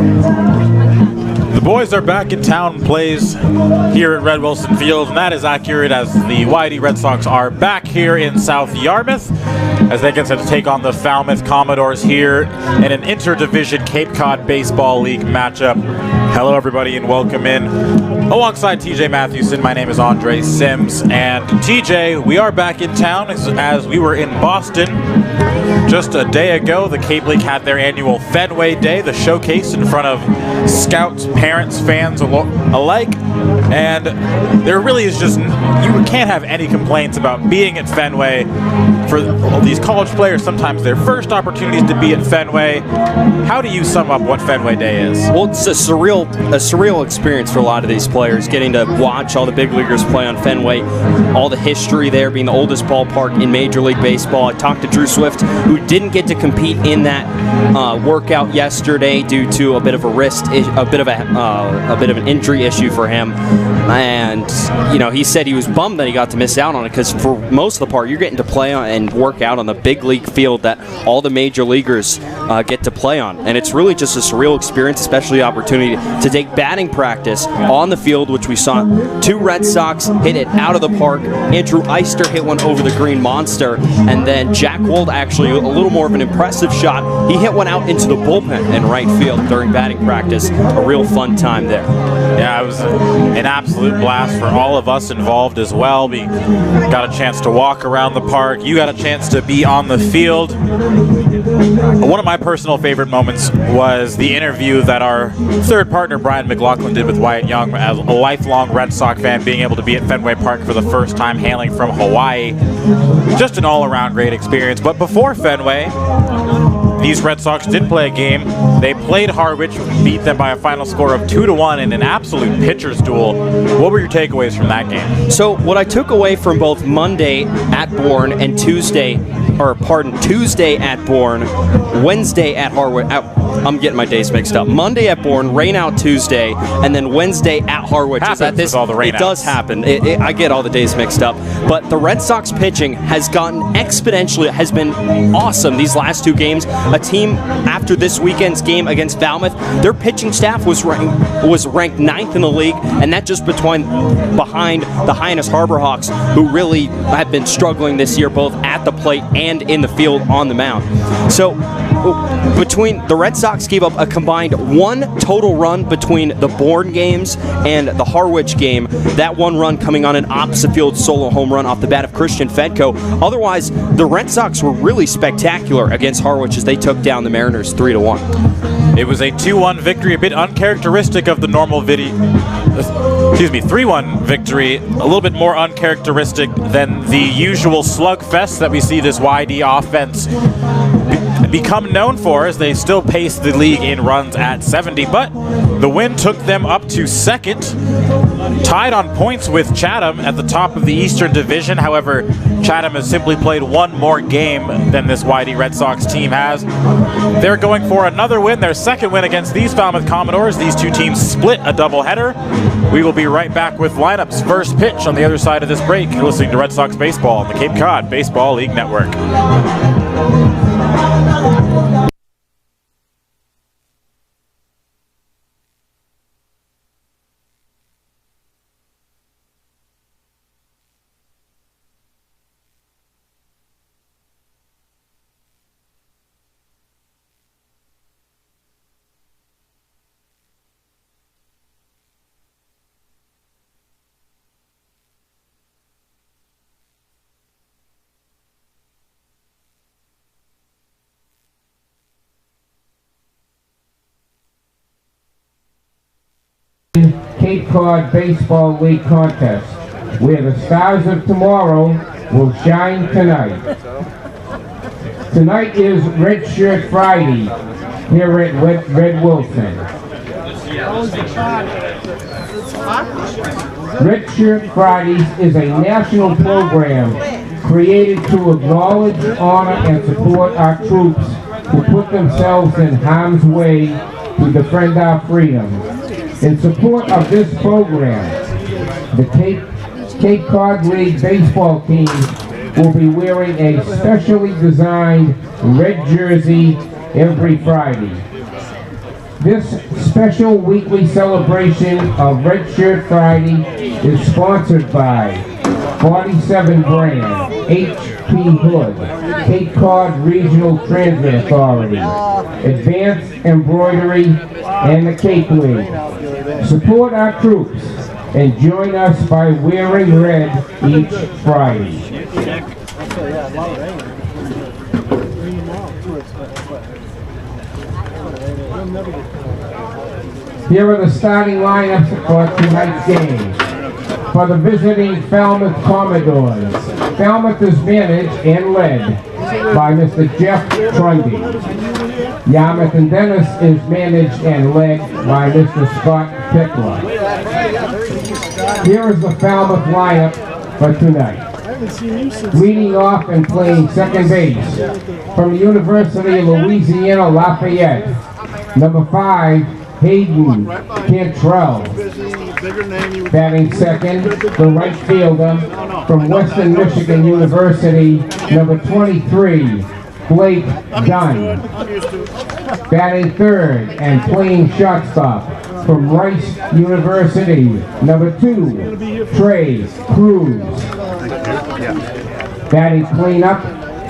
The boys are back in town plays here at Red Wilson Field, and that is accurate as the YD Red Sox are back here in South Yarmouth as they get set to take on the Falmouth Commodores here in an interdivision Cape Cod Baseball League matchup. Hello everybody and welcome in. Alongside TJ Matthewson, my name is Andre Sims, and TJ, we are back in town as we were in Boston just a day ago. The Cape League had their annual Fenway Day, the showcase in front of scouts, parents, fans alike, and there really is just, you can't have any complaints about being at Fenway. For these college players, sometimes their first opportunities to be at Fenway. How do you sum up what Fenway Day is? Well, it's a surreal experience for a lot of these players, getting to watch all the big leaguers play on Fenway, all the history there, being the oldest ballpark in Major League Baseball. I talked to Drew Swift, who didn't get to compete in that workout yesterday due to a bit of a bit of an injury issue for him, and he said he was bummed that he got to miss out on it because for most of the part, you're getting to play on and work out on the big league field that all the major leaguers get to play on, and it's really just a surreal experience, especially the opportunity to take batting practice on the field, which we saw two Red Sox hit it out of the park. Andrew Eister hit one over the green monster, and then Jack Wold, actually a little more of an impressive shot, he hit one out into the bullpen in right field during batting practice. A real fun time there. Yeah, it was an absolute blast for all of us involved as well. We got a chance to walk around the park. You got a chance to be on the field. One of my personal favorite moments was the interview that our third partner, Brian McLaughlin, did with Wyatt Young, as a lifelong Red Sox fan, being able to be at Fenway Park for the first time, hailing from Hawaii. Just an all-around great experience. But before Fenway, these Red Sox did play a game. They played Harwich, beat them by a final score of 2-1 in an absolute pitcher's duel. What were your takeaways from that game? So what I took away from both Monday at Bourne and Tuesday at Bourne, Wednesday at Harwich. I'm getting my days mixed up. Monday at Bourne, rain out Tuesday, and then Wednesday at Harwich. Happens is that this? With all the rain it does happen. I get all the days mixed up. But the Red Sox pitching has gotten exponentially, has been awesome these last two games. A team after this weekend's game against Falmouth, their pitching staff was ranked 9th in the league, and that just behind the Hyannis Harbor Hawks, who really have been struggling this year, both at the plate and in the field on the mound. So between the Red Sox gave up a combined 1 total run between the Bourne games and the Harwich game. That 1 run coming on an opposite field solo home run off the bat of Christian Fedko. Otherwise, the Red Sox were really spectacular against Harwich as they took down the Mariners 3-1. It was a 2-1 victory, a bit uncharacteristic of the normal 3-1 victory, a little bit more uncharacteristic than the usual slugfest that we see this YD offense become known for, as they still pace the league in runs at 70, but the win took them up to second, tied on points with Chatham at the top of the Eastern Division. However, Chatham has simply played 1 more game than this YD Red Sox team has. They're going for another win, their second win against these Falmouth Commodores. These two teams split a doubleheader. We will be right back with lineups. First pitch on the other side of this break. You're listening to Red Sox Baseball on the Cape Cod Baseball League Network. Cape Cod Baseball League contest, where the stars of tomorrow will shine tonight. Tonight is Red Shirt Friday here at Red Wilson. Red Shirt Fridays is a national program created to acknowledge, honor, and support our troops who put themselves in harm's way to defend our freedom. In support of this program, the Cape Cod League baseball team will be wearing a specially designed red jersey every Friday. This special weekly celebration of Red Shirt Friday is sponsored by 47 Brand, H.P. Hood, Cape Cod Regional Transit Authority, Advanced Embroidery, and the Cape League. Support our troops and join us by wearing red each Friday. Here are the starting lineups for tonight's game. For the visiting Falmouth Commodores, Falmouth is managed and led by Mr. Jeff Trundy. Yarmouth and Dennis is managed and led by Mr. Scott Pickler. Here is the Falmouth lineup for tonight. Leading off and playing second base from the University of Louisiana Lafayette, number 5, Hayden Cantrell. Batting second, the right fielder from Western Michigan University, number 23, Blake Dunn. Batting third and playing shortstop from Rice University, number 2, Trey Cruz. Batting cleanup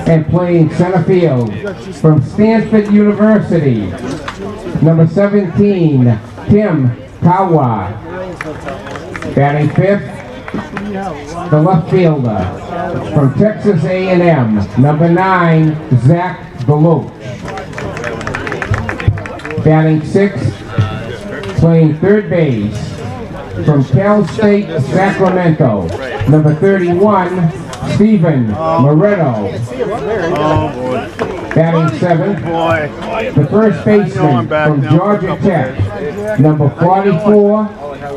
and playing center field from Stanford University, number 17, Tim Kawa. Batting fifth, the left fielder from Texas A&M, number 9, Zach Beloch. Batting sixth, playing third base from Cal State Sacramento, number 31, Stephen Moretto. Batting seventh, the first baseman from Georgia Tech, number 44,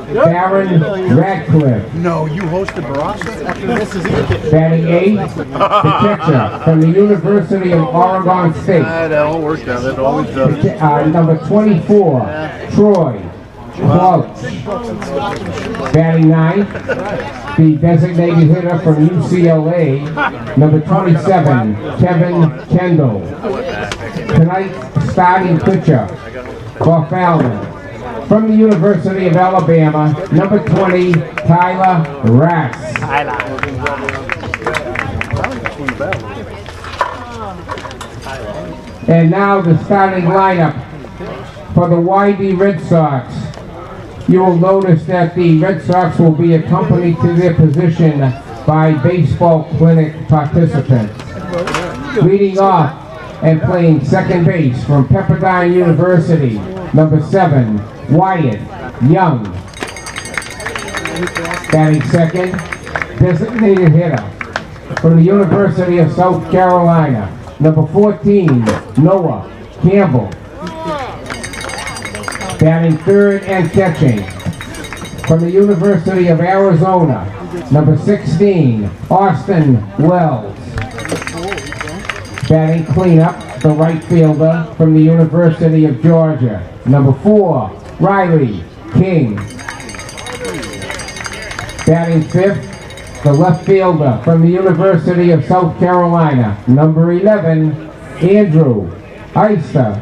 Darren Radcliffe. No, you hosted Barassa after this is it. Batting eighth, the catcher from the University of Oregon State. That all worked out. It always does. Number 24, Troy Crouch. Batting ninth, the designated hitter from UCLA, number 27, Kevin Kendall. Tonight's starting pitcher for Falmouth, from the University of Alabama, number 20, Tyler Rass. And now the starting lineup for the YD Red Sox. You will notice that the Red Sox will be accompanied to their position by baseball clinic participants. Leading off and playing second base from Pepperdine University, number 7, Wyatt Young. Batting second, designated hitter from the University of South Carolina, number 14, Noah Campbell. Batting third and catching from the University of Arizona, number 16, Austin Wells. Batting cleanup, the right fielder from the University of Georgia, number 4, Riley King. Batting fifth, the left fielder from the University of South Carolina, number 11, Andrew Eister.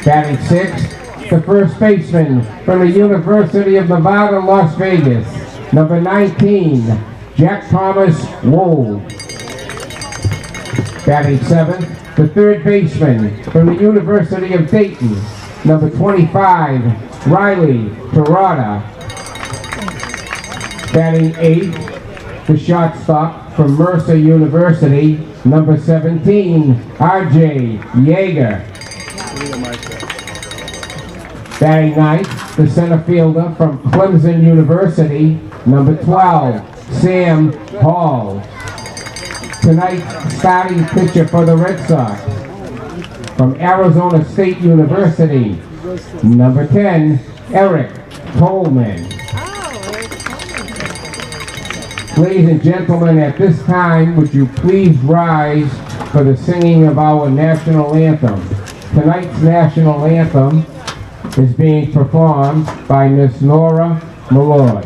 Batting sixth, the first baseman from the University of Nevada, Las Vegas, number 19, Jack Thomas Wold. Batting seventh, the third baseman from the University of Dayton, number 25, Riley Terada. Batting eighth, the shortstop from Mercer University, number 17, R.J. Yeager. Batting ninth, the center fielder from Clemson University, number 12, Sam Hall. Tonight's starting pitcher for the Red Sox, from Arizona State University, number 10, Eric Tolman. Ladies and gentlemen, at this time, would you please rise for the singing of our national anthem. Tonight's national anthem is being performed by Miss Nora Malloy.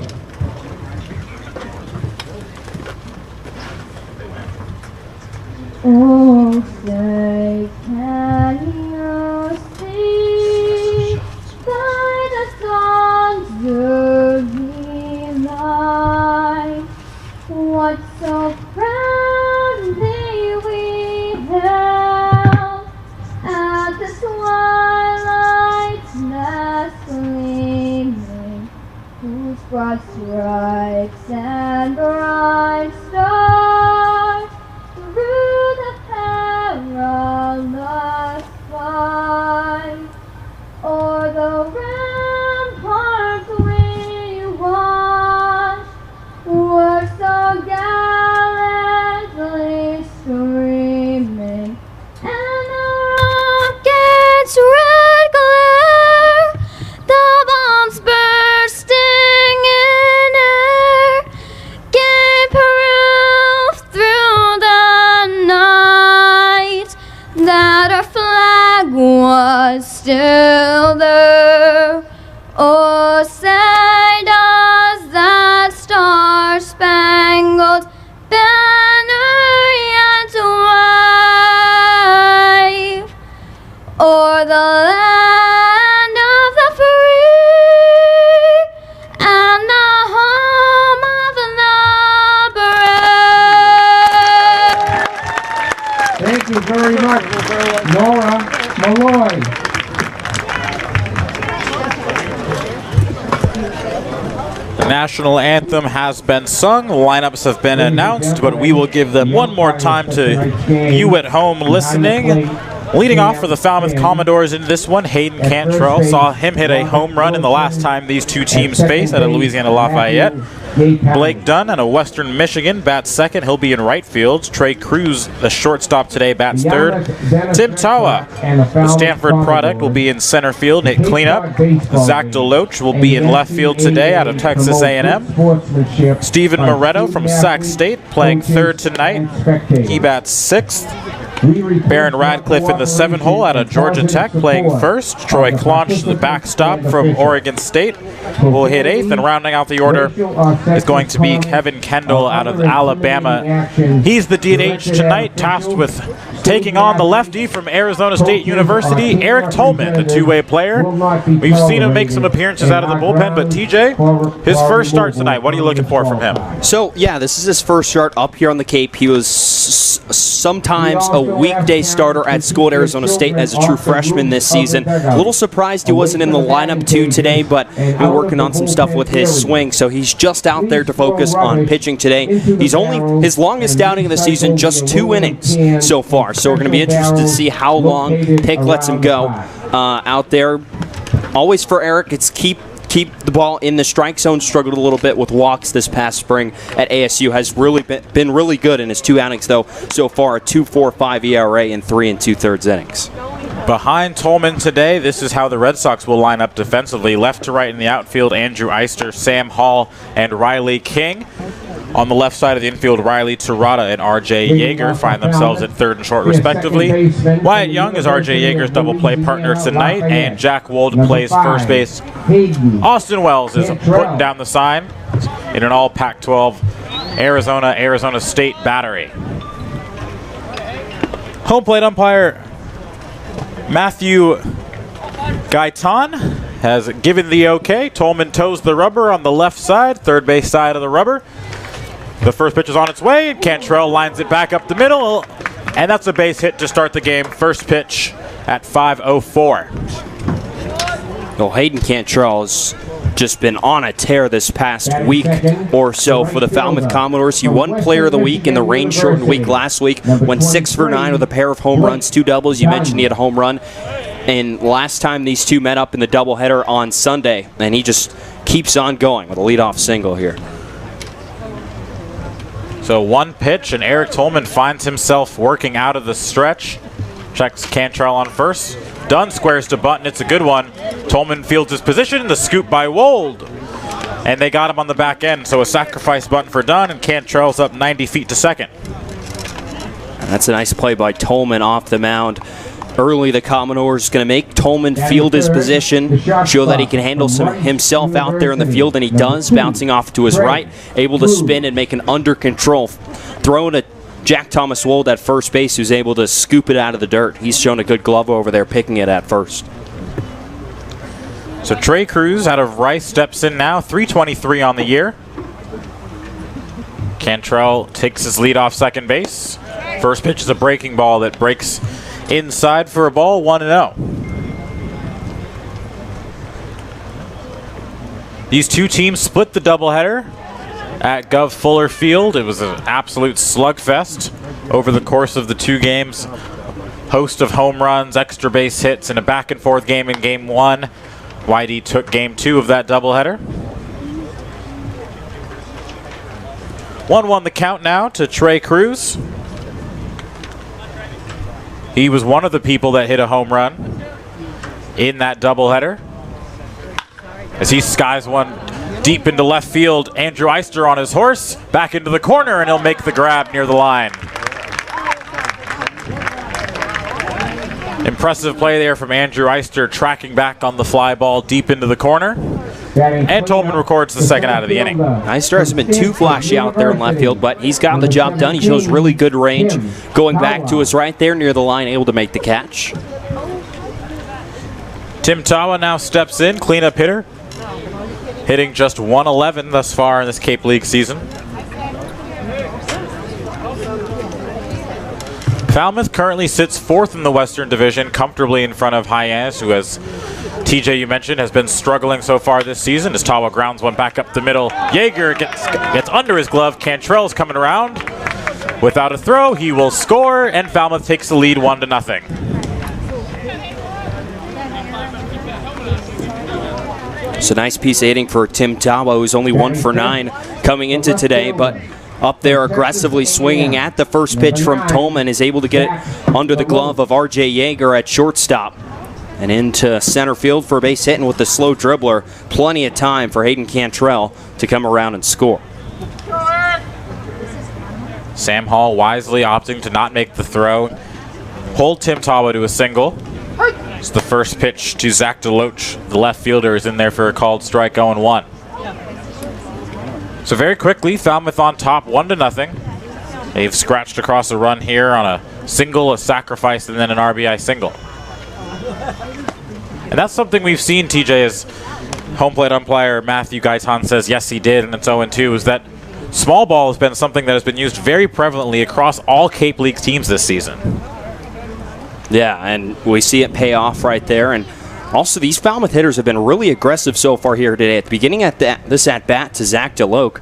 Oh, say, can you see still there? Or say does that star-spangled banner yet wave o'er the land of the free and the home of the brave? Thank you very much, Nora Malloy. The national anthem has been sung, lineups have been announced, but we will give them one more time to you at home listening. Leading off for the Falmouth Commodores in this one, Hayden Cantrell. Saw him hit a home run in the last time these two teams faced at a Louisiana Lafayette. Blake Dunn out of Western Michigan bats second. He'll be in right field. Trey Cruz, the shortstop today, bats third. Tim Tawa, the Stanford product, will be in center field and hit cleanup. Zach DeLoach will be in left field today out of Texas A&M. Stephen Moretto from Sac State playing third tonight. He bats sixth. Baron Radcliffe in the 7-hole out of Georgia Tech playing first. Troy Claunch, the backstop from Oregon State, will hit eighth. And rounding out the order is going to be Kevin Kendall out of Alabama. He's the DH tonight, tasked with taking on the lefty from Arizona State University, Eric Tolman, the two-way player. We've seen him make some appearances out of the bullpen, but TJ, his first start tonight, what are you looking for from him? So, yeah, this is his first start up here on the Cape. He was sometimes a weekday starter at school at Arizona State as a true freshman this season. A little surprised he wasn't in the lineup too today, but been working on some stuff with his swing, so he's just out there to focus on pitching today. He's only his longest outing of the season, just 2 innings so far, so we're going to be interested to see how long Pick lets him go out there. Always for Eric, it's keep the ball in the strike zone. Struggled a little bit with walks this past spring at ASU. Has really been really good in his 2 outings, though, so far. A 2.45 ERA in 3 2/3 innings. Behind Tolman today, this is how the Red Sox will line up defensively. Left to right in the outfield, Andrew Eister, Sam Hall, and Riley King. On the left side of the infield, Riley Terada and R.J. Yeager find themselves at third and short, respectively. Wyatt Young is R.J. Yeager's double play partner tonight, and Jack Wold plays first base. Austin Wells is putting down the sign in an all Pac-12 Arizona State battery. Home plate umpire Matthew Gaitan has given the okay. Tolman toes the rubber on the left side, third base side of the rubber. The first pitch is on its way, and Cantrell lines it back up the middle, and that's a base hit to start the game. First pitch at 5:04. Well, Hayden Cantrell's just been on a tear this past week or so for the Falmouth Commodores. He won Player of the Week in the rain-shortened week last week, went 6 for 9 with a pair of home runs, 2 doubles. You mentioned he had a home run. And last time these two met up in the doubleheader on Sunday, and he just keeps on going with a leadoff single here. So one pitch, and Eric Tolman finds himself working out of the stretch. Checks Cantrell on first. Dunn squares to Button. It's a good one. Tolman fields his position. The scoop by Wold. And they got him on the back end. So a sacrifice bunt for Dunn, and Cantrell's up 90 feet to second. And that's a nice play by Tolman off the mound. Early, the Commodores going to make Tolman field his position, show that he can handle himself out there in the field, and he does, bouncing off to his right, able to spin and make an under control throw to Jack Thomas Wold at first base, who's able to scoop it out of the dirt. He's shown a good glove over there, picking it at first. So Trey Cruz out of Rice steps in now, 323 on the year. Cantrell takes his lead off second base. First pitch is a breaking ball that breaks inside for a ball, 1-0. These two teams split the doubleheader at Gov Fuller Field. It was an absolute slugfest over the course of the 2 games. Host of home runs, extra base hits, and a back-and-forth game in Game 1. YD took Game 2 of that doubleheader. 1-1 the count now to Trey Cruz. He was one of the people that hit a home run in that doubleheader. As he skies one deep into left field, Andrew Eister on his horse, back into the corner, and he'll make the grab near the line. Impressive play there from Andrew Eister, tracking back on the fly ball deep into the corner. And Tolman records the second out of the inning. Eister hasn't been too flashy out there in left field, but he's gotten the job done. He shows really good range. Going back to his right there near the line, able to make the catch. Tim Tawa now steps in, cleanup hitter. Hitting just 111 thus far in this Cape League season. Falmouth currently sits 4th in the Western Division, comfortably in front of Hyannis, who, as TJ you mentioned, has been struggling so far this season. As Tawa grounds one back up the middle, Yeager gets under his glove. Cantrell's coming around. Without a throw, he will score, and Falmouth takes the lead 1-0. It's a nice piece of hitting for Tim Tawa, who's only 1 for 9 coming into today, but up there aggressively swinging at the first pitch from Tolman, is able to get it under the glove of R.J. Yeager at shortstop. And into center field for a base hit, and with the slow dribbler, plenty of time for Hayden Cantrell to come around and score. Sam Hall wisely opting to not make the throw. Hold Tim Tawa to a single. It's the first pitch to Zach DeLoach. The left fielder is in there for a called strike, 0-1. So very quickly, Falmouth on top, 1-0. They've scratched across a run here on a single, a sacrifice, and then an RBI single. And that's something we've seen, TJ, as home plate umpire Matthew Gaitan says yes he did, and it's 0-2, is that small ball has been something that has been used very prevalently across all Cape League teams this season. Yeah, and we see it pay off right there. And also, these Falmouth hitters have been really aggressive so far here today. At the beginning of this at-bat to Zach DeLoach,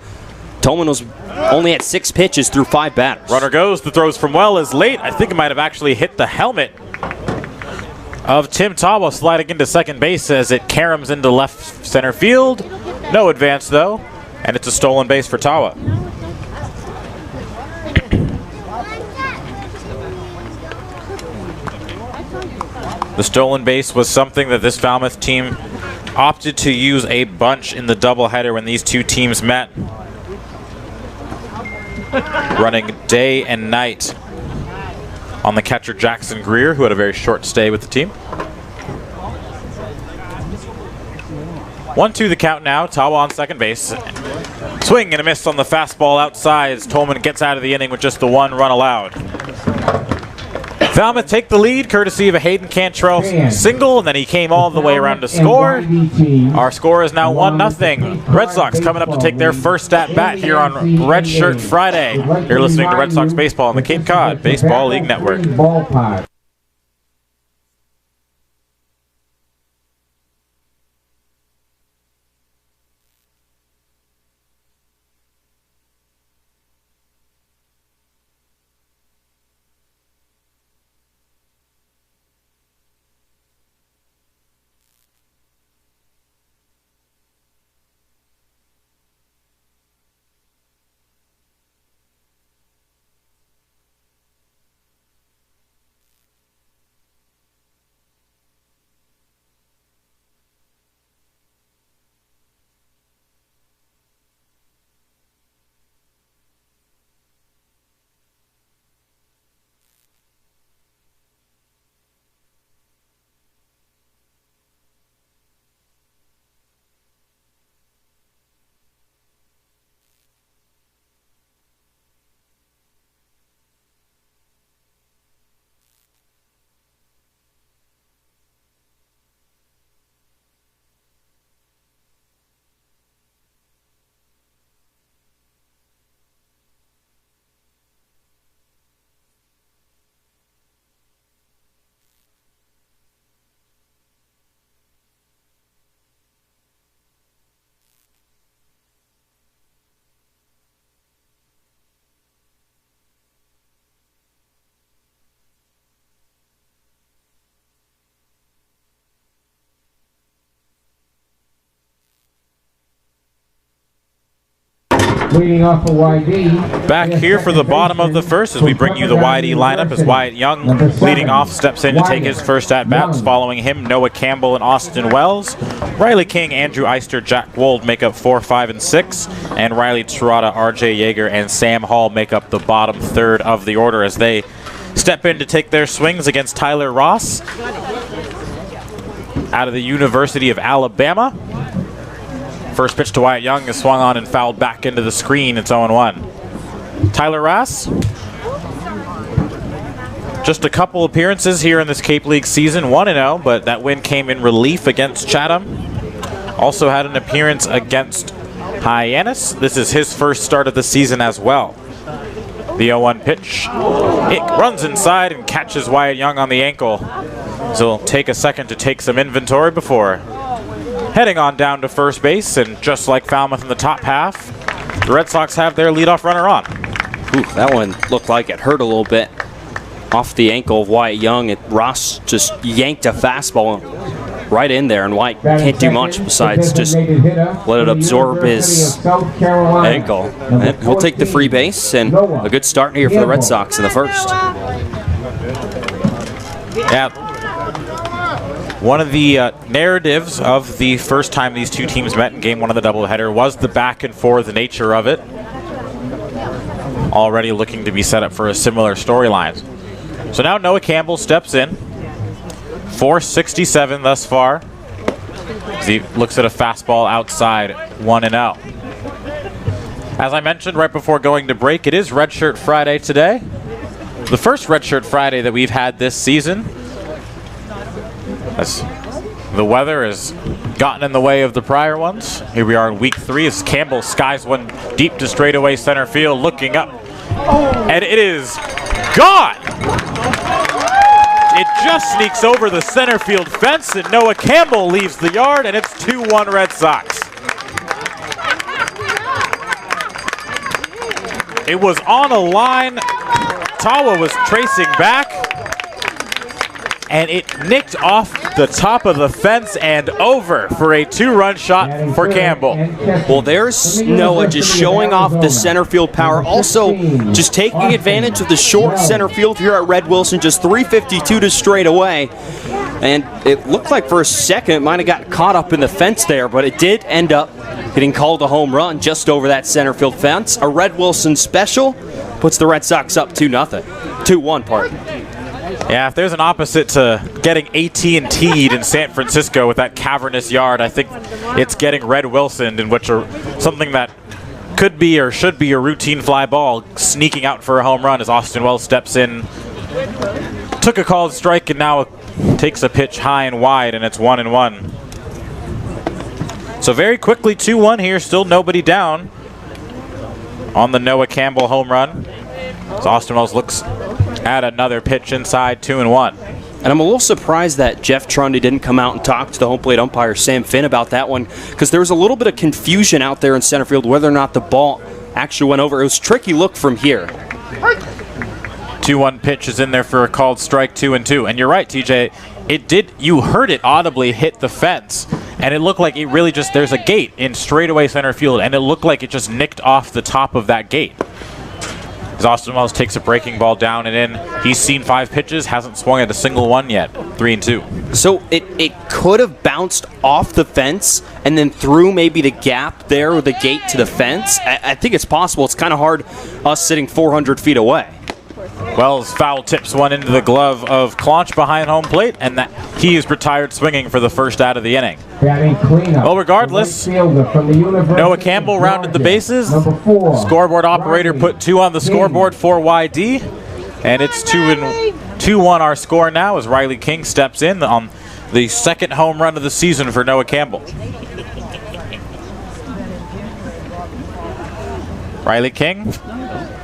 Tolman was only at 6 pitches through 5 batters. Runner goes. The throws from well is late. I think it might have actually hit the helmet of Tim Tawa, sliding into second base as it caroms into left center field. No advance, though, and it's a stolen base for Tawa. The stolen base was something that this Falmouth team opted to use a bunch in the doubleheader when these two teams met. Running day and night on the catcher Jackson Greer, who had a very short stay with the team. 1-2 the count now. Tawa on second base. Swing and a miss on the fastball outside as Tolman gets out of the inning with just the 1 run allowed. Falmouth take the lead courtesy of a Hayden Cantrell single, and then he came all the way around to score. Our score is now 1-0. Red Sox coming up to take their first at-bat here on Red Shirt Friday. You're listening to Red Sox Baseball on the Cape Cod Baseball League Network. Leading off a YD. Back here for the bottom of the first as we bring you the YD lineup as Wyatt Young leading off steps in to take his first at-bats. Following him, Noah Campbell and Austin Wells. Riley King, Andrew Eister, Jack Wold make up 4, 5, and 6. And Riley Terada, RJ Yeager, and Sam Hall make up the bottom third of the order as they step in to take their swings against Tyler Ross out of the University of Alabama. First pitch to Wyatt Young is swung on and fouled back into the screen. It's 0-1. Tyler Ross, just a couple appearances here in this Cape League season, 1-0, but that win came in relief against Chatham. Also had an appearance against Hyannis. This is his first start of the season as well. The 0-1 pitch. It runs inside and catches Wyatt Young on the ankle. So it'll take a second to take some inventory before heading on down to first base. And just like Falmouth in the top half, the Red Sox have their leadoff runner on. Ooh, that one looked like it hurt a little bit off the ankle of Wyatt Young. Ross just yanked a fastball right in there, and Wyatt can't do much besides just let it absorb his ankle. And he'll take the free base, and a good start here for the Red Sox in the first. Yeah. One of the narratives of the first time these two teams met in Game 1 of the doubleheader was the back and forth nature of it. Already looking to be set up for a similar storyline. So now Noah Campbell steps in. 467 thus far. As he looks at a fastball outside, 1-0. As I mentioned right before going to break, it is Red Shirt Friday today. The first Red Shirt Friday that we've had this season. As the weather has gotten in the way of the prior ones. Here we are in week 3 as Campbell skies one deep to straightaway center field, looking up. And it is gone! It just sneaks over the center field fence, and Noah Campbell leaves the yard, and it's 2-1 Red Sox. It was on a line. Tawa was tracing back, and it nicked off the top of the fence and over for a 2-run shot for Campbell. Well, there's Noah just showing off the center field power. Also, just taking advantage of the short center field here at Red Wilson. Just 352 to straight away. And it looked like for a second it might have got caught up in the fence there, but it did end up getting called a home run just over that center field fence. A Red Wilson special puts the Red Sox up 2-1, pardon. Yeah, if there's an opposite to getting AT&T'd in San Francisco with that cavernous yard, I think it's getting Red Wilson, in which something that could be or should be a routine fly ball sneaking out for a home run as Austin Wells steps in. Took a called strike and now takes a pitch high and wide, and it's 1-1. So very quickly 2-1 here, still nobody down on the Noah Campbell home run. So Austin Wells looks at another pitch inside, 2-1. And I'm a little surprised that Jeff Trundy didn't come out and talk to the home plate umpire, Sam Finn, about that one, because there was a little bit of confusion out there in center field whether or not the ball actually went over. It was a tricky look from here. 2-1 pitch is in there for a called strike, 2-2. And you're right, TJ. It did, you heard it audibly hit the fence, and it looked like it really just, there's a gate in straightaway center field, and it looked like it just nicked off the top of that gate. As Austin Wells takes a breaking ball down and in. He's seen 5 pitches, hasn't swung at a single one yet. 3-2. So it could have bounced off the fence and then through maybe the gap there or the gate to the fence. I think it's possible. It's kind of hard us sitting 400 feet away. Wells foul tips one into the glove of Claunch behind home plate, and that he is retired swinging for the first out of the inning. Well, regardless, Noah Campbell rounded the bases. Scoreboard operator put 2 on the scoreboard for YD, and it's 2-1 our score now as Riley King steps in on the second home run of the season for Noah Campbell. Riley King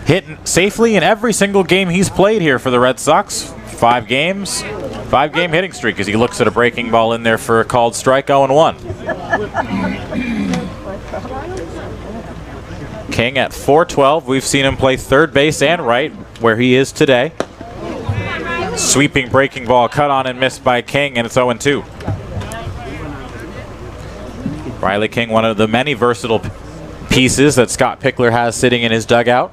hitting safely in every single game he's played here for the Red Sox. 5 games, 5-game hitting streak as he looks at a breaking ball in there for a called strike, 0-1. King at 412. We've seen him play third base and right, where he is today. Sweeping breaking ball cut on and missed by King, and it's 0-2. Riley King, one of the many versatile pieces that Scott Pickler has sitting in his dugout.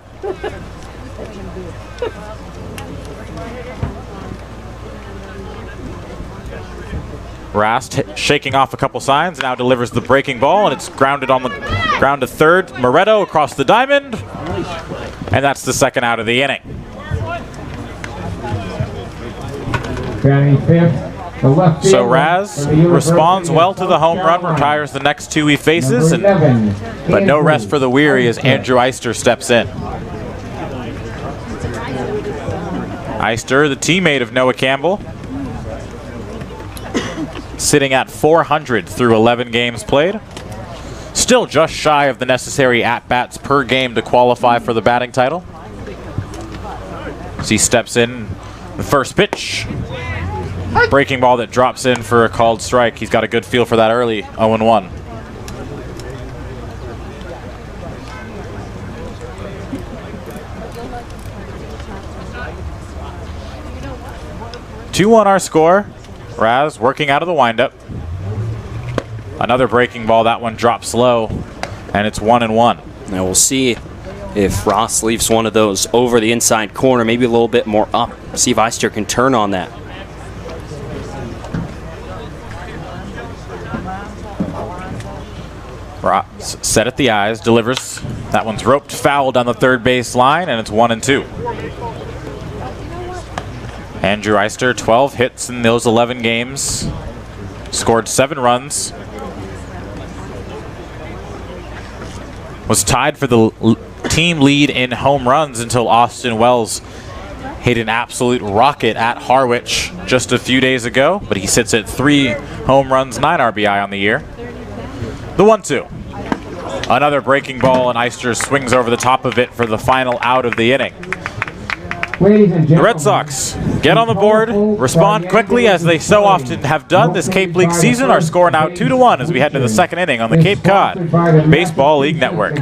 Rast shaking off a couple signs, now delivers the breaking ball, and it's grounded on the ground to third. Moretto across the diamond, and that's the second out of the inning. Batting fifth, the left So fielder Raz from the responds University of well to the South home run, Carolina. retires the next two he faces, Number and 11, but no Andrew rest for the weary as Eister. Andrew Eister steps in. Eister, the teammate of Noah Campbell, sitting at 400 through 11 games played. Still just shy of the necessary at-bats per game to qualify for the batting title. As he steps in, the first pitch. Breaking ball that drops in for a called strike. He's got a good feel for that early, 0-1. Two-1 our score. Raz working out of the windup. Another breaking ball. That one drops low, and it's 1-1. Now we'll see if Ross leaves one of those over the inside corner, maybe a little bit more up. See if Eister can turn on that. Ross set at the eyes, delivers. That one's roped foul down the third base line, and it's 1-2. Andrew Eister, 12 hits in those 11 games. Scored 7 runs. Was tied for the team lead in home runs until Austin Wells hit an absolute rocket at Harwich just a few days ago, but he sits at 3 home runs, 9 RBI on the year. The 1-2. Another breaking ball, and Eister swings over the top of it for the final out of the inning. Ladies and The gentlemen, Red Sox get on the board, respond quickly as they so often have done this Cape League season. Our score now 2-1 as we head to the second inning on the Cape Cod Baseball League Network.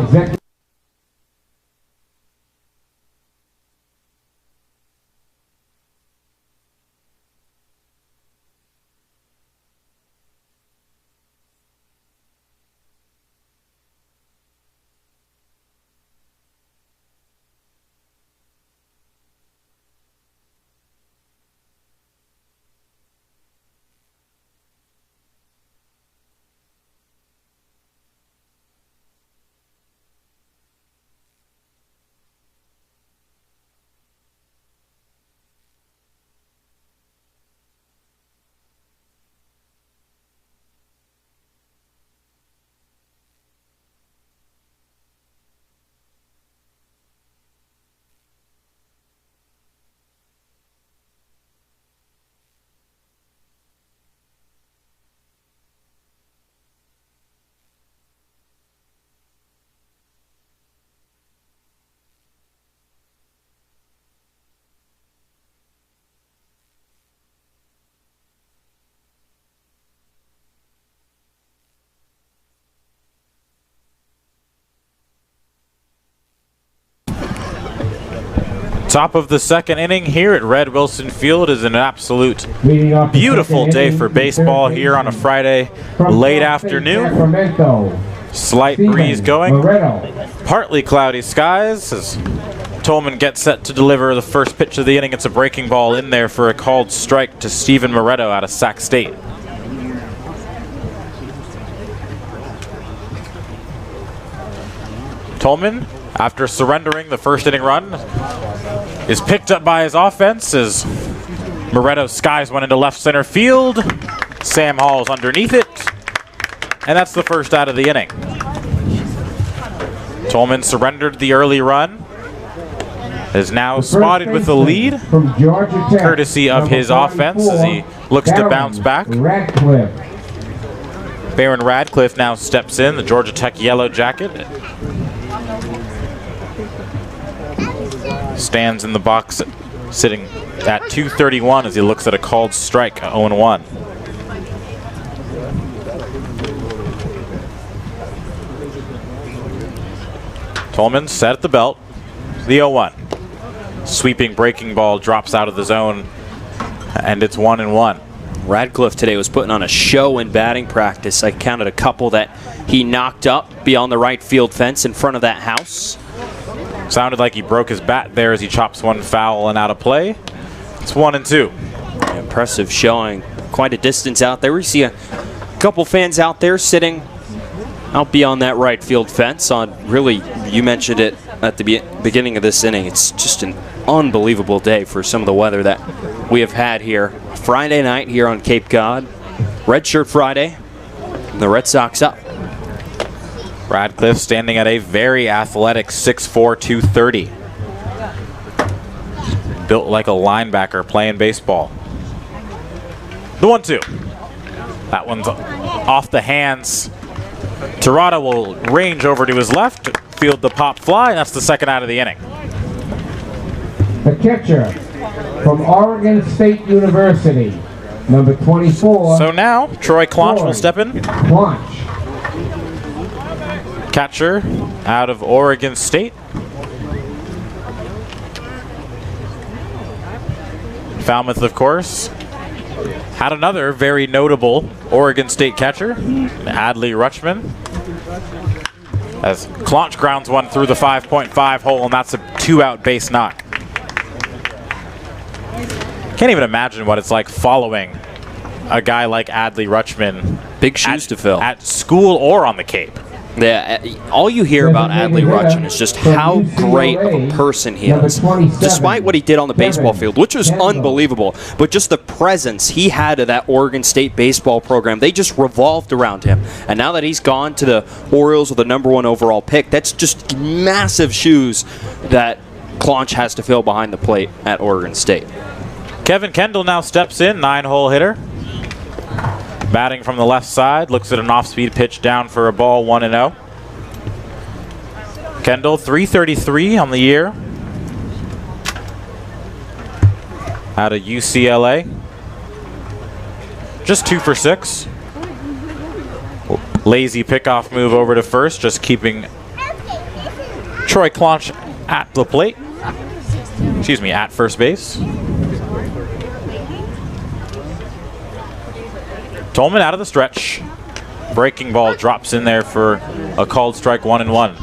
Top of the second inning here at Red Wilson Field is an absolute beautiful day for baseball here on a Friday late afternoon. Slight breeze going, partly cloudy skies as Tolman gets set to deliver the first pitch of the inning. It's a breaking ball in there for a called strike to Stephen Moretto out of Sac State. Tolman, after surrendering the first inning run, is picked up by his offense as Moretto skies one into left center field. Sam Hall's underneath it, and that's the first out of the inning. Tolman surrendered the early run, is now spotted with the lead, courtesy of his offense as he looks to bounce back. Baron Radcliffe now steps in, the Georgia Tech yellow jacket. Stands in the box sitting at 231 as he looks at a called strike, 0-1. Tolman set at the belt, the 0-1. Sweeping breaking ball drops out of the zone, and it's 1-1. Radcliffe today was putting on a show in batting practice. I counted a couple that he knocked up beyond the right field fence in front of that house. Sounded like he broke his bat there as he chops one foul and out of play. It's 1-2. Impressive showing. Quite a distance out there. We see a couple fans out there sitting out beyond that right field fence on, really, you mentioned it, at the beginning of this inning, it's just an unbelievable day for some of the weather that we have had here. Friday night here on Cape Cod. Red Shirt Friday. The Red Sox up. Radcliffe standing at a very athletic 6'4", 230. Built like a linebacker playing baseball. The 1-2. That one's off the hands. Terada will range over to his left, field the pop fly, and that's the second out of the inning. The catcher from Oregon State University, number 24. So now, Troy Clonch will step in. Clonch. Catcher out of Oregon State. Falmouth, of course, had another very notable Oregon State catcher, Adley Rutschman. As Clonch grounds one through the 5.5 hole, and that's a 2-out base knock. Can't even imagine what it's like following a guy like Adley Rutschman. Big shoes to fill. At school or on the Cape. Yeah, all you hear about Adley Rutschman is just how great of a person he is. Despite what he did on the baseball field, which was unbelievable, but just the presence he had of that Oregon State baseball program, they just revolved around him. And now that he's gone to the Orioles with the #1 overall pick, that's just massive shoes that Clonch has to fill behind the plate at Oregon State. Kevin Kendall now steps in, 9-hole hitter. Batting from the left side, looks at an off-speed pitch down for a ball, 1-0. Kendall, 333 on the year. Out of UCLA. Just 2 for 6. Lazy pickoff move over to first, just keeping Troy Clonch at the plate. Excuse me, at first base. Tolman out of the stretch. Breaking ball drops in there for a called strike, 1-1.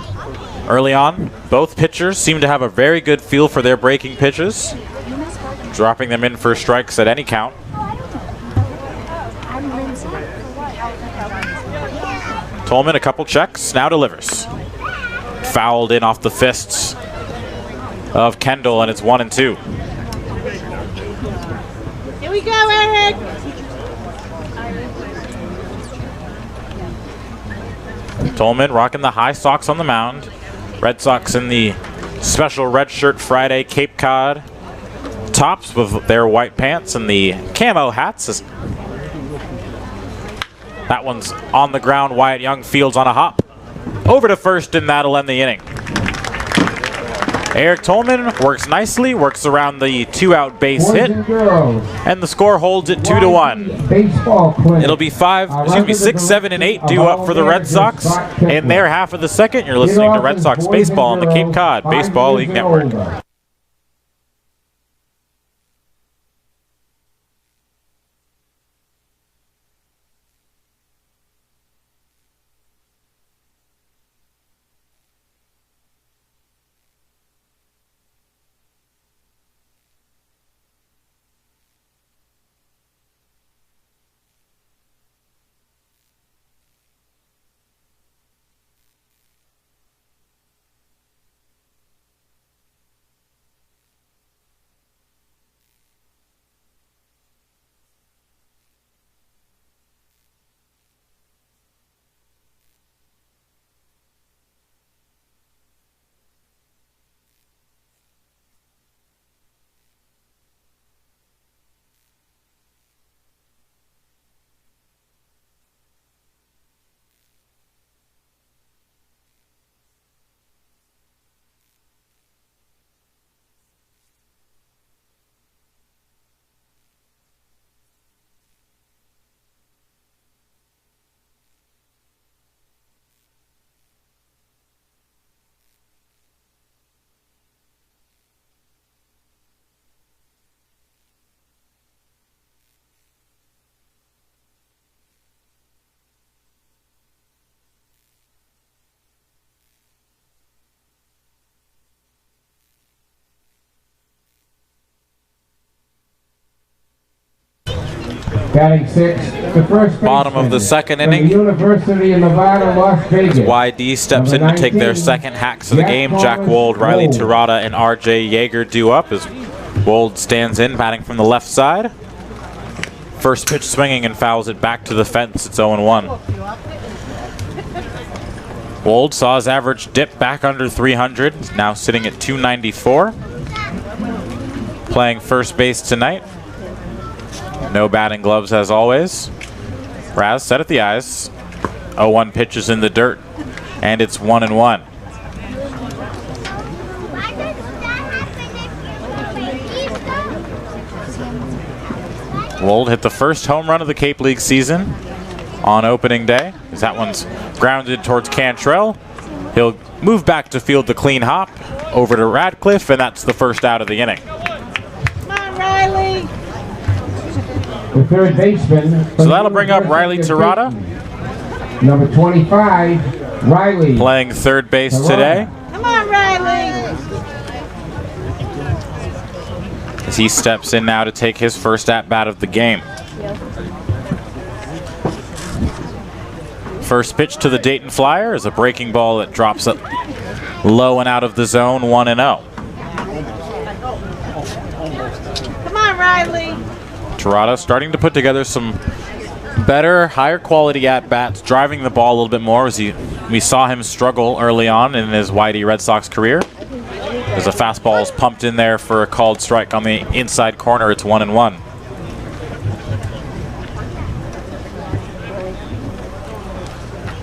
Early on, both pitchers seem to have a very good feel for their breaking pitches, dropping them in for strikes at any count. Tolman a couple checks, now delivers. Fouled in off the fists of Kendall, and it's 1-2. Here we go, Eric! Tolman rocking the high socks on the mound. Red Sox in the special Red Shirt Friday Cape Cod tops with their white pants and the camo hats. That one's on the ground. Wyatt Young fields on a hop. Over to first, and that'll end the inning. Eric Tolman works nicely, works around the 2-out base hit, and the score holds it 2-1. It'll be 6, 7, and 8 due up for the Red Sox in their half of the second. You're listening to Red Sox Baseball on the Cape Cod Baseball League Network. Batting sixth, the first Bottom of the baseman second from inning. the University of Nevada, Las Vegas. YD steps in to take their second hacks of the game. Jack Wold, Riley Tirada, and RJ Yeager due up as Wold stands in, batting from the left side. First pitch swinging and fouls it back to the fence. It's 0-1. Wold saw his average dip back under 300, now sitting at 294. Playing first base tonight. No batting gloves as always. Raz set at the eyes. 0-1 pitches in the dirt, and it's 1-1. Wold hit the first home run of the Cape League season on opening day, as that one's grounded towards Cantrell. He'll move back to field the clean hop over to Radcliffe, and that's the first out of the inning. Come on, Riley. The third baseman. So that'll bring up Riley Tirada. Number 25, Riley. Playing third base today. Come on, Riley. As he steps in now to take his first at-bat of the game. First pitch to the Dayton Flyer is a breaking ball that drops it low and out of the zone, 1-0. Come on, Riley. Tirada starting to put together some better, higher quality at-bats, driving the ball a little bit more as we saw him struggle early on in his YD Red Sox career. As a fastball is pumped in there for a called strike on the inside corner, it's 1-1.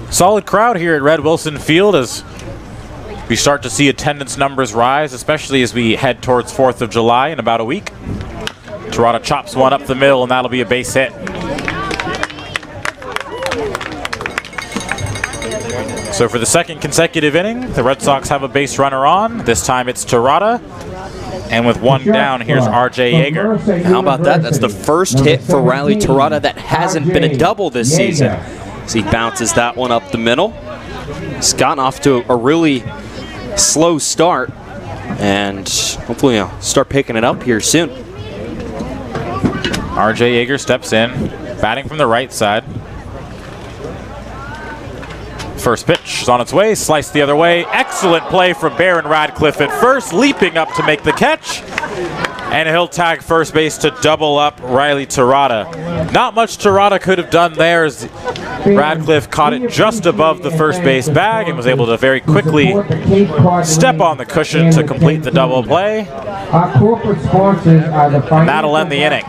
Solid crowd here at Red Wilson Field as we start to see attendance numbers rise, especially as we head towards 4th of July in about a week. Tirada chops one up the middle, and that'll be a base hit. So for the second consecutive inning, the Red Sox have a base runner on. This time it's Tirada. And with one down, here's RJ Yeager. How about that? That's the first hit for Riley Tirada that hasn't been a double this season. As he bounces that one up the middle. He's gotten off to a really slow start, and hopefully he'll start picking it up here soon. RJ Yeager steps in, batting from the right side. First pitch is on its way, sliced the other way. Excellent play from Baron Radcliffe at first, leaping up to make the catch. And he'll tag first base to double up Riley Tirada. Not much Tirada could have done there as Radcliffe caught it just above the first base bag and was able to very quickly step on the cushion to complete the double play. Our corporate sponsors are the And that'll end the inning.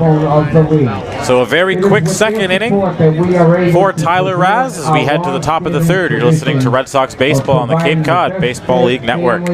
So a very quick second inning for Tyler Raz as we head to the top of the third. You're listening to Red Sox Baseball on the Cape Cod Baseball League Network.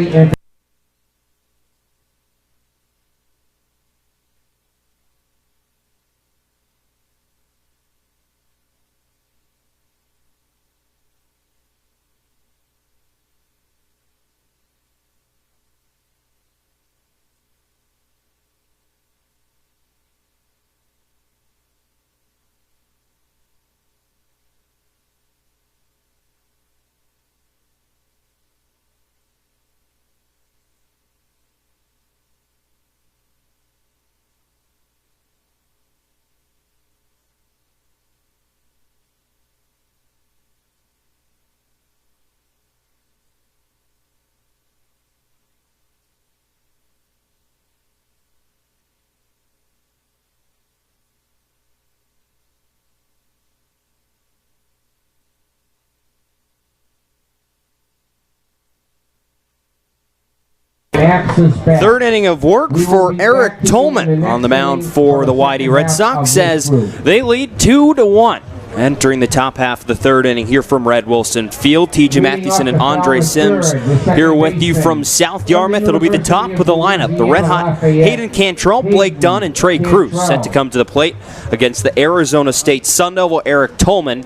Third inning of work for Eric Tolman on the mound for the YD Red Sox as they lead 2-1. Entering the top half of the third inning here from Red Wilson Field, TJ Mathewson and Andre Sims here with you from South Yarmouth. It'll be the top of the lineup. The red-hot Hayden Cantrell, Blake Dunn, and Trey Cruz set to come to the plate against the Arizona State Sun Devil Eric Tolman,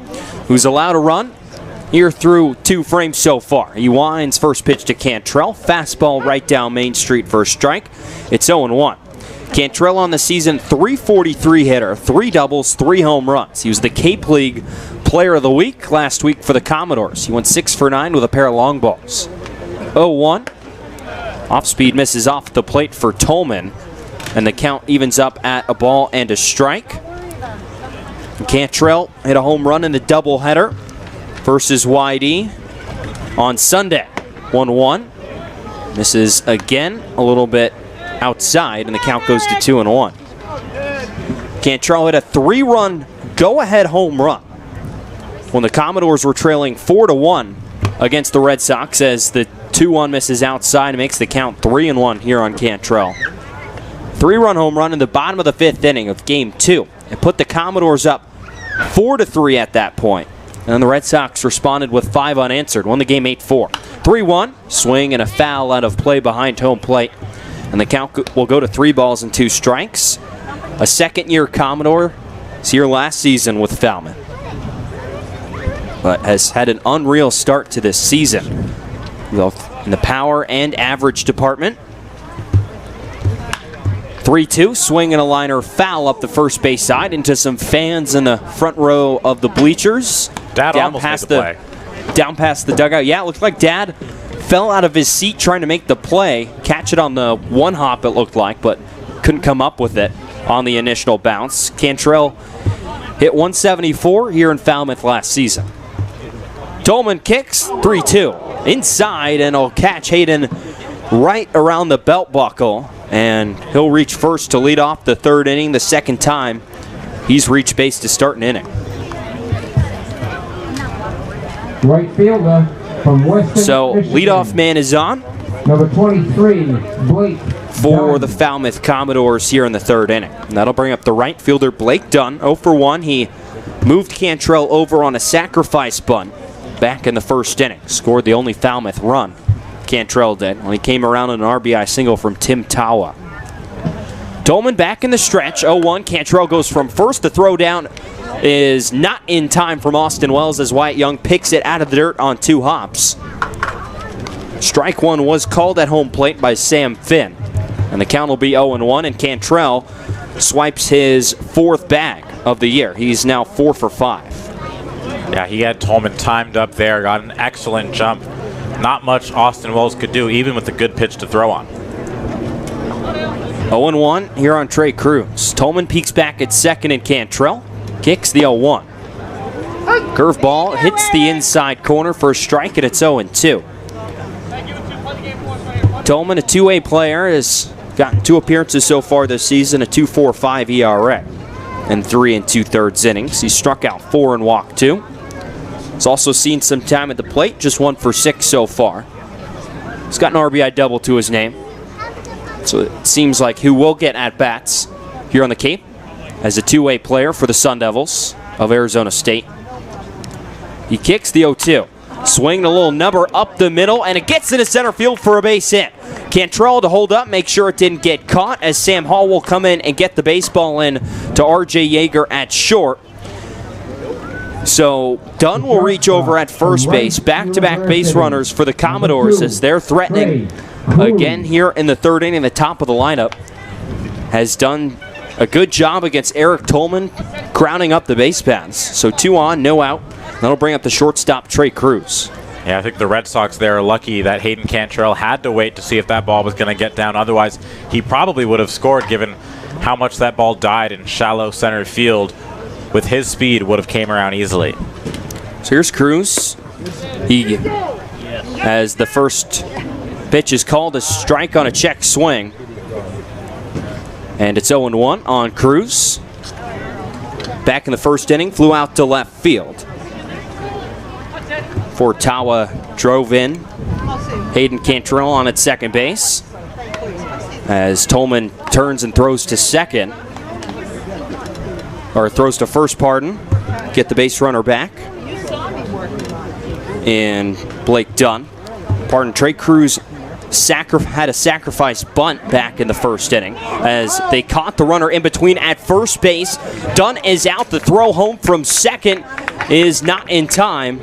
who's allowed a run here through 2 frames so far. He winds first pitch to Cantrell. Fastball right down Main Street for a strike. It's 0-1. Cantrell on the season, .343 hitter, 3 doubles, 3 home runs. He was the Cape League Player of the Week last week for the Commodores. He went 6 for 9 with a pair of long balls. 0-1. Off-speed misses off the plate for Tolman, and the count evens up at a ball and a strike. Cantrell hit a home run in the doubleheader versus YD on Sunday. 1-1. Misses again a little bit outside, and the count goes to 2-1. Cantrell hit a 3-run go-ahead home run when the Commodores were trailing 4-1 against the Red Sox, as the 2-1 misses outside and makes the count 3-1 here on Cantrell. 3-run home run in the bottom of the 5th inning of Game 2. It put the Commodores up 4-3 at that point. And then the Red Sox responded with 5 unanswered, won the game 8-4. 3-1, swing and a foul out of play behind home plate. And the count will go to 3 balls and 2 strikes. A second-year Commodore is here last season with Falmouth, but has had an unreal start to this season, both in the power and average department. 3-2, swing and a liner, foul up the first base side into some fans in the front row of the bleachers. Dad almost made the play. Down past the dugout. Yeah, it looked like Dad fell out of his seat trying to make the play, catch it on the one hop it looked like, but couldn't come up with it on the initial bounce. Cantrell hit 174 here in Falmouth last season. Tolman kicks, 3-2. Inside, and he'll catch Hayden right around the belt buckle, and he'll reach first to lead off the 3rd inning, the second time he's reached base to start an inning. Right fielder from Western So, Michigan. leadoff man is on Number 23, Blake for Dunn. the Falmouth Commodores here in the 3rd inning. And that'll bring up the right fielder, Blake Dunn. 0 for 1. He moved Cantrell over on a sacrifice bunt back in the 1st inning. Scored the only Falmouth run, Cantrell did, when he came around on an RBI single from Tim Tawa. Tolman back in the stretch, 0-1. Cantrell goes from first. The throw down is not in time from Austin Wells as Wyatt Young picks it out of the dirt on 2 hops. Strike 1 was called at home plate by Sam Finn, and the count will be 0-1, and Cantrell swipes his 4th bag of the year. He's now 4 for 5. Yeah, he had Tolman timed up there, got an excellent jump. Not much Austin Wells could do, even with a good pitch to throw on. 0-1 here on Trey Cruz. Tolman peeks back at second, and Cantrell kicks the 0-1. Curveball hits the inside corner for a strike, and it's 0-2. Tolman, a 2A player, has gotten 2 appearances so far this season, a 2.45 ERA in 3 2/3 innings. He struck out 4 and walked 2. He's also seen some time at the plate, just 1 for 6 so far. He's got an RBI double to his name, so it seems like he will get at-bats here on the Cape as a 2A player for the Sun Devils of Arizona State. He kicks the 0-2. Swinging a little number up the middle, and it gets into center field for a base hit. Cantrell to hold up, make sure it didn't get caught, as Sam Hall will come in and get the baseball in to R.J. Yeager at short. So Dunn will reach over at first base. Back-to-back base runners for the Commodores as they're threatening again here in the 3rd inning. The top of the lineup has done a good job against Eric Tolman, grounding up the base paths. So 2 on, no out. That'll bring up the shortstop, Trey Cruz. Yeah, I think the Red Sox there are lucky that Hayden Cantrell had to wait to see if that ball was going to get down. Otherwise, he probably would have scored, given how much that ball died in shallow center field. With his speed, would have came around easily. So here's Cruz. He, as the first pitch is called, a strike on a check swing. And it's 0-1 on Cruz. Back in the 1st inning, flew out to left field. For Tawa drove in. Hayden Cantrell on at second base, as Tolman turns and throws to second. Or throws to first, pardon. Get the base runner back. And Blake Dunn. Pardon, Trey Cruz had a sacrifice bunt back in the 1st inning as they caught the runner in between at first base. Dunn is out. The throw home from second is not in time,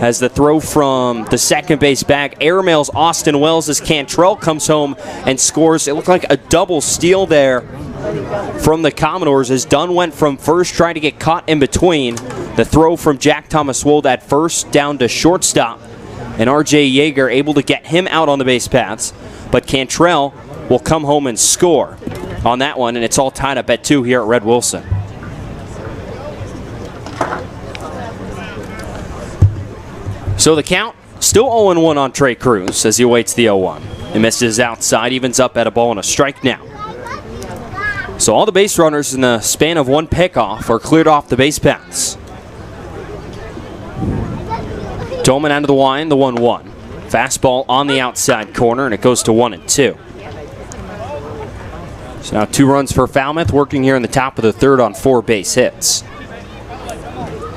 as the throw from the second base bag airmails Austin Wells as Cantrell comes home and scores. It looked like a double steal there from the Commodores as Dunn went from first, trying to get caught in between. The throw from Jack Thomas Wold at first down to shortstop, and R.J. Yeager able to get him out on the base paths. But Cantrell will come home and score on that one, and it's all tied up at 2 here at Red Wilson. So the count still 0-1 on Trey Cruz as he awaits the 0-1. He misses outside, evens up at a ball and a strike now. So all the base runners in the span of one pickoff are cleared off the base paths. Tolman out of the line, the 1-1. Fastball on the outside corner, and it goes to 1-2. So now 2 runs for Falmouth, working here in the top of the third on 4 base hits.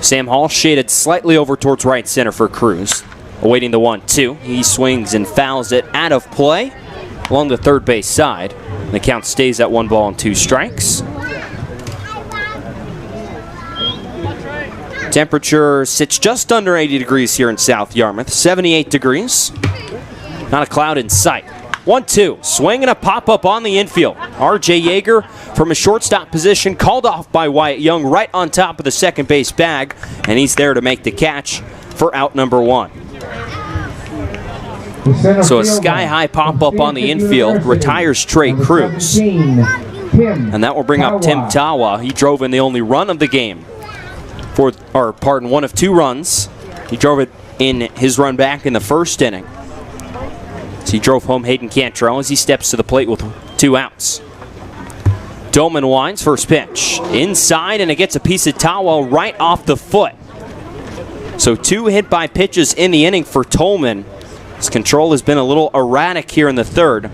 Sam Hall shaded slightly over towards right center for Cruz. Awaiting the 1-2. He swings and fouls it out of play along the third base side. The count stays at 1 ball and 2 strikes. Temperature sits just under 80 degrees here in South Yarmouth. 78 degrees. Not a cloud in sight. 1-2. Swing and a pop-up on the infield. R.J. Yeager from a shortstop position, called off by Wyatt Young right on top of the second base bag, and he's there to make the catch for out number 1. So a sky-high pop-up on the infield retires Trey Cruz. And that will bring up Tim Tawa. He drove in the only run of the game. One of 2 runs. He drove it in his run back in the first inning. So he drove home Hayden Cantrell as he steps to the plate with 2 outs. Dolman winds, first pitch. Inside, and it gets a piece of Tawa right off the foot. So 2 hit by pitches in the inning for Tolman. His control has been a little erratic here in the third.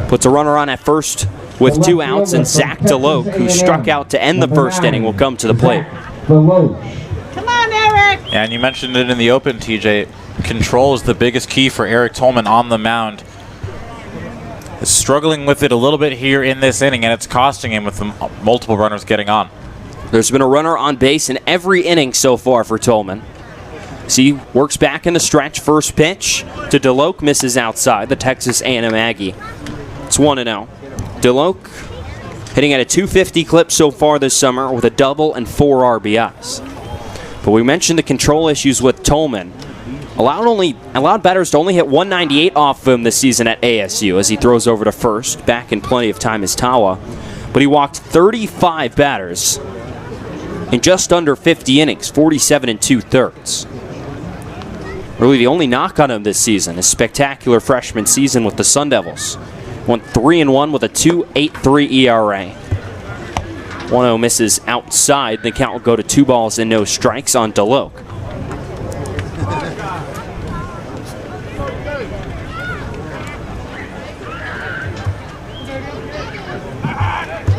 Puts a runner on at first with 2 outs, and Zach DeLoach, who struck out to end the first inning, will come to the plate. Come on, Eric. And you mentioned it in the open, TJ. Control is the biggest key for Eric Tolman on the mound. Is struggling with it a little bit here in this inning, and it's costing him with the multiple runners getting on. There's been a runner on base in every inning so far for Tolman. So he works back in the stretch. First pitch to DeLoach, misses outside. The Texas A&M Aggie. It's 1-0. DeLoach hitting at a 250 clip so far this summer with a double and 4 RBIs. But we mentioned the control issues with Tolman. Allowed batters to only hit 198 off of him this season at ASU as he throws over to first. Back in plenty of time is Tawa. But he walked 35 batters in just under 50 innings, 47 2/3. Really the only knock on him this season is spectacular freshman season with the Sun Devils. Went 3-1 with a 2.83 ERA. 1-0 misses outside. The count will go to 2 balls and no strikes on DeLoach.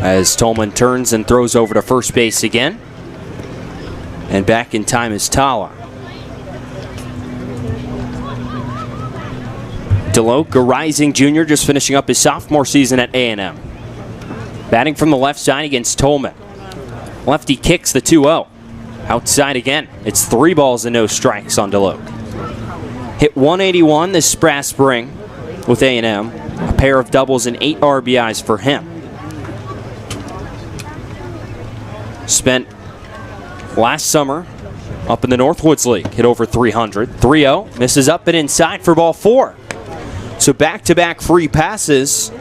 As Tolman turns and throws over to first base again. And back in time is Tala. DeLoach, a rising junior, just finishing up his sophomore season at A&M. Batting from the left side against Tolman. Lefty kicks the 2-0. Outside again. It's 3 balls and no strikes on DeLoach. Hit 181 this spring with A&M. A pair of doubles and 8 RBIs for him. Spent last summer up in the Northwoods League. Hit over 300. 3-0. Misses up and inside for ball 4. So back-to-back free passes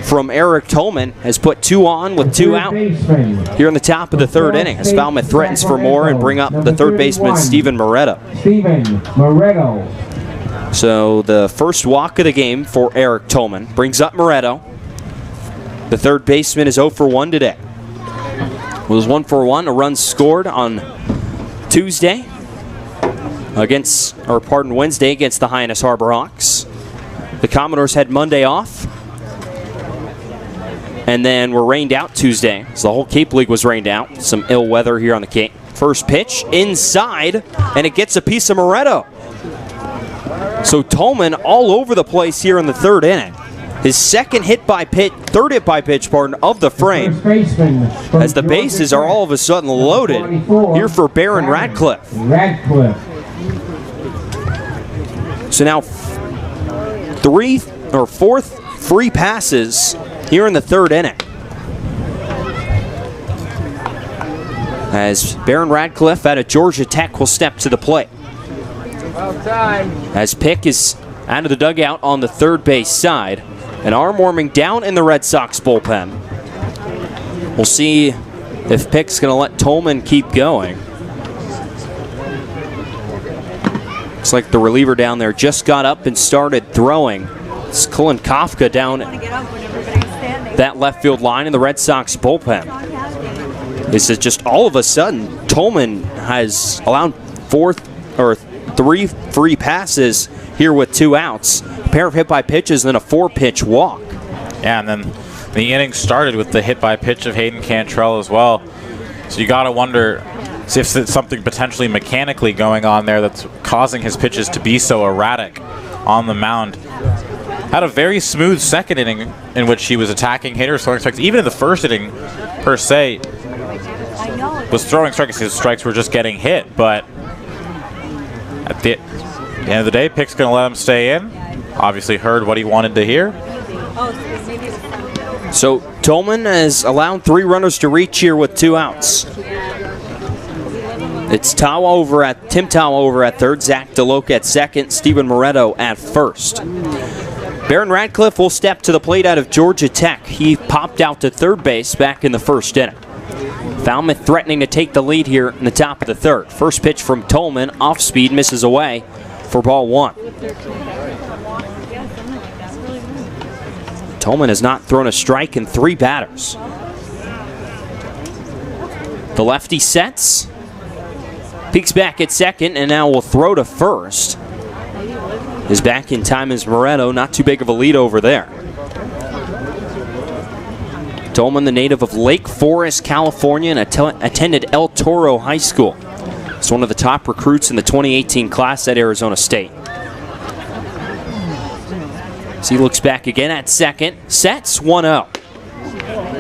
from Eric Tolman has put 2 on with 2 out here in the top of the third inning as Falmouth threatens for more and bring up the third baseman Steven Moretto. So the first walk of the game for Eric Tolman brings up Moretto. The third baseman is 0 for 1 today. It was 1 for 1, a run scored on Wednesday against the Hyannis Harbor Hawks. The Commodores had Monday off and then were rained out Tuesday. So the whole Cape League was rained out. Some ill weather here on the Cape. First pitch inside, and it gets a piece of Moretto. So Tolman all over the place here in the third inning. His third hit by pitch of the frame, as the bases are all of a sudden loaded here for Baron Radcliffe. So now 4th free passes here in the third inning, as Baron Radcliffe out of Georgia Tech will step to the plate. As Pick is out of the dugout on the third base side. An arm warming down in the Red Sox bullpen. We'll see if Pick's going to let Tolman keep going. Looks like the reliever down there just got up and started throwing. It's Cullen Kafka down that left field line in the Red Sox bullpen. This is just all of a sudden, Tolman has allowed 3 free passes here with 2 outs. A pair of hit by pitches and then a 4-pitch walk. Yeah, and then the inning started with the hit by pitch of Hayden Cantrell as well. So you got to wonder if it's something potentially mechanically going on there that's causing his pitches to be so erratic on the mound. Had a very smooth second inning in which he was attacking hitters, throwing strikes. Even in the first inning, per se, was throwing strikes. His strikes were just getting hit. But at the end of the day, Pick's going to let him stay in. Obviously heard what he wanted to hear. So Tolman has allowed 3 runners to reach here with 2 outs. It's Tim Tawa over at third, Zach DeLoke at second, Steven Moretto at first. Barron Radcliffe will step to the plate out of Georgia Tech. He popped out to third base back in the first inning. Falmouth threatening to take the lead here in the top of the third. First pitch from Tolman, off speed, misses away for ball 1. Tolman has not thrown a strike in 3 batters. The lefty sets. Peeks back at second and now will throw to first. His back in time is Moretto. Not too big of a lead over there. Tolman, the native of Lake Forest, California, and attended El Toro High School. He's one of the top recruits in the 2018 class at Arizona State. As he looks back again at second, sets 1-0.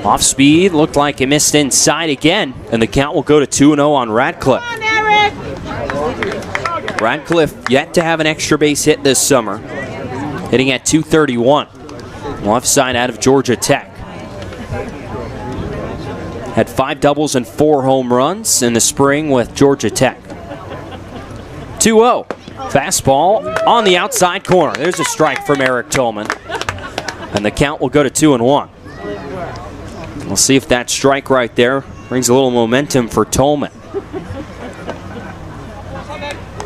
Off speed, looked like it missed inside again, and the count will go to 2-0 on Radcliffe. Come on, Eric. Radcliffe yet to have an extra base hit this summer, hitting at .231. Left side out of Georgia Tech. Had 5 doubles and 4 home runs in the spring with Georgia Tech. 2-0. Fastball on the outside corner. There's a strike from Eric Tolman. And the count will go to 2-1. We'll see if that strike right there brings a little momentum for Tolman.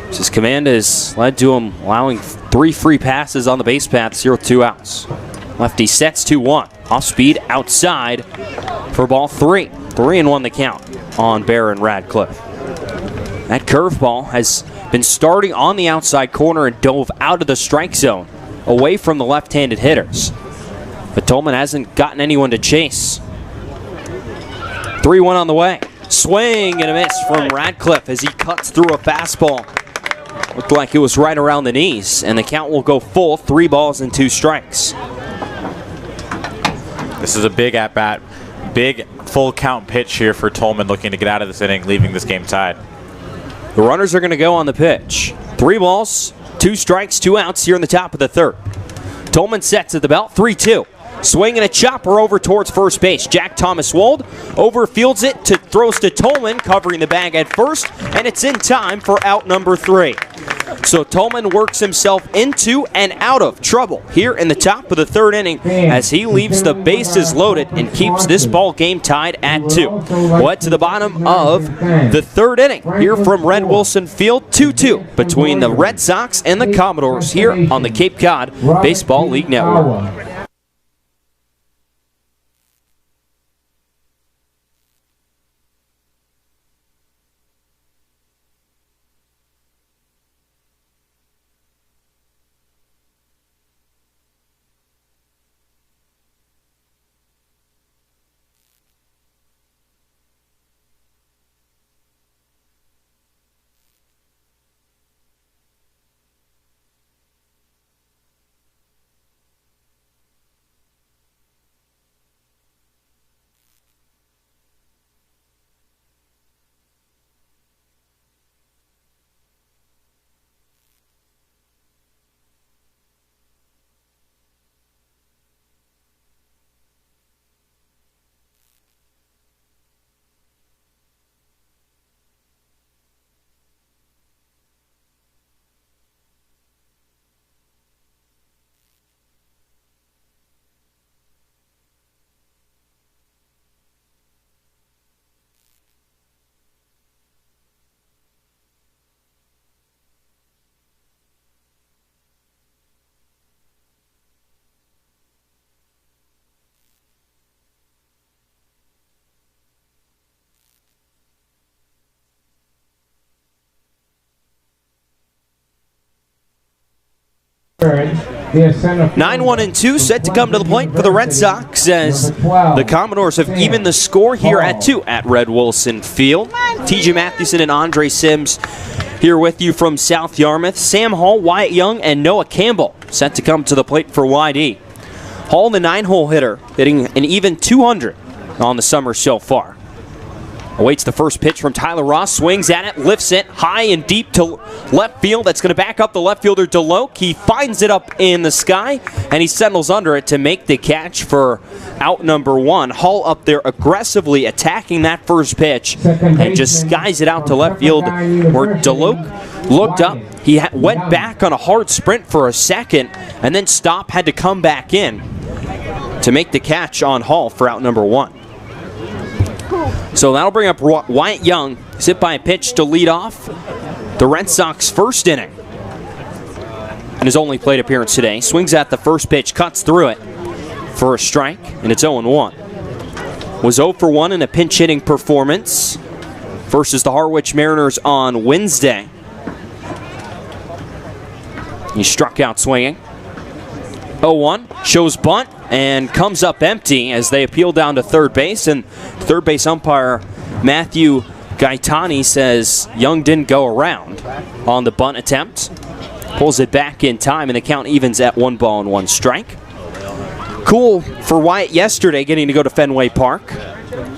His command has led to him allowing 3 free passes on the base paths here with 2 outs. Lefty sets 2-1. Off speed outside for ball 3. 3-1 the count on Barron Radcliffe. That curveball has been starting on the outside corner and dove out of the strike zone, away from the left-handed hitters. But Tolman hasn't gotten anyone to chase. 3-1 on the way. Swing and a miss from Radcliffe as he cuts through a fastball. Looked like it was right around the knees, and the count will go full, 3 balls and 2 strikes. This is a big at-bat, big full count pitch here for Tolman, looking to get out of this inning, leaving this game tied. The runners are going to go on the pitch. 3 balls, 2 strikes, 2 outs here in the top of the third. Tolman sets at the belt, 3-2. Swing and a chopper over towards first base. Jack Thomas Wold overfields it, throws to Tolman, covering the bag at first, and it's in time for out number 3. So Tolman works himself into and out of trouble here in the top of the third inning as he leaves the bases loaded and keeps this ball game tied at 2. We'll head to the bottom of the third inning here from Red Wilson Field, 2-2 between the Red Sox and the Commodores here on the Cape Cod Baseball League Network. Their center fielder, 9-1-2 set to come to the plate for the Red Sox as the Commodores have evened the score here at 2 at Red Wilson Field. TJ Mathewson and Andre Sims here with you from South Yarmouth. Sam Hall, Wyatt Young, and Noah Campbell set to come to the plate for YD. Hall, the 9-hole hitter, hitting an even 200 on the summer so far. Awaits the first pitch from Tyler Ross, swings at it, lifts it high and deep to left field. That's going to back up the left fielder DeLoke. He finds it up in the sky, and he settles under it to make the catch for out number 1. Hall up there aggressively attacking that first pitch and just skies it out to left field where DeLoke looked up. He went back on a hard sprint for a second and then stopped, had to come back in to make the catch on Hall for out number 1. So that'll bring up Wyatt Young. He's hit by a pitch to lead off the Red Sox first inning. In his only plate appearance today, swings at the first pitch, cuts through it for a strike, and it's 0-1. Was 0 for 1 in a pinch hitting performance versus the Harwich Mariners on Wednesday. He struck out swinging. 0-1, shows bunt, and comes up empty as they appeal down to third base. And third base umpire Matthew Gaetani says Young didn't go around on the bunt attempt. Pulls it back in time, and the count evens at 1 ball and 1 strike. Cool for Wyatt yesterday getting to go to Fenway Park.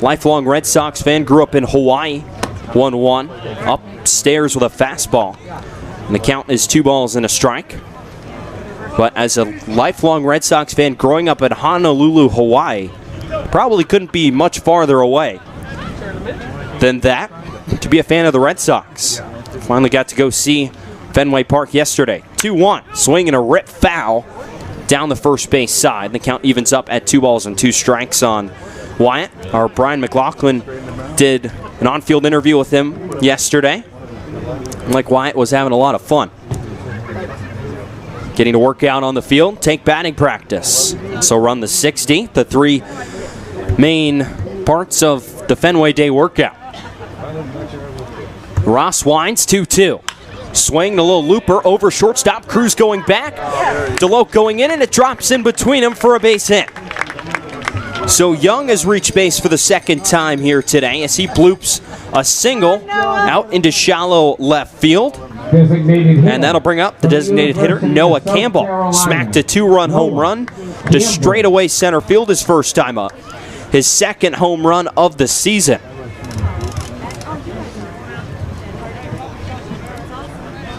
Lifelong Red Sox fan, grew up in Hawaii. 1-1, upstairs with a fastball. And the count is 2 balls and a strike. But as a lifelong Red Sox fan growing up in Honolulu, Hawaii, probably couldn't be much farther away than that to be a fan of the Red Sox. Finally got to go see Fenway Park yesterday. 2-1, swing and a rip foul down the first base side. The count evens up at 2 balls and 2 strikes on Wyatt. Our Brian McLaughlin did an on-field interview with him yesterday. Like Wyatt was having a lot of fun. Getting to work out on the field, take batting practice. So run the 60, the 3 main parts of the Fenway Day workout. Ross winds 2-2. Swing, a little looper over shortstop. Cruz going back. DeLoke going in, and it drops in between them for a base hit. So Young has reached base for the second time here today as he bloops a single out into shallow left field. And that'll bring up the designated hitter, Noah Campbell. Smacked a 2-run home run to straightaway center field his first time up. His second home run of the season.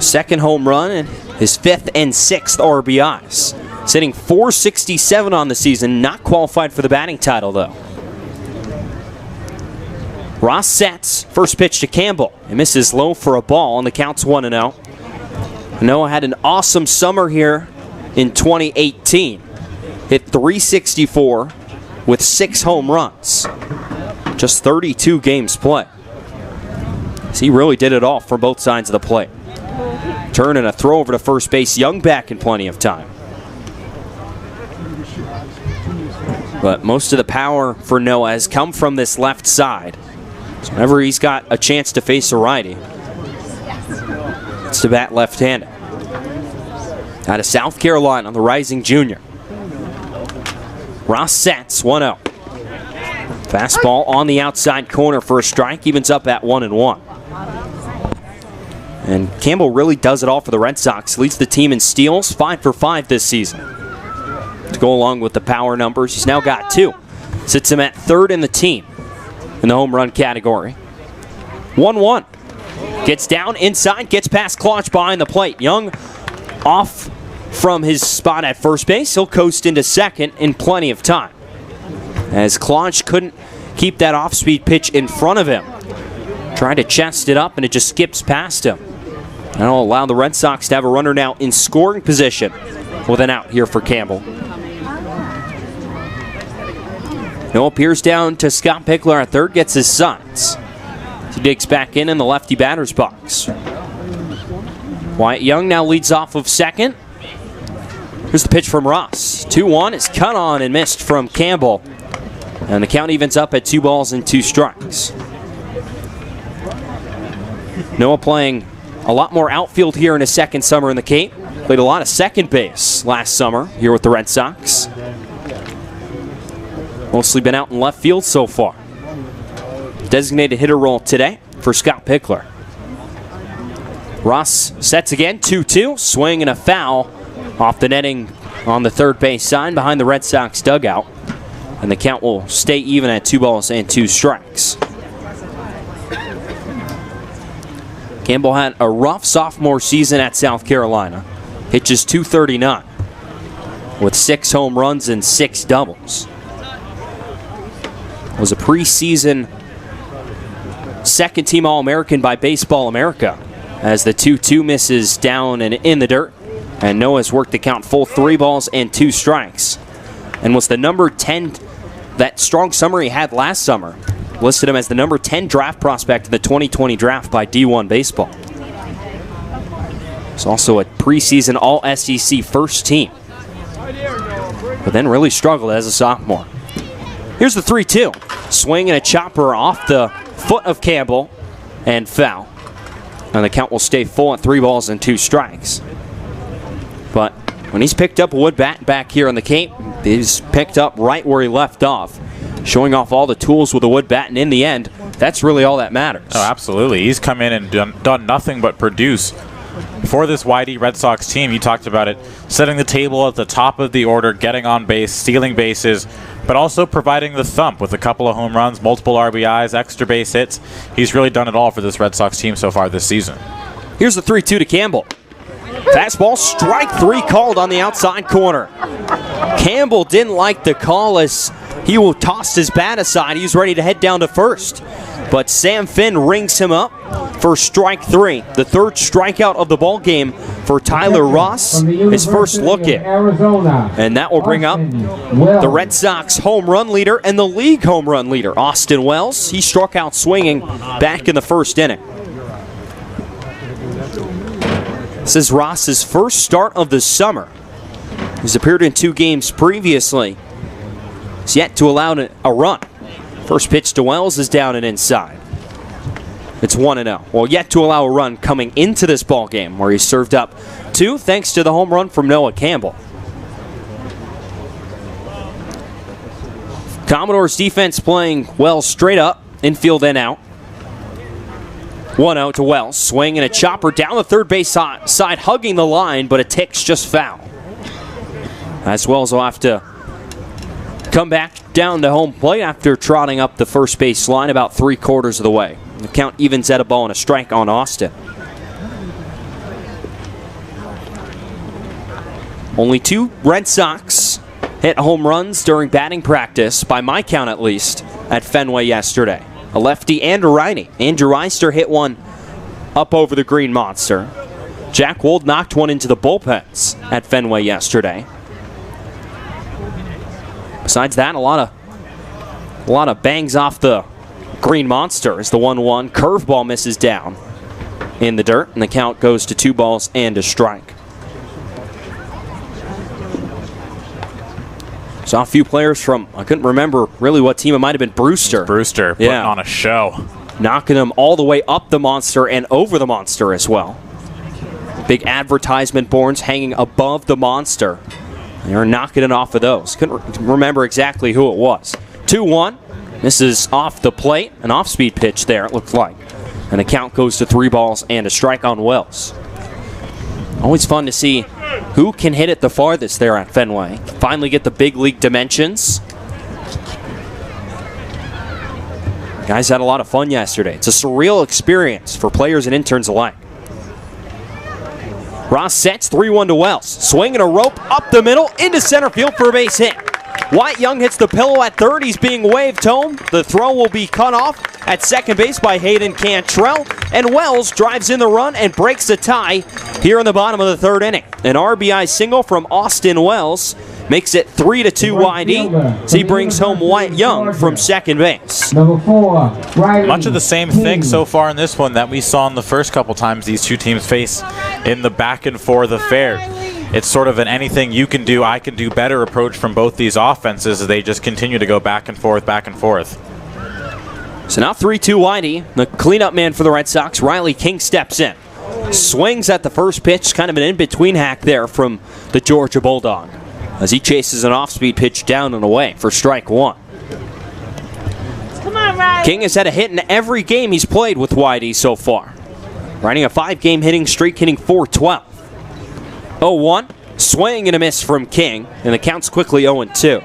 Second home run and his 5th and 6th RBIs. Sitting .467 on the season, not qualified for the batting title though. Ross sets, first pitch to Campbell. He misses low for a ball, and the count's 1-0. Noah had an awesome summer here in 2018. Hit .364 with 6 home runs. Just 32 games played. So he really did it all for both sides of the plate. Turn and a throw over to first base. Young back in plenty of time. But most of the power for Noah has come from this left side. So whenever he's got a chance to face a righty, it's to bat left-handed. Out of South Carolina, the rising junior. Ross sets, 1-0. Fastball on the outside corner for a strike, evens up at 1-1. And Campbell really does it all for the Red Sox. Leads the team in steals, 5 for 5 this season. To go along with the power numbers, he's now got 2. Sits him at 3rd in the team in the home run category. 1-1. Gets down inside, gets past Klotch behind the plate. Young off from his spot at first base. He'll coast into second in plenty of time, as Klotch couldn't keep that off-speed pitch in front of him. Tried to chest it up, and it just skips past him. That'll allow the Red Sox to have a runner now in scoring position with an out here for Campbell. Noah peers down to Scott Pickler at 3rd, gets his sons. He digs back in the lefty batter's box. Wyatt Young now leads off of 2nd. Here's the pitch from Ross. 2-1 is cut on and missed from Campbell. And the count evens up at 2 balls and 2 strikes. Noah playing a lot more outfield here in his second summer in the Cape. Played a lot of second base last summer here with the Red Sox. Mostly been out in left field so far. Designated hitter role today for Scott Pickler. Ross sets again, 2-2. Swing and a foul off the netting on the third base side behind the Red Sox dugout. And the count will stay even at 2 balls and 2 strikes. Campbell had a rough sophomore season at South Carolina. Pitches .239 with 6 home runs and 6 doubles. Was a preseason second-team All-American by Baseball America as the 2-2 misses down and in the dirt. And Noah's worked the count full 3 balls and 2 strikes. And was the number 10, that strong summer he had last summer, listed him as the number 10 draft prospect in the 2020 draft by D1 Baseball. He's also a preseason All-SEC first team, but then really struggled as a sophomore. Here's the 3-2. Swing and a chopper off the foot of Campbell and foul. And the count will stay full at 3 balls and 2 strikes. But when he's picked up a wood bat back here on the Cape, he's picked up right where he left off, showing off all the tools with a wood bat, and in the end, that's really all that matters. Oh, absolutely. He's come in and done nothing but produce for this YD Red Sox team. You talked about it, setting the table at the top of the order, getting on base, stealing bases, but also providing the thump with a couple of home runs, multiple RBIs, extra base hits. He's really done it all for this Red Sox team so far this season. Here's the 3-2 to Campbell. Fastball, strike 3 called on the outside corner. Campbell didn't like the call as he will toss his bat aside. He's ready to head down to first. But Sam Finn rings him up for strike 3. The 3rd strikeout of the ball game for Tyler Ross. His first look in. And that will bring up the Red Sox home run leader and the league home run leader, Austin Wells. He struck out swinging back in the 1st inning. This is Ross's first start of the summer. He's appeared in 2 games previously. He's yet to allow a run. First pitch to Wells is down and inside. It's 1-0. Well, yet to allow a run coming into this ball game, where he served up 2 thanks to the home run from Noah Campbell. Commodores defense playing well straight up, infield and out. 1-0 to Wells. Swing and a chopper down the third base side, hugging the line, but it ticks just foul. As Wells will have to come back down to home plate after trotting up the first base line about 3/4 of the way. The count evens at a ball and a strike on Austin. Only 2 Red Sox hit home runs during batting practice, by my count at least, at Fenway yesterday. A lefty and a righty. Andrew Eister hit one up over the Green Monster. Jack Wold knocked one into the bullpens at Fenway yesterday. Besides that, a lot of bangs off the Green Monster as the 1-1 curveball misses down in the dirt, and the count goes to 2 balls and a strike. Saw a few players from, I couldn't remember really what team, it might have been Brewster. Brewster putting on a show. Knocking them all the way up the Monster and over the Monster as well. Big advertisement boards hanging above the Monster. They are knocking it off of those. Couldn't remember exactly who it was. 2-1. This is off the plate. An off-speed pitch there, it looked like. And the count goes to 3 balls and a strike on Wells. Always fun to see who can hit it the farthest there at Fenway. Finally get the big league dimensions. Guys had a lot of fun yesterday. It's a surreal experience for players and interns alike. Ross sets 3-1 to Wells. Swinging a rope up the middle into center field for a base hit. Wyatt Young hits the pillow at third. He's being waved home. The throw will be cut off at second base by Hayden Cantrell. And Wells drives in the run and breaks the tie here in the bottom of the 3rd inning. An RBI single from Austin Wells makes it 3-2 YD as he brings home Wyatt Young from second base. Number 4, Riley Much of the same thing King. so far in this one that we saw in the first couple times these 2 teams face in the back and forth affair. It's sort of an anything you can do, I can do better approach from both these offenses as they just continue to go back and forth, back and forth. So now 3-2 YD. The cleanup man for the Red Sox, Riley King, steps in. swings at the first pitch, kind of an in-between hack there from the Georgia Bulldog as he chases an off-speed pitch down and away for strike one. Come on, Ryan. King has had a hit in every game he's played with YD so far. Riding a 5-game hitting streak, hitting .412. 0-1, swing and a miss from King, and the count's quickly 0-2.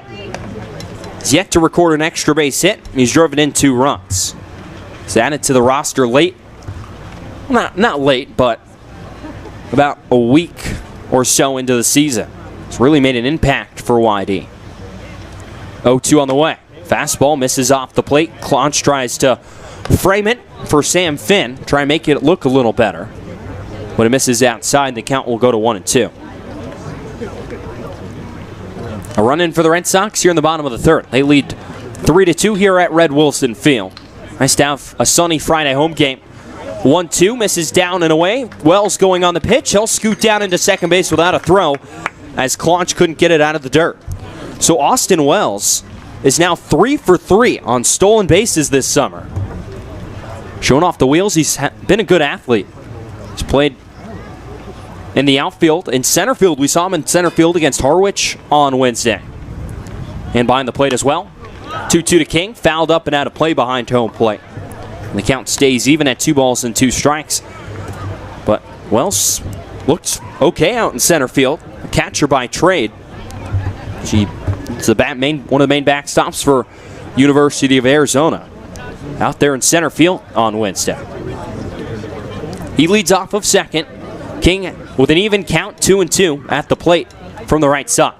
He's yet to record an extra base hit. He's driven in 2 runs. He's added to the roster late. Not late, but about a week or so into the season. It's really made an impact for YD. 0-2 on the way. Fastball misses off the plate. Claunch tries to frame it for Sam Finn. Try and make it look a little better. But it misses outside. The count will go to 1-2. A run in for the Red Sox here in the bottom of the third. They lead 3-2 here at Red Wilson Field. Nice to have a sunny Friday home game. 1-2, misses down and away. Wells going on the pitch. He'll scoot down into second base without a throw as Claunch couldn't get it out of the dirt. So Austin Wells is now 3 for 3 on stolen bases this summer. Showing off the wheels, he's been a good athlete. He's played in the outfield. In center field, we saw him in center field against Harwich on Wednesday. And behind the plate as well. 2-2 to King, fouled up and out of play behind home plate. And the count stays even at 2 balls and 2 strikes. But Wells looked okay out in center field. A catcher by trade. It's one of the main backstops for University of Arizona. Out there in center field on Wednesday. He leads off of second. King with an even count, 2-2 at the plate from the right side.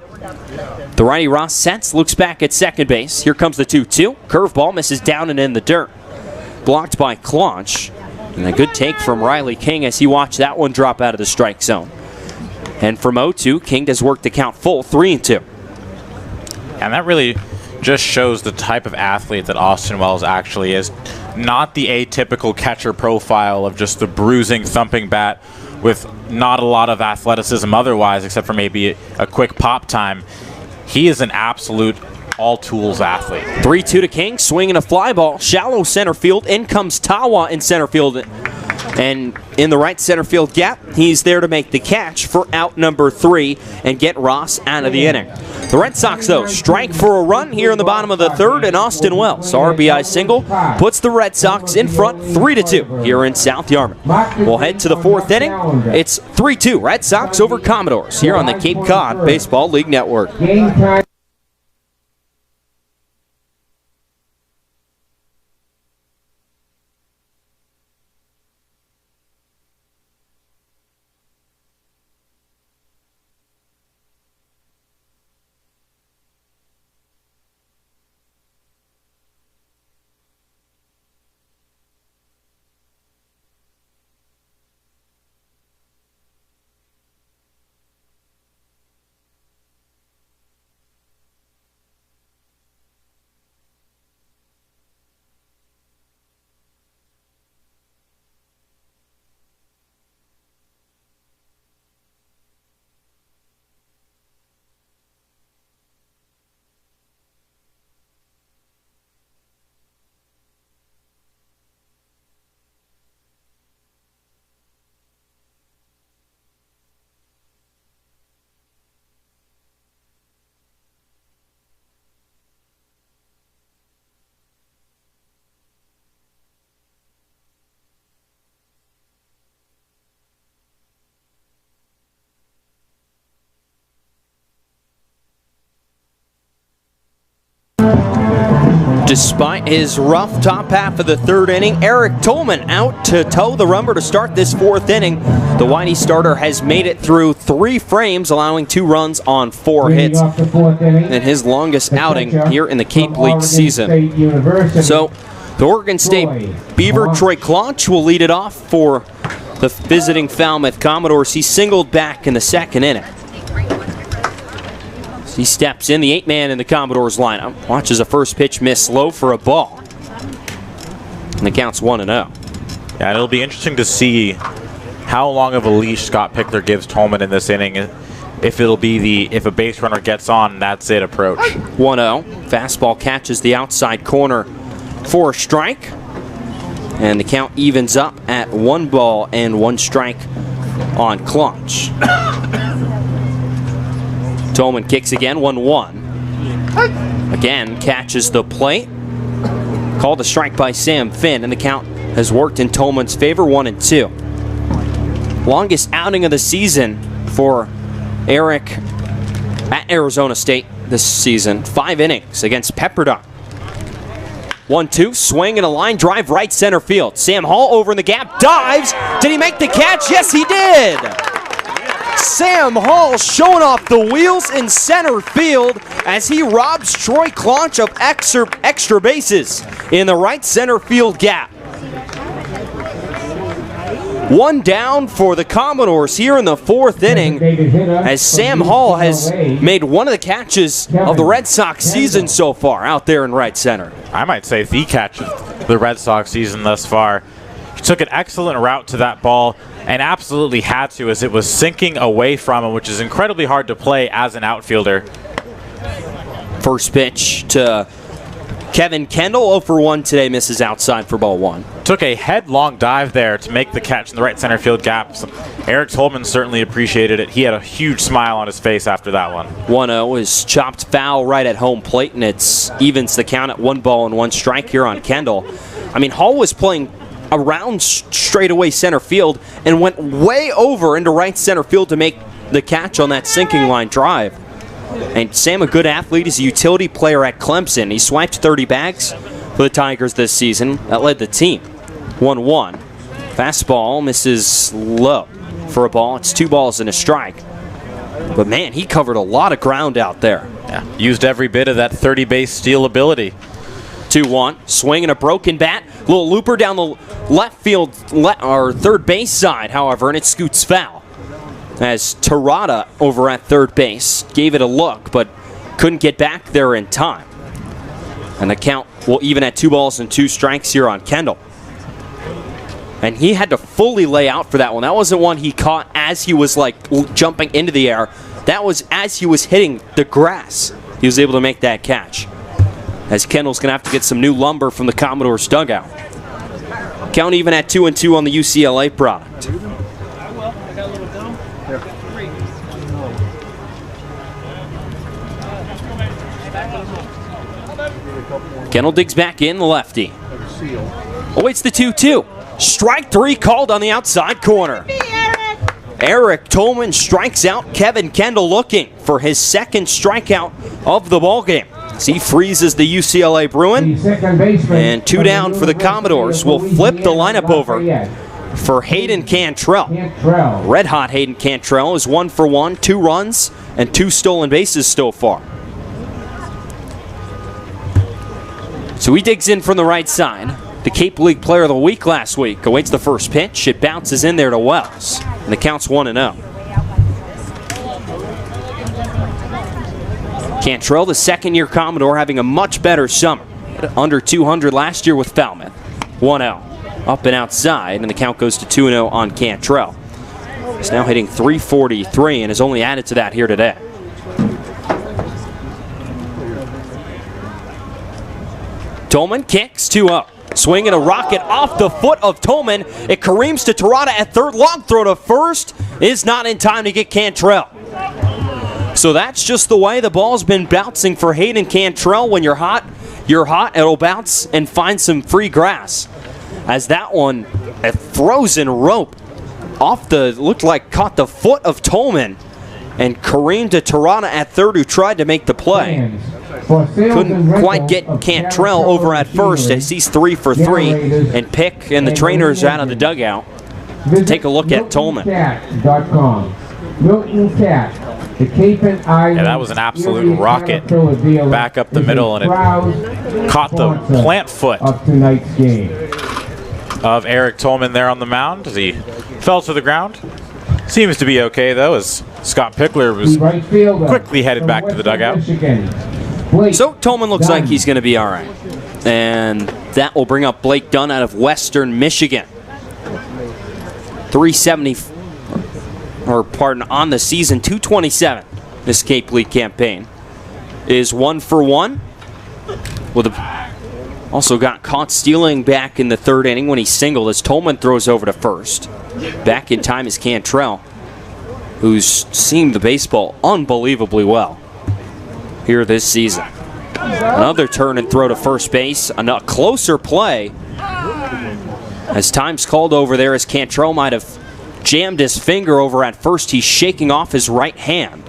The righty Ross sets, looks back at second base. Here comes the 2-2. Curveball misses down and in the dirt. Blocked by Claunch. And a good take from Riley King as he watched that one drop out of the strike zone. And from 0-2, King does work the count full, 3-2. And that really just shows the type of athlete that Austin Wells actually is. Not the atypical catcher profile of just the bruising, thumping bat with not a lot of athleticism otherwise, except for maybe a quick pop time. He is an absolute all-tools athlete. 3-2 to King, swinging a fly ball, shallow center field. In comes Tawa in center field. And in the right center field gap, he's there to make the catch for out number 3 and get Ross out of the inning. The Red Sox, though, strike for a run here in the bottom of the third, and Austin Wells, RBI single, puts the Red Sox in front 3-2 here in South Yarmouth. We'll head to the fourth inning. It's 3-2 Red Sox over Commodores here on the Cape Cod Baseball League Network. Game time. Despite his rough top half of the third inning, Eric Tolman out to toe the rubber to start this fourth inning. The Whitey starter has made it through 3 frames, allowing 2 runs on 4 hits in his longest outing here in the Cape League season. So the Oregon State Beaver, Troy Claunch, will lead it off for the visiting Falmouth Commodores. He singled back in the second inning. He steps in, the 8-man in the Commodores lineup. Watches a first pitch miss low for a ball. And the count's 1-0. Yeah, it'll be interesting to see how long of a leash Scott Pickler gives Tolman in this inning. If it'll be if a base runner gets on, that's it approach. 1-0. Fastball catches the outside corner for a strike. And the count evens up at 1 ball and 1 strike on Clutch. Tolman kicks again, 1-1. Again, catches the plate. Called a strike by Sam Finn, and the count has worked in Tolman's favor, 1-2. Longest outing of the season for Eric at Arizona State this season. 5 innings against Pepperdine. 1-2, swing and a line drive right center field. Sam Hall over in the gap, dives. Did he make the catch? Yes, he did. Sam Hall showing off the wheels in center field as he robs Troy Clonch of extra bases in the right center field gap. 1 down for the Commodores here in the 4th inning as Sam Hall has made one of the catches of the Red Sox season so far out there in right center. I might say the catch of the Red Sox season thus far. He took an excellent route to that ball and absolutely had to, as it was sinking away from him, which is incredibly hard to play as an outfielder. First pitch to Kevin Kendall, 0 for 1 today, misses outside for ball 1. Took a headlong dive there to make the catch in the right center field gap. So Eric Tolman certainly appreciated it. He had a huge smile on his face after that one. 1-0 is chopped foul right at home plate, and it's evens the count at 1 ball and 1 strike here on Kendall. I mean, Hall was playing around straightaway center field and went way over into right center field to make the catch on that sinking line drive. And Sam, a good athlete, is a utility player at Clemson. He swiped 30 bags for the Tigers this season. That led the team. 1-1. Fastball misses low for a ball. It's 2 balls and a strike. But man, he covered a lot of ground out there. Yeah, used every bit of that 30-base steal ability. 2-1. Swing and a broken bat. Little looper down the left field or third base side, however, and it scoots foul. As Terada over at third base gave it a look, but couldn't get back there in time. And the count will even at 2 balls and 2 strikes here on Kendall. And he had to fully lay out for that one. That wasn't one he caught as he was like jumping into the air. That was as he was hitting the grass. He was able to make that catch. As Kendall's going to have to get some new lumber from the Commodores dugout. Count even at 2-2 on the UCLA product. Kendall digs back in, the lefty. Awaits the 2-2. Strike 3 called on the outside corner. Eric Tolman strikes out Kevin Kendall, looking for his 2nd strikeout of the ballgame. As he freezes the UCLA Bruin. And 2 down for the Commodores. Will flip the lineup over for Hayden Cantrell. Red hot Hayden Cantrell is 1 for 1, 2 runs, and 2 stolen bases so far. So he digs in from the right side. The Cape League Player of the Week last week awaits the first pitch. It bounces in there to Wells, and the count's 1-0. Cantrell, the 2nd-year Commodore, having a much better summer. Under 200 last year with Falmouth. 1-0. Up and outside, and the count goes to 2-0 on Cantrell. He's now hitting .343 and has only added to that here today. Tolman kicks 2-0. Swing and a rocket off the foot of Tolman. It careens to Terada at third. Long throw to first is not in time to get Cantrell. So that's just the way the ball's been bouncing for Hayden Cantrell. When you're hot, it'll bounce and find some free grass. As that one, a frozen rope off looked like caught the foot of Tolman and careened to Terada at third, who tried to make the play. Couldn't quite get Cantrell over at first as he's 3 for 3, and Pick and the trainers out of the dugout. Take a look at Tolman. Yeah, that was an absolute rocket back up the middle, and it caught the plant foot of Eric Tolman there on the mound as he fell to the ground. Seems to be okay, though, as Scott Pickler was quickly headed back to the dugout. So Tolman looks like he's going to be all right. And that will bring up Blake Dunn out of Western Michigan. 370, on the season, 227. This Cape League campaign is 1 for 1 with Also got caught stealing back in the third inning when he singled as Tolman throws over to first. Back in time is Cantrell, who's seen the baseball unbelievably well here this season. Another turn and throw to first base. A closer play as time's called over there, as Cantrell might have jammed his finger over at first. He's shaking off his right hand.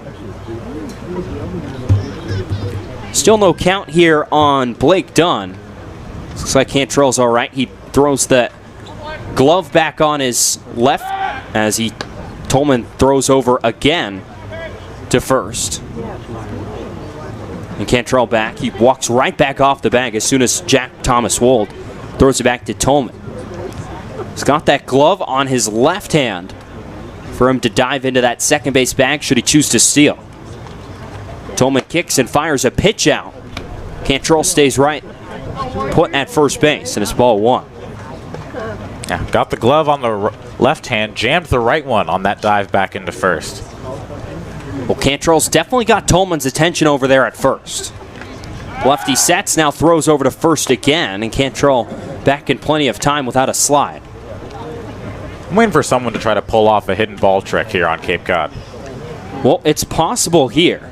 Still no count here on Blake Dunn. Looks like Cantrell's all right. He throws the glove back on his left as Tolman throws over again to first. And Cantrell back. He walks right back off the bag as soon as Jack Thomas Wold throws it back to Tolman. He's got that glove on his left hand for him to dive into that second base bag should he choose to steal. Tolman kicks and fires a pitch out. Cantrell stays right, put at first base, and it's ball one. Yeah, got the glove on the left hand, jammed the right one on that dive back into first. Well, Cantrell's definitely got Tolman's attention over there at first. Lefty sets, now throws over to first again, and Cantrell back in plenty of time without a slide. I'm waiting for someone to try to pull off a hidden ball trick here on Cape Cod. Well, it's possible here.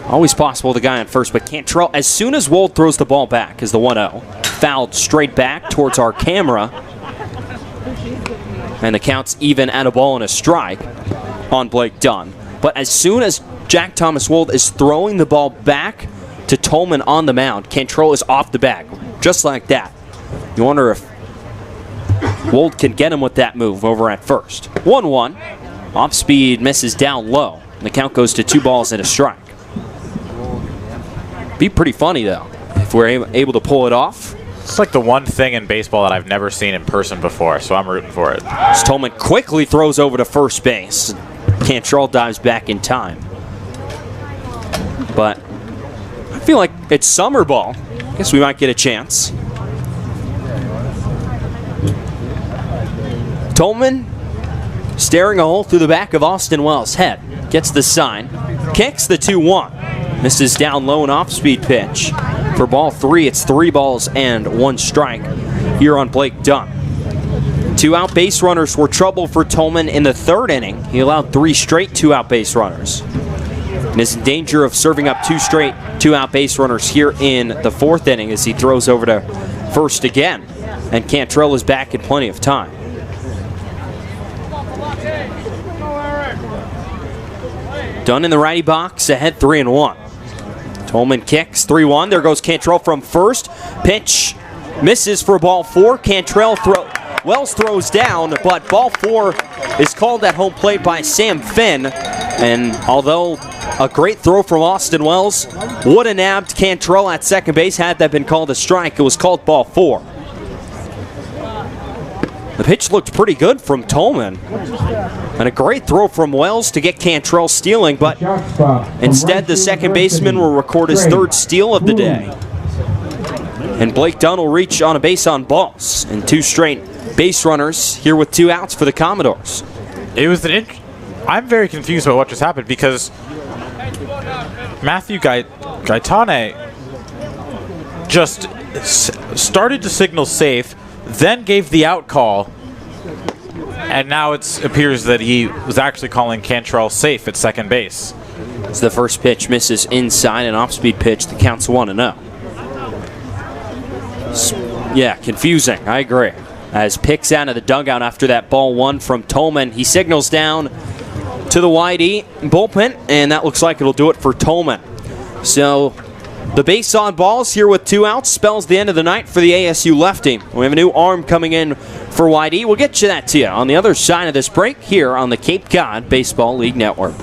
Always possible, the guy on first, but Cantrell, as soon as Wold throws the ball back, is the 1-0. Fouled straight back towards our camera. And the count's even at a ball and a strike on Blake Dunn. But as soon as Jack Thomas Wold is throwing the ball back to Tolman on the mound, Cantrell is off the bag, just like that. You wonder if Wold can get him with that move over at first. 1-1. Off speed misses down low. The count goes to 2 balls and a strike. Be pretty funny, though, if we're able to pull it off. It's like the one thing in baseball that I've never seen in person before, so I'm rooting for it. As Tolman quickly throws over to first base. Cantrell dives back in time. But I feel like it's summer ball. Guess we might get a chance. Tolman staring a hole through the back of Austin Wells' head. Gets the sign. Kicks the 2-1. Misses down low, an off-speed pitch. For ball 3, it's 3 balls and 1 strike here on Blake Dunn. 2 out base runners were trouble for Tolman in the third inning. He allowed 3 straight 2 out base runners. And is in danger of serving up 2 straight 2 out base runners here in the fourth inning as he throws over to first again. And Cantrell is back in plenty of time. Dunn in the righty box, ahead 3-1. Tolman kicks, 3-1. There goes Cantrell from first. Pitch misses for ball 4. Wells throws down, but ball 4 is called at home plate by Sam Finn. And although a great throw from Austin Wells would have nabbed Cantrell at second base had that been called a strike, it was called ball 4. The pitch looked pretty good from Tolman. And a great throw from Wells to get Cantrell stealing, but instead the second baseman will record his 3rd steal of the day. And Blake Dunn will reach on a base on balls. And 2 straight base runners here with 2 outs for the Commodores. It was I'm very confused about what just happened because Matthew Gaetane just started to signal safe, then gave the out call, and now it appears that he was actually calling Cantrell safe at second base. As the first pitch misses inside, an off-speed pitch that counts 1-0. Yeah, confusing, I agree. As picks out of the dugout after that ball 1 from Tolman, he signals down to the YD bullpen, and that looks like it'll do it for Tolman. So the base on balls here with 2 outs spells the end of the night for the ASU lefty. We have a new arm coming in for YD. We'll get you that to you on the other side of this break here on the Cape Cod Baseball League Network.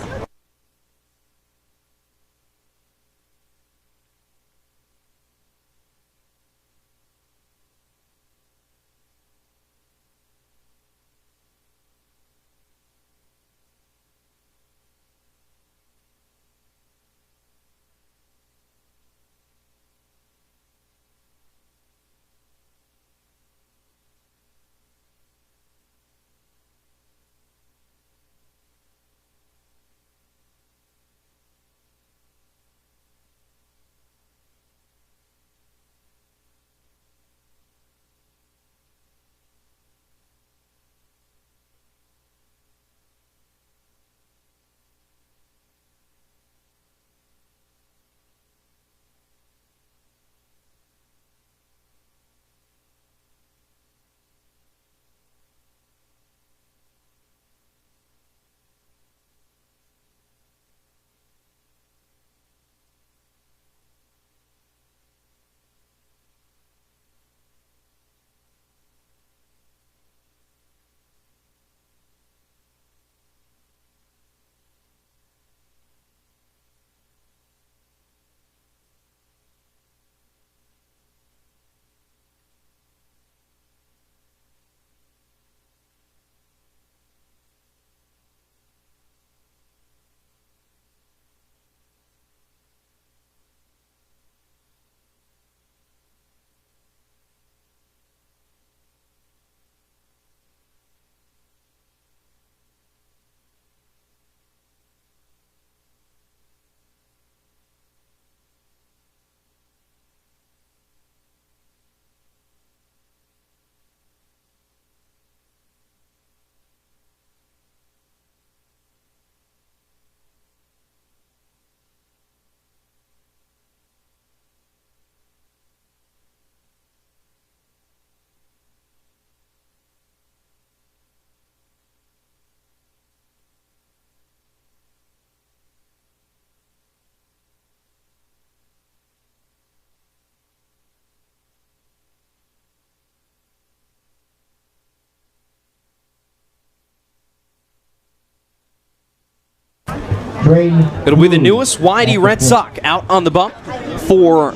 It'll be the newest Whitey Red Sox out on the bump for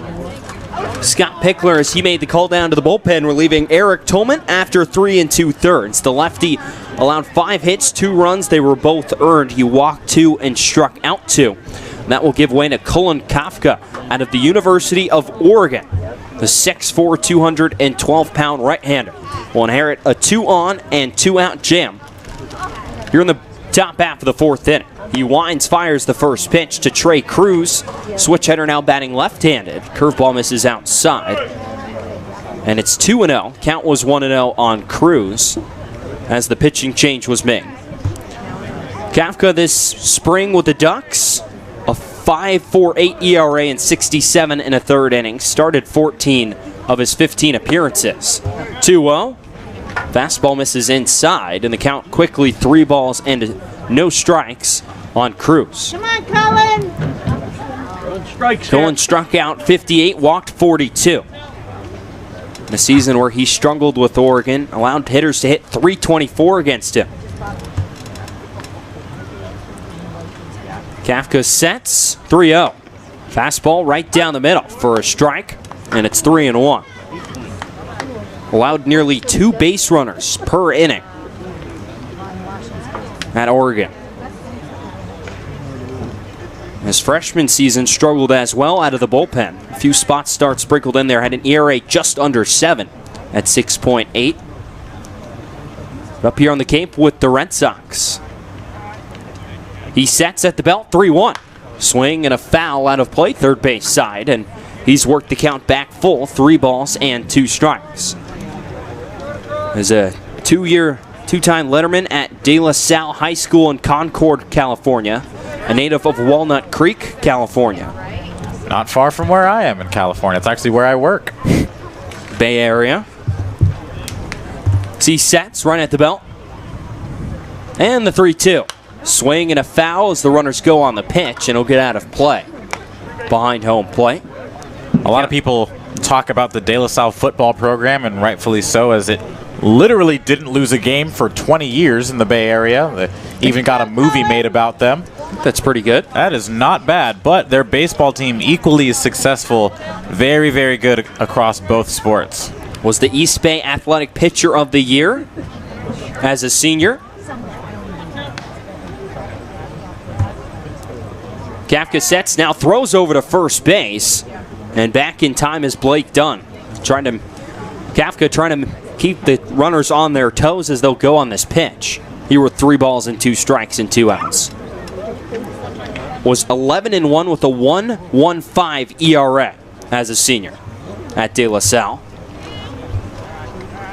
Scott Pickler as he made the call down to the bullpen, relieving Eric Tolman after 3 2/3. The lefty allowed 5 hits, 2 runs. They were both earned. He walked 2 and struck out 2. And that will give way to Cullen Kafka out of the University of Oregon. The 6'4", 212-pound right-hander will inherit a 2-on and 2-out jam. You're in the top half of the 4th inning. He winds, fires the first pitch to Trey Cruz. Switch hitter now batting left-handed. Curveball misses outside. And it's 2-0. Count was 1-0 on Cruz as the pitching change was made. Kafka this spring with the Ducks, a 5.48 ERA in 67 1/3 innings. Started 14 of his 15 appearances. 2-0. Fastball misses inside, and the count quickly 3 balls and no strikes on Cruz. Come on, Cullen. Cullen struck out 58, walked 42. In a season where he struggled with Oregon, allowed hitters to hit .324 against him. Kafka sets 3-0. Fastball right down the middle for a strike, and it's 3-1. Allowed nearly 2 base runners per inning at Oregon. His freshman season struggled as well out of the bullpen. A few spot starts sprinkled in there, had an ERA just under 7 at 6.8. Up here on the Cape with the Red Sox. He sets at the belt, 3-1. Swing and a foul out of play, third base side, and he's worked the count back full, 3 balls and 2 strikes. As a 2-time letterman at De La Salle High School in Concord, California, a native of Walnut Creek, California. Not far from where I am in California. It's actually where I work. Bay Area. He sets right at the belt. And the 3-2. Swing and a foul as the runners go on the pitch, and he'll get out of play behind home plate. A lot of people talk about the De La Salle football program, and rightfully so, as it literally didn't lose a game for 20 years in the Bay Area. They even got a movie made about them. That's pretty good. That is not bad, but their baseball team equally as successful. Very, very good across both sports. Was the East Bay Athletic Pitcher of the Year as a senior. Kafka sets, now throws over to first base, and back in time is Blake Dunn. Kafka trying to keep the runners on their toes as they'll go on this pitch. He were 3 balls and 2 strikes and 2 outs. Was 11-1 with a 1.15 ERA as a senior at De La Salle.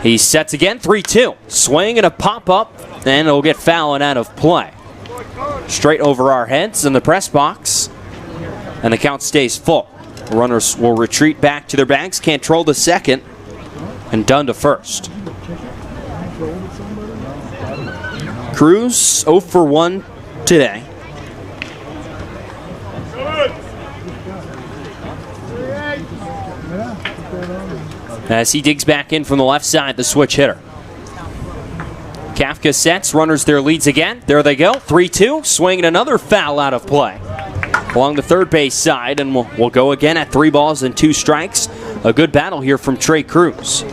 He sets again, 3-2. Swing and a pop-up, and it'll get foul and out of play. Straight over our heads in the press box, and the count stays full. The runners will retreat back to their bags. Cantrell to second, and Dunn to first. Cruz 0 for 1 today. As he digs back in from the left side, the switch hitter. Kafka sets, runners their leads again. There they go, 3-2. Swinging another foul out of play along the third base side, and we'll go again at 3 balls and 2 strikes. A good battle here from Trey Cruz.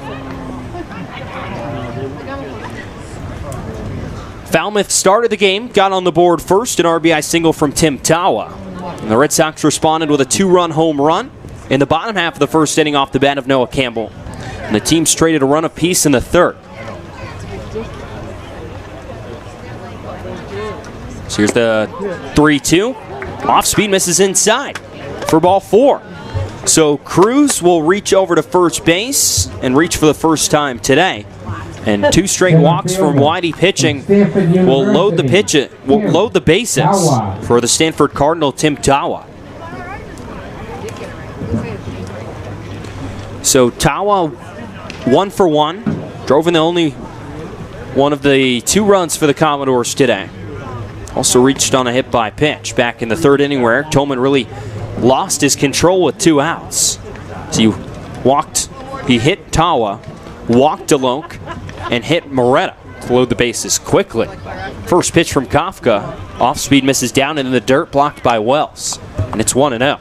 Falmouth started the game, got on the board first, an RBI single from Tim Tawa. And the Red Sox responded with a 2-run home run in the bottom half of the first inning off the bat of Noah Campbell. And the teams traded a run apiece in the third. So here's the 3-2. Off speed, misses inside for ball 4. So Cruz will reach over to first base and reach for the first time today. And 2 straight walks from Whitey pitching will load the bases for the Stanford Cardinal, Tim Tawa. So Tawa 1 for 1, drove in the only one of the 2 runs for the Commodores today. Also reached on a hit by pitch back in the third inning where Eric Tolman really lost his control with 2 outs. So he hit Tawa, walked DeLoke, and hit Moretta to load the bases quickly. First pitch from Kafka. Off speed, misses down into the dirt, blocked by Wells. And it's 1-0.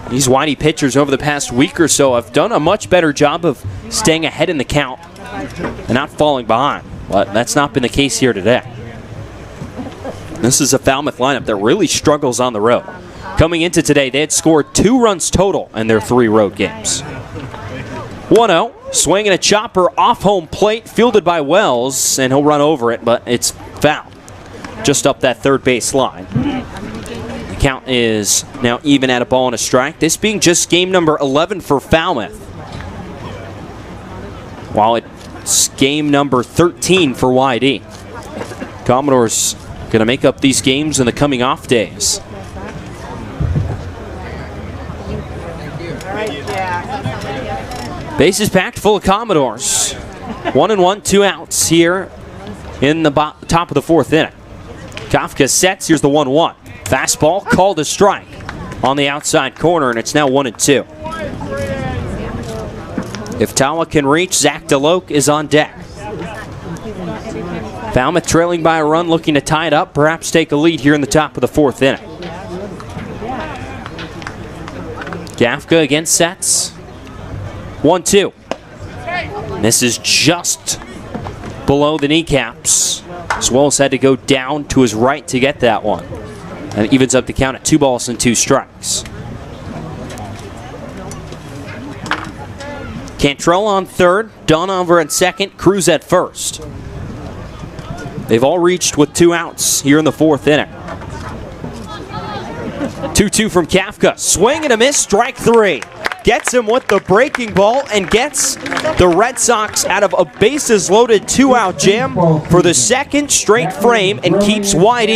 These Whitey pitchers over the past week or so have done a much better job of staying ahead in the count and not falling behind. But that's not been the case here today. This is a Falmouth lineup that really struggles on the road. Coming into today, they had scored 2 runs total in their 3 road games. 1-0, swinging a chopper off home plate, fielded by Wells, and he'll run over it, but it's foul. Just up that third base line. The count is now even at a ball and a strike. This being just game number 11 for Falmouth, while it's game number 13 for YD. Commodores going to make up these games in the coming off days. Bases packed full of Commodores. 1-1, 2 outs here in the top of the 4th inning. Kafka sets. Here's the 1-1. Fastball called a strike on the outside corner, and it's now 1-2. If Tawa can reach, Zach DeLoke is on deck. Falmouth trailing by a run, looking to tie it up, perhaps take a lead here in the top of the 4th inning. Kafka again sets. 1-2. This is just below the kneecaps. Swells had to go down to his right to get that one. And it evens up the count at 2 balls and 2 strikes. Cantrell on third, Donover at second, Cruz at first. They've all reached with 2 outs here in the 4th inning. 2-2 from Kafka. Swing and a miss, strike 3. Gets him with the breaking ball and gets the Red Sox out of a bases-loaded 2-out jam for the 2nd straight frame and keeps YD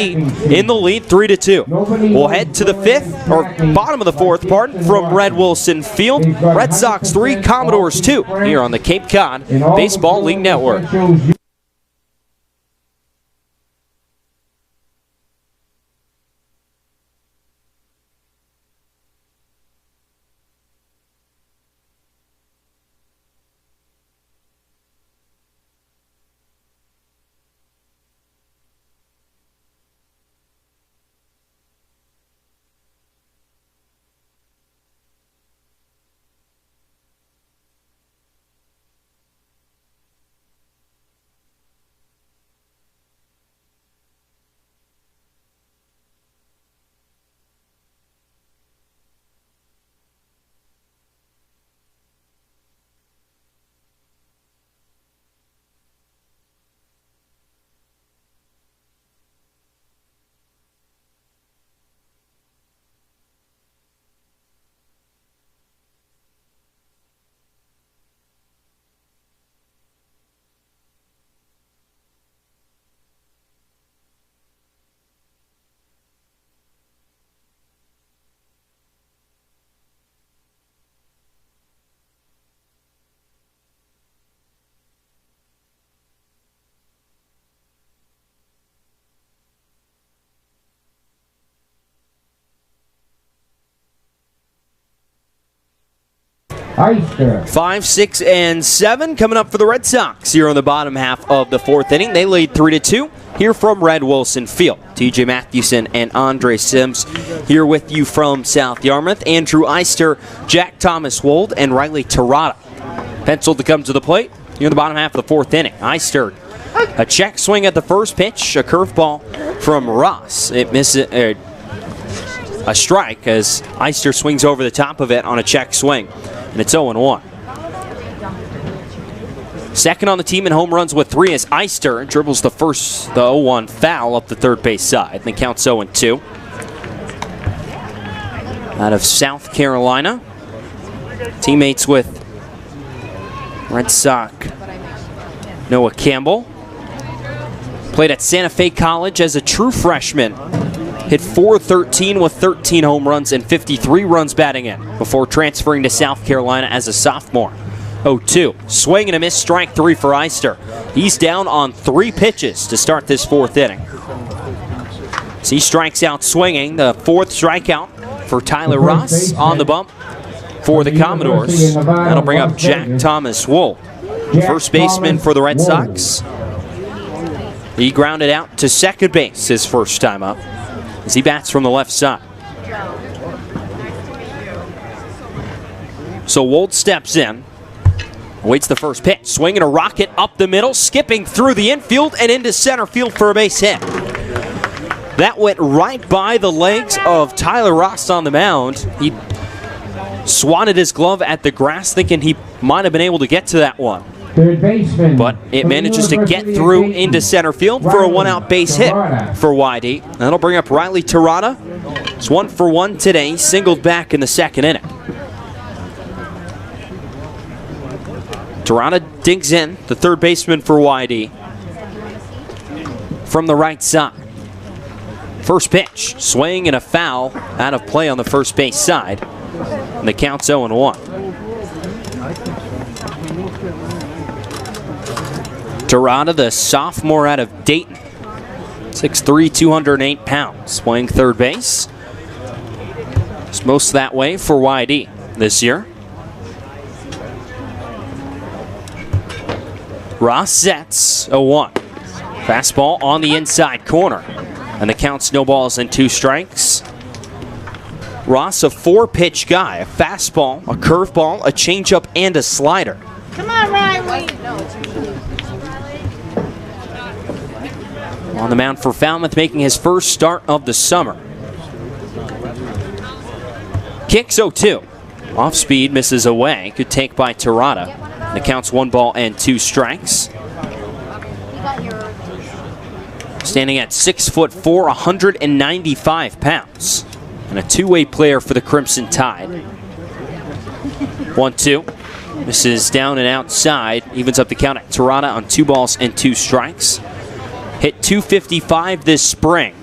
in the lead 3-2. We'll head to the 5th, or bottom of the 4th, pardon, from Red Wilson Field. Red Sox 3, Commodores 2 here on the Cape Cod Baseball League Network. Eister. 5, 6, and 7 coming up for the Red Sox here on the bottom half of the 4th inning. They lead 3-2 here from Red Wilson Field. TJ Mathewson and Andre Sims here with you from South Yarmouth. Andrew Eister, Jack Thomas Wold, and Riley Terrata penciled to come to the plate here in the bottom half of the 4th inning. Eister, a check swing at the first pitch, a curveball from Ross. It misses a strike as Eister swings over the top of it on a check swing. And it's 0-1. Second on the team in home runs with 3 as Eister dribbles the 0-1 foul up the third base side. And the count's 0-2. Out of South Carolina. Teammates with Red Sox Noah Campbell. Played at Santa Fe College as a true freshman. Hit .413 with 13 home runs and 53 runs batting in before transferring to South Carolina as a sophomore. 0-2. Swing and a miss, strike 3 for Eister. He's down on 3 pitches to start this 4th inning. So he strikes out swinging. The 4th strikeout for Tyler Ross on the bump for the Commodores. That'll bring up Jack Thomas Wool. First baseman for the Red Sox. He grounded out to second base his first time up as he bats from the left side. So Wold steps in, waits the first pitch, swinging a rocket up the middle, skipping through the infield and into center field for a base hit. That went right by the legs of Tyler Ross on the mound. He swatted his glove at the grass, thinking he might have been able to get to that one. Third baseman. But it manages to get through into center field for a one-out base hit for YD. That'll bring up Riley Terada. It's 1 for 1 today. He singled back in the second inning. Terada digs in, the third baseman for YD. From the right side. First pitch, swing and a foul out of play on the first base side. And the count's 0-1. Terada, the sophomore out of Dayton. 6'3", 208 pounds, playing third base. It's most that way for YD this year. Ross sets 0-1. Fastball on the inside corner. And the count snowballs in 2 strikes. Ross, a 4-pitch guy. A fastball, a curveball, a changeup, and a slider. Come on, Riley. On the mound for Falmouth, making his first start of the summer. Kicks 0-2. Off speed, misses away. Good take by Terada. The count's 1 ball and 2 strikes. Standing at 6'4", 195 pounds. And a two-way player for the Crimson Tide. 1-2. Misses down and outside. Evens up the count at Terada on 2 balls and 2 strikes. Hit .255 this spring.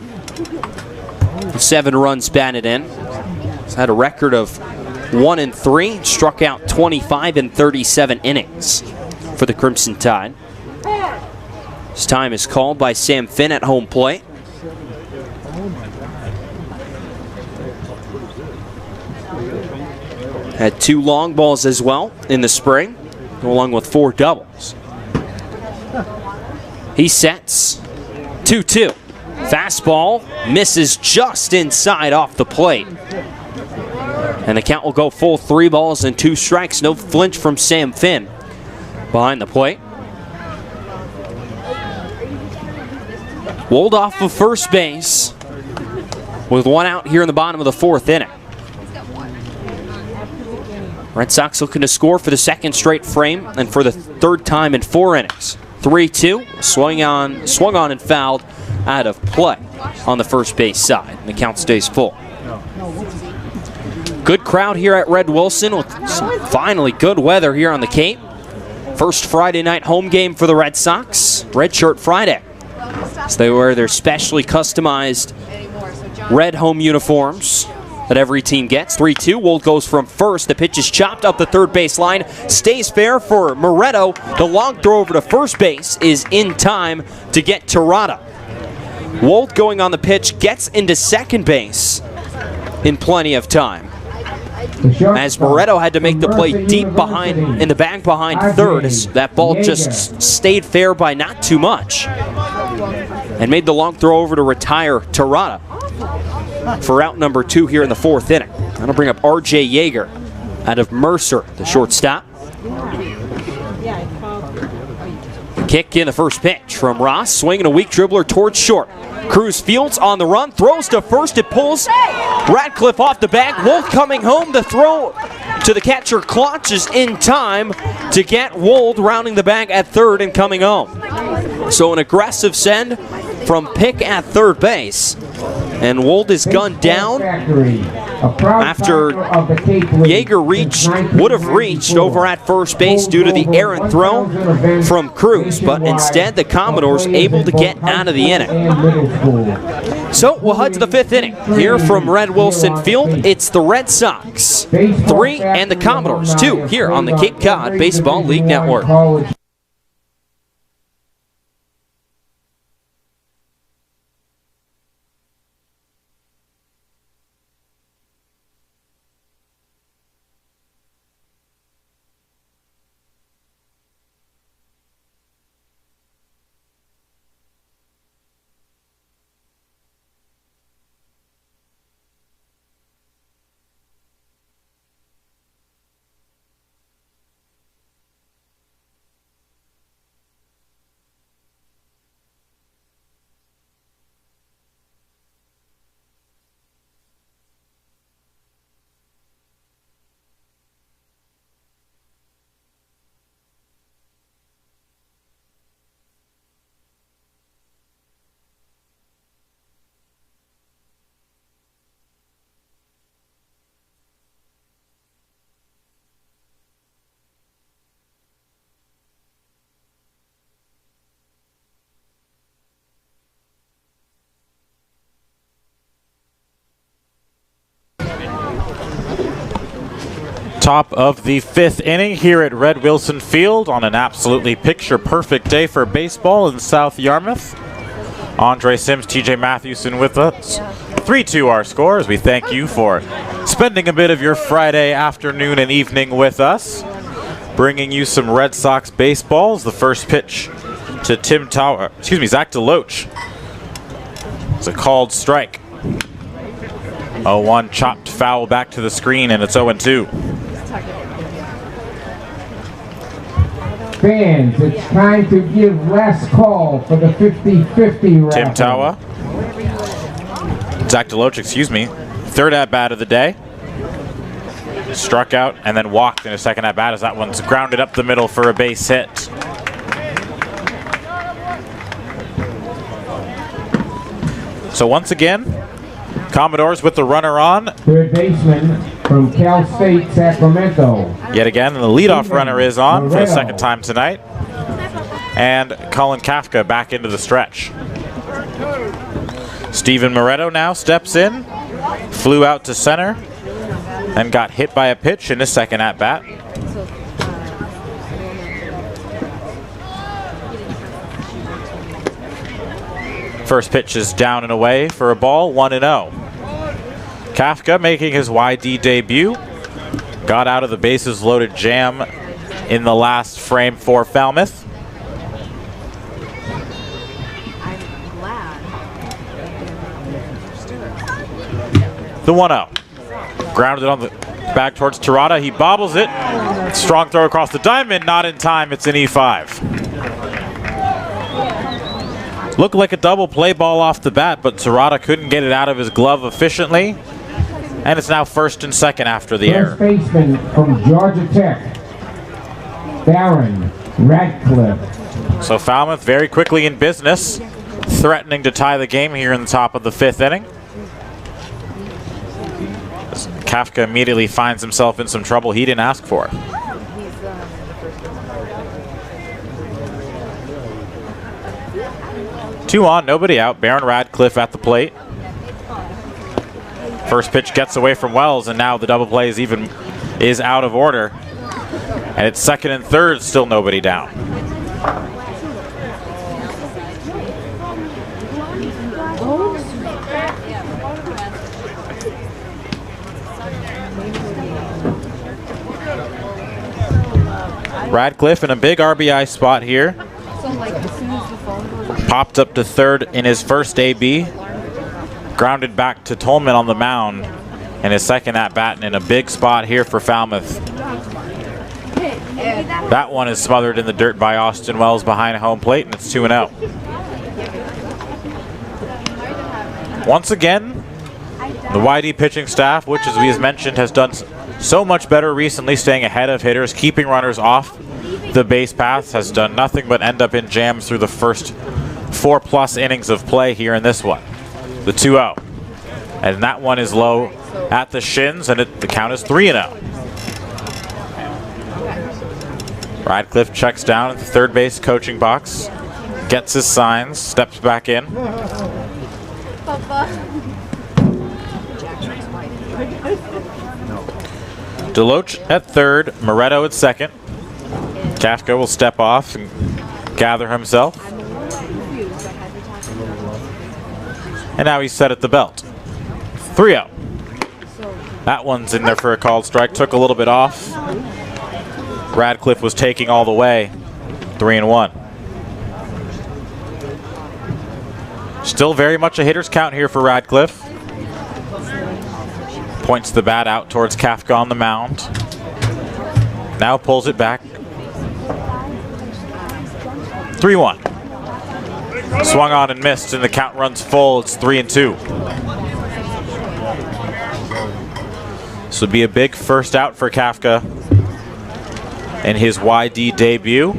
7 runs batted in. He's had a record of 1-3. Struck out 25 in 37 innings for the Crimson Tide. His time is called by Sam Finn at home plate. Had 2 long balls as well in the spring, along with 4 doubles. He sets 2-2. Fastball misses just inside off the plate. And the count will go full 3 balls and 2 strikes. No flinch from Sam Finn behind the plate. Wold off of first base with 1 out here in the bottom of the 4th inning. Red Sox looking to score for the 2nd straight frame and for the 3rd time in 4 innings. 3-2, swung on and fouled out of play on the first base side. The count stays full. Good crowd here at Red Wilson with some finally good weather here on the Cape. First Friday night home game for the Red Sox, Red Shirt Friday. So they wear their specially customized red home uniforms that every team gets. 3-2, Wold goes from first. The pitch is chopped up the third base line. Stays fair for Moretto. The long throw over to first base is in time to get Terada. Wold going on the pitch, gets into second base in plenty of time. As Moretto had to make the play deep behind, in the bag behind third, as that ball just stayed fair by not too much. And made the long throw over to retire Terada for out number 2 here in the 4th inning. That'll bring up R.J. Yeager out of Mercer, the shortstop. Kick in the first pitch from Ross, swinging a weak dribbler towards short. Cruz fields on the run, throws to first, it pulls Radcliffe off the bag. Wold coming home, the throw to the catcher Klotz is in time to get Wold rounding the bag at third and coming home. So an aggressive send from Pick at third base. And Wold is gunned down after Yeager would have reached over at first base due to the errant throw from Cruz, but instead the Commodores able to get out of the inning. So we'll head to the 5th inning. Here from Red Wilson Field, it's the Red Sox 3 and the Commodores 2 here on the Cape Cod Baseball League Network. Top of the 5th inning here at Red Wilson Field on an absolutely picture-perfect day for baseball in South Yarmouth. Andre Sims, TJ Mathewson with us. 3-2 our score as we thank you for spending a bit of your Friday afternoon and evening with us. Bringing you some Red Sox baseballs. The first pitch to Zach DeLoach. It's a called strike. 0-1 chopped foul back to the screen, and it's 0-2. Fans, it's time to give last call for the 50-50 raffle. Tim Tawa. Zach DeLoach, excuse me. Third at-bat of the day. Struck out and then walked in a second at-bat as that one's grounded up the middle for a base hit. So once again, Commodores with the runner on. Third baseman from Cal State, Sacramento. Yet again, the leadoff runner is on for the second time tonight. And Colin Kafka back into the stretch. Steven Moretto now steps in, flew out to center, and got hit by a pitch in his second at-bat. First pitch is down and away for a ball, 1-0. Kafka making his YD debut. Got out of the bases loaded jam in the last frame for Falmouth. The 1-0. Grounded on the back towards Terada. He bobbles it. Strong throw across the diamond. Not in time. It's an E5. Looked like a double play ball off the bat, but Terada couldn't get it out of his glove efficiently. And it's now first and second after the error. First baseman from Georgia Tech, Darren Radcliffe. So Falmouth very quickly in business, threatening to tie the game here in the top of the 5th inning. Kafka immediately finds himself in some trouble he didn't ask for. Two on, nobody out. Baron Radcliffe at the plate. First pitch gets away from Wells, and now the double play is out of order. And it's second and third, still nobody down. Radcliffe in a big RBI spot here. Popped up to third in his first AB. Grounded back to Tolman on the mound in his second at-bat, and in a big spot here for Falmouth. That one is smothered in the dirt by Austin Wells behind home plate, and it's 2-0. Once again, the YD pitching staff, which as we have mentioned has done so much better recently, staying ahead of hitters, keeping runners off the base paths, has done nothing but end up in jams through the first 4+ innings of play here in this one. The 2-0. And that one is low at the shins, and the count is 3-0. Radcliffe checks down at the third base coaching box, gets his signs, steps back in. DeLoach at third, Moretto at second. Kafka will step off and gather himself. And now he's set at the belt. 3-0. That one's in there for a called strike. Took a little bit off. Radcliffe was taking all the way. 3-1. Still very much a hitter's count here for Radcliffe. Points the bat out towards Kafka on the mound. Now pulls it back. 3-1. Swung on and missed, and the count runs full. It's 3-2. This would be a big first out for Kafka in his YD debut.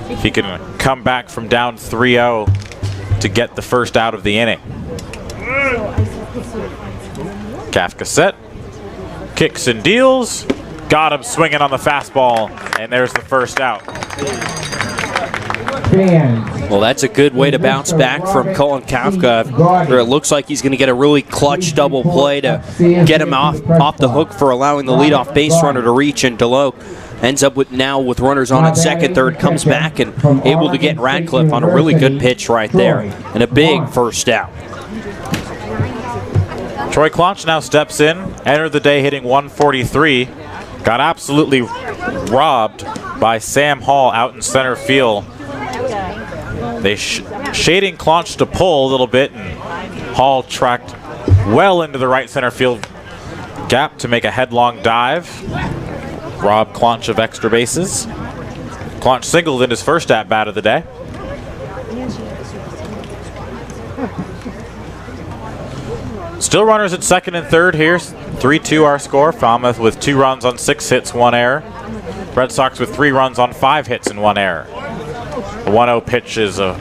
If he can come back from down 3-0 to get the first out of the inning. Kafka set, kicks and deals, got him swinging on the fastball, and there's the first out. fans. Well, that's a good way to bounce back from Colin Kafka. It looks like he's going to get a really clutch double play to get him off the hook for allowing the leadoff base runner to reach, and DeLoach ends up with runners on at second, third, comes back and able to get Radcliffe on a really good pitch right there, and a big first out. Troy Clonch now steps in, entered the day hitting 143, got absolutely robbed by Sam Hall out in center field. They shading Clonch to pull a little bit, and Hall tracked well into the right center field gap to make a headlong dive. Rob Clonch of extra bases. Clonch singled in his first at-bat of the day. Still runners at second and third here. 3-2 our score. Falmouth with 2 runs on 6 hits, 1 error. Red Sox with 3 runs on 5 hits and 1 error. The 1-0 pitch is a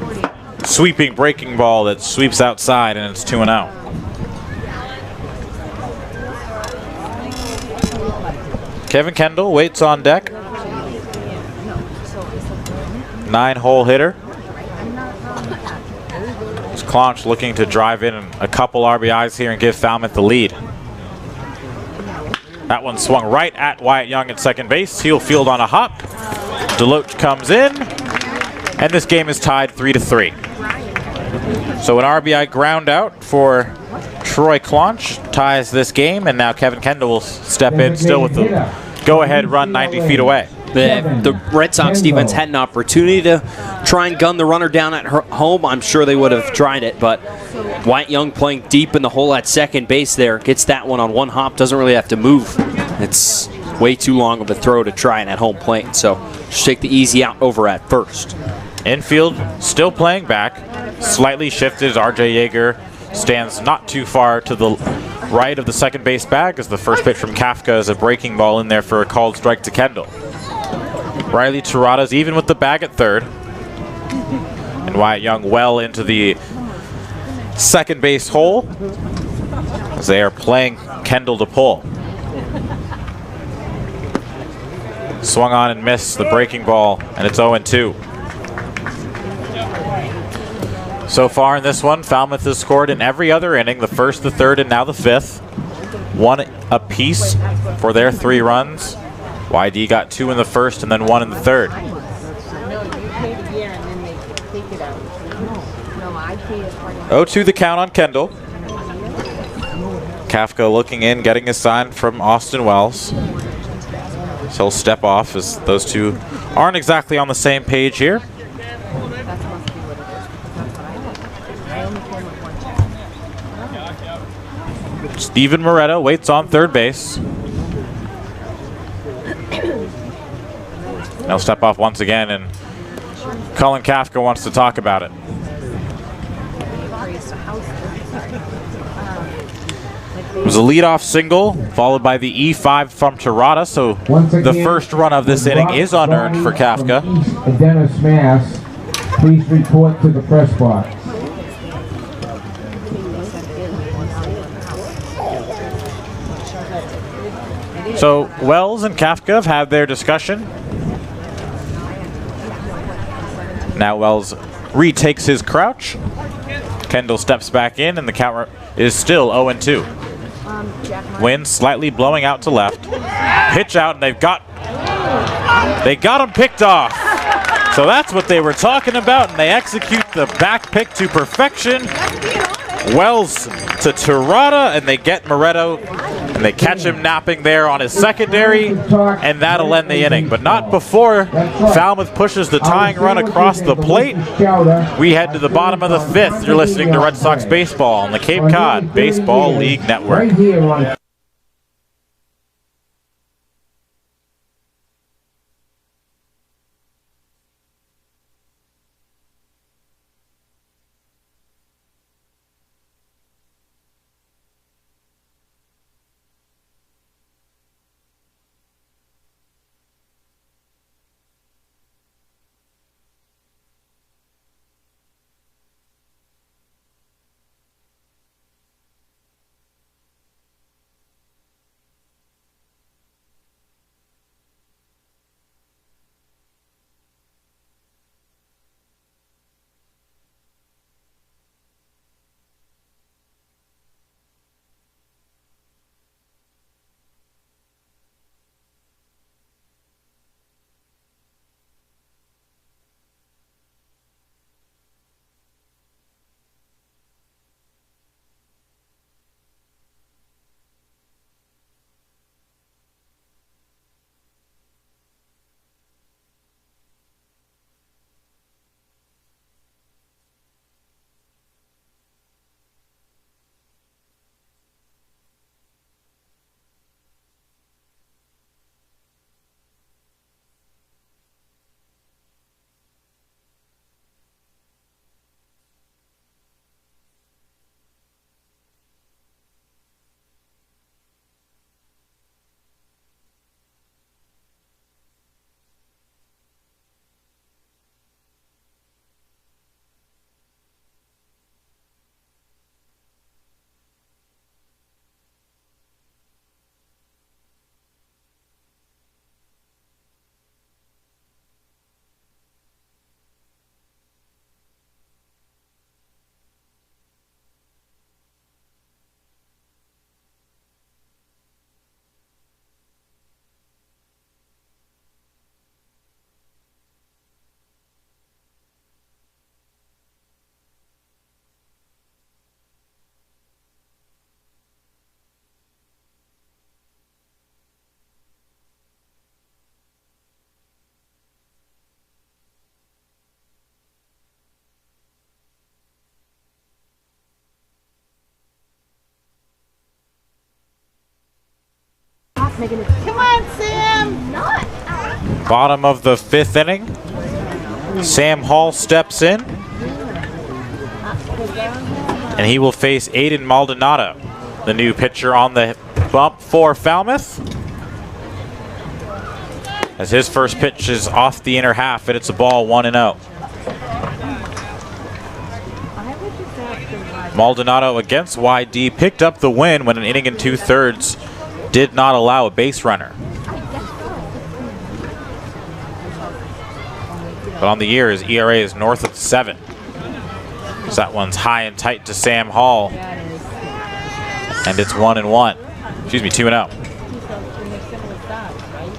sweeping breaking ball that sweeps outside, and it's 2-0. Kevin Kendall waits on deck. 9-hole hitter. Clonch looking to drive in a couple RBIs here and give Falmouth the lead. That one swung right at Wyatt Young at second base. He'll field on a hop. DeLoach comes in, and this game is tied 3-3. So an RBI ground out for Troy Clonch ties this game, and now Kevin Kendall will step in still with the go-ahead run 90 feet away. The Red Sox defense had an opportunity to try and gun the runner down at home. I'm sure they would have tried it, but Wyatt Young playing deep in the hole at second base there, gets that one on one hop, doesn't really have to move. It's way too long of a throw to try and at home plate, so just take the easy out over at first. Infield still playing back, slightly shifted as RJ Yeager stands not too far to the right of the second base bag as the first pitch from Kafka is a breaking ball in there for a called strike to Kendall. Riley Terrada's even with the bag at third. And Wyatt Young well into the second base hole as they are playing Kendall to pull. Swung on and missed the breaking ball, and it's 0-2. So far in this one, Falmouth has scored in every other inning, the first, the third, and now the fifth. 1 apiece for their 3 runs. YD got 2 in the first and then 1 in the third. 0-2 the count on Kendall. Kafka looking in, getting a sign from Austin Wells. So he'll step off as those two aren't exactly on the same page here. Steven Moretto waits on third base. He'll step off once again, and Colin Kafka wants to talk about it. It was a leadoff single, followed by the E5 from Terrada, so the first run of this inning is unearned for Kafka. Dennis Mass, please report to the press box. So Wells and Kafka have had their discussion. Now Wells retakes his crouch. Kendall steps back in, and the count is still 0-2. Wind slightly blowing out to left. Pitch out, and they got him picked off. So that's what they were talking about, and they execute the back pick to perfection. Wells to Terrada, and they get Moretto, and they catch him napping there on his secondary, and that'll end the inning. But not before Falmouth pushes the tying run across the plate. We head to the bottom of the fifth. You're listening to Red Sox Baseball on the Cape Cod Baseball League Network. Come on, Sam. Bottom of the 5th inning. Sam Hall steps in. And he will face Aiden Maldonado, the new pitcher on the bump for Falmouth. As his first pitch is off the inner half, and it's a ball 1-0. Maldonado against YD picked up the win when an inning and 2/3 did not allow a base runner. But on the year, his ERA is north of 7. So that one's high and tight to Sam Hall. And it's 1-1. Excuse me, 2-0.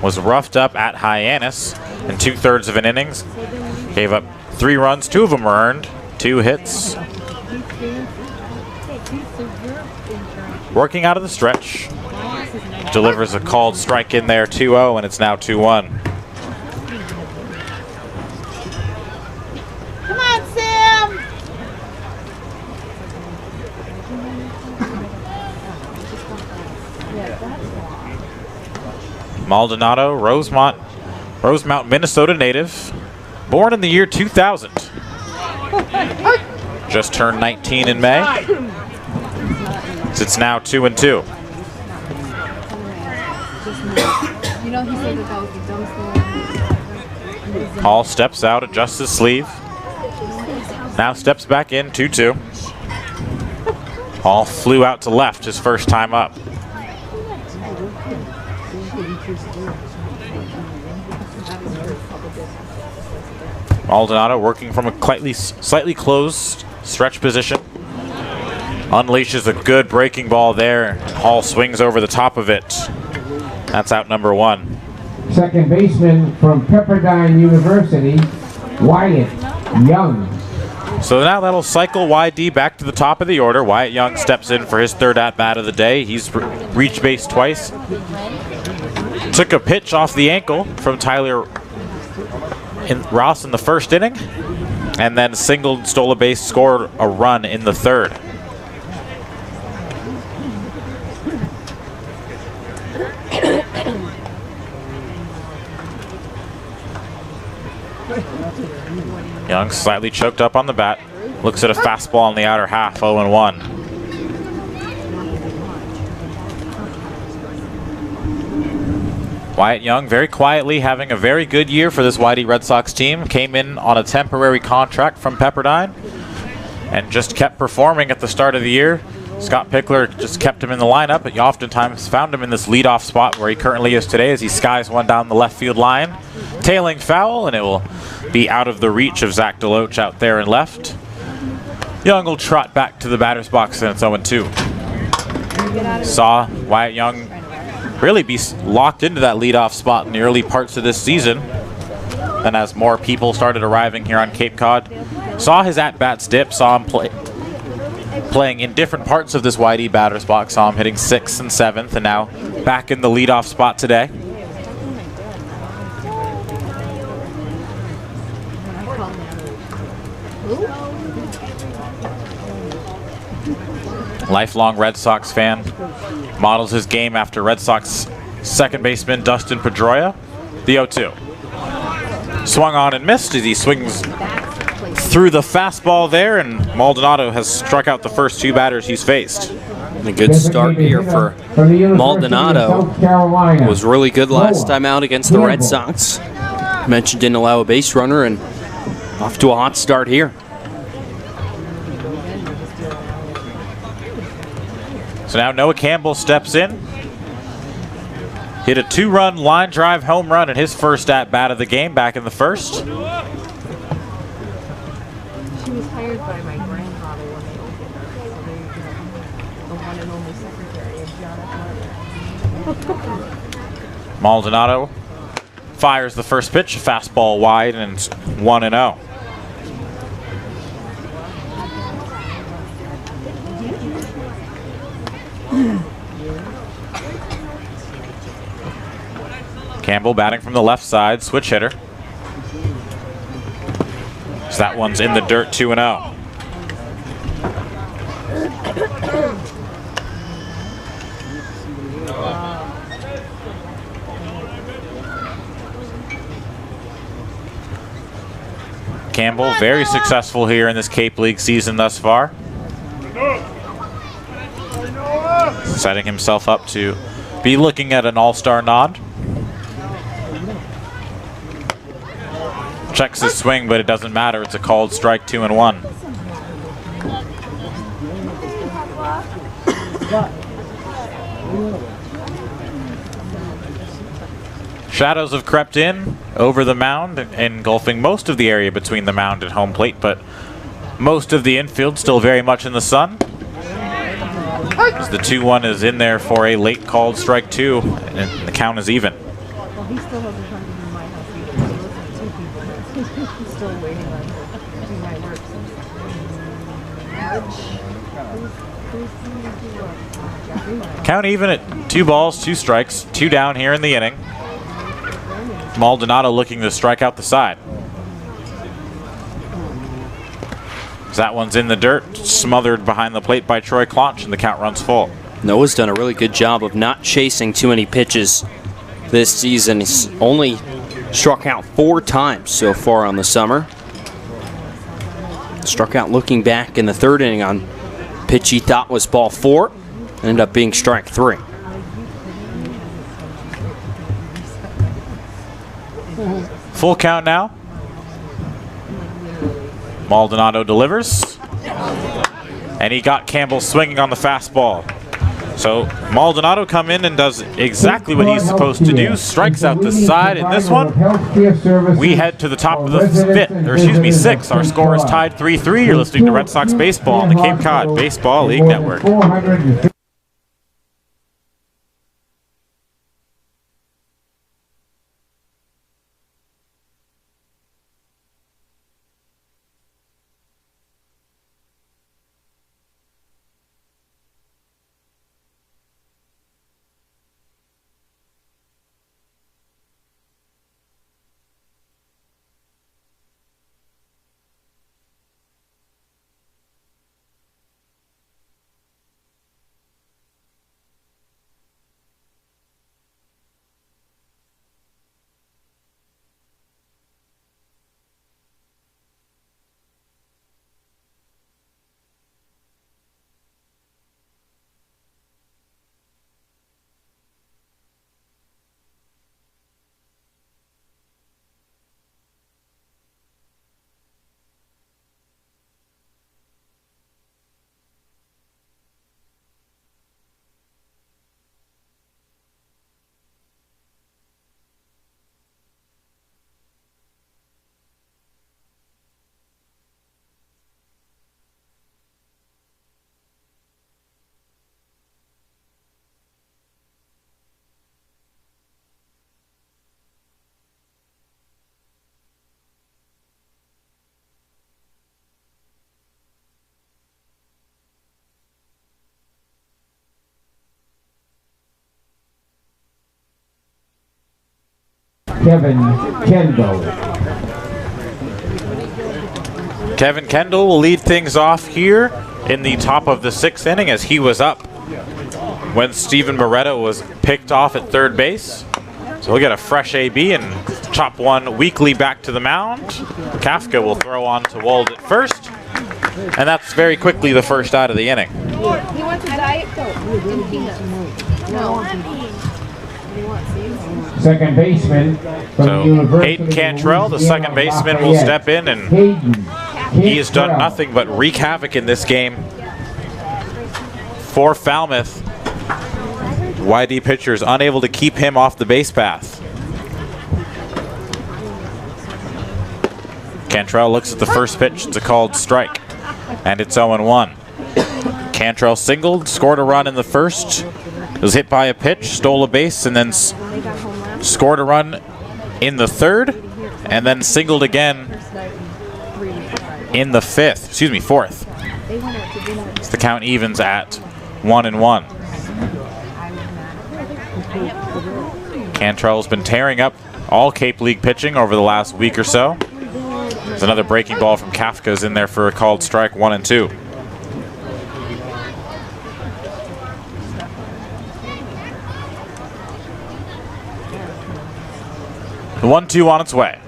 Was roughed up at Hyannis in 2/3 of an innings. Gave up 3 runs, 2 of them were earned, 2 hits. Working out of the stretch. Delivers a called strike in there, 2-0, and it's now 2-1. Come on, Sam. Maldonado, Rosemount, Minnesota native, born in the year 2000. Just turned 19 in May. It's now 2-2. Hall steps out, adjusts his sleeve. Now steps back in, 2-2. Hall flew out to left his first time up. Maldonado working from a slightly closed stretch position. Unleashes a good breaking ball there. Hall swings over the top of it. That's out number 1. Second baseman from Pepperdine University, Wyatt Young. So now that'll cycle YD back to the top of the order. Wyatt Young steps in for his 3rd at-bat of the day. He's reached base twice. Took a pitch off the ankle from Tyler Ross in the 1st inning. And then singled, stole a base, scored a run in the 3rd. Young slightly choked up on the bat. Looks at a fastball on the outer half, 0-1. Wyatt Young very quietly having a very good year for this YD Red Sox team. Came in on a temporary contract from Pepperdine and just kept performing at the start of the year. Scott Pickler just kept him in the lineup, but you oftentimes found him in this leadoff spot where he currently is today as he skies one down the left field line. Tailing foul, and it will be out of the reach of Zach DeLoach out there in left. Young will trot back to the batter's box, and it's 0-2. Saw Wyatt Young really be locked into that leadoff spot in the early parts of this season. And as more people started arriving here on Cape Cod, saw his at-bats dip, saw him playing in different parts of this YD batter's box, saw him hitting 6th and 7th, and now back in the leadoff spot today. Lifelong Red Sox fan, models his game after Red Sox second baseman Dustin Pedroia. The 0-2. Swung on and missed as he swings through the fastball there, and Maldonado has struck out the first 2 batters he's faced. A good start here for Maldonado. Was really good last time out against the Red Sox. Mentioned didn't allow a base runner, and off to a hot start here. So now Noah Campbell steps in. Hit a 2-run line drive home run in his first at-bat of the game back in the 1st. She was hired by my grandfather when they opened her, so they the one and only secretary of John F. Maldonado fires the first pitch, fastball wide, and it's 1-0. Campbell batting from the left side, switch hitter. So that one's in the dirt, 2-0. Campbell, very successful here in this Cape League season thus far. Setting himself up to be looking at an all-star nod. Checks his swing, but it doesn't matter. It's a called strike, 2-1. Shadows have crept in over the mound, engulfing most of the area between the mound and home plate, but most of the infield still very much in the sun. As the 2-1 is in there for a late called strike 2, and the count is even. Well, he still hasn't come to my house either. He lives with 2 people. He's still waiting on doing my work. Count even at 2 balls, 2 strikes, 2 down here in the inning. Maldonado looking to strike out the side. That one's in the dirt, smothered behind the plate by Troy Clonch, and the count runs full. Noah's done a really good job of not chasing too many pitches this season. He's only struck out 4 times so far on the summer. Struck out looking back in the 3rd inning on pitch he thought was ball 4. Ended up being strike 3. Full count now. Maldonado delivers. And he got Campbell swinging on the fastball. So Maldonado come in and does exactly what he's supposed to do. Strikes out the side in this one. We head to the top of the 6th. Our score is tied 3-3. You're listening to Red Sox Baseball on the Cape Cod Baseball League Network. Kevin Kendall. Kevin Kendall will lead things off here in the top of the 6th inning, as he was up when Steven Moretta was picked off at 3rd base. So we'll get a fresh AB and chop one weakly back to the mound. Kafka will throw on to Wold at first, and that's very quickly the first out of the inning. He wants a Diet Coke and peanuts. No. Second baseman from the So University Hayden of Cantrell, the Louisiana, second baseman, will Lafayette. step in, and Hayden he has done Cantrell. nothing but wreak havoc in this game for Falmouth. YD pitchers unable to keep him off the base path. Cantrell looks at the first pitch. It's a called strike, and it's 0-1. Cantrell singled, scored a run in the first, was hit by a pitch, stole a base, and then scored a run in the 3rd, and then singled again in the 4th. So the count evens at 1-1. Cantrell's been tearing up all Cape League pitching over the last week or so. There's another breaking ball from Kafka's in there for a called strike, 1-2. The 1-2 on its way.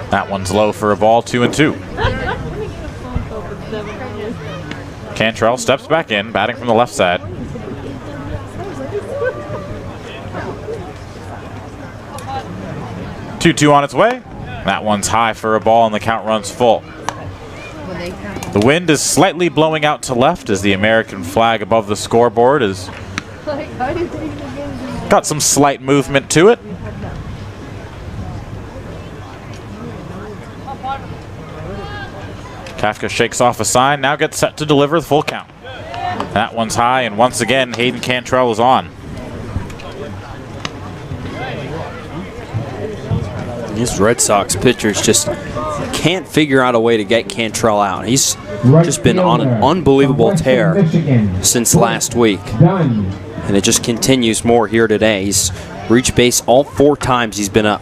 That one's low for a ball, 2-2. Cantrell steps back in, batting from the left side. 2-2 on its way. That one's high for a ball and the count runs full. The wind is slightly blowing out to left as the American flag above the scoreboard has got some slight movement to it. Kafka shakes off a sign, now gets set to deliver the full count. That one's high, and once again, Hayden Cantrell is on. These Red Sox pitchers just can't figure out a way to get Cantrell out. He's just been on an unbelievable tear since last week. And it just continues more here today. He's reached base all 4 times he's been up.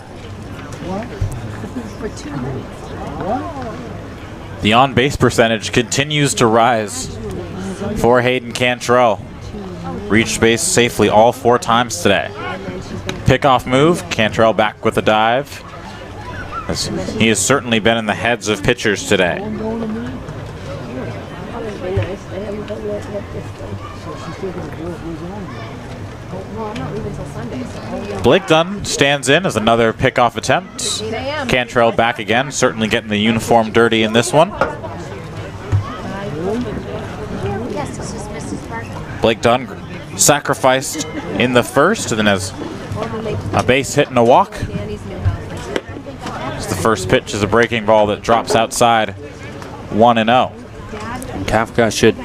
The on-base percentage continues to rise for Hayden Cantrell. Reached base safely all 4 times today. Pickoff move, Cantrell back with a dive. He has certainly been in the heads of pitchers today. Blake Dunn stands in as another pickoff attempt. Cantrell back again, certainly getting the uniform dirty in this one. Blake Dunn sacrificed in the first, and then has a base hit and a walk. The first pitch is a breaking ball that drops outside, 1-0. Kafka should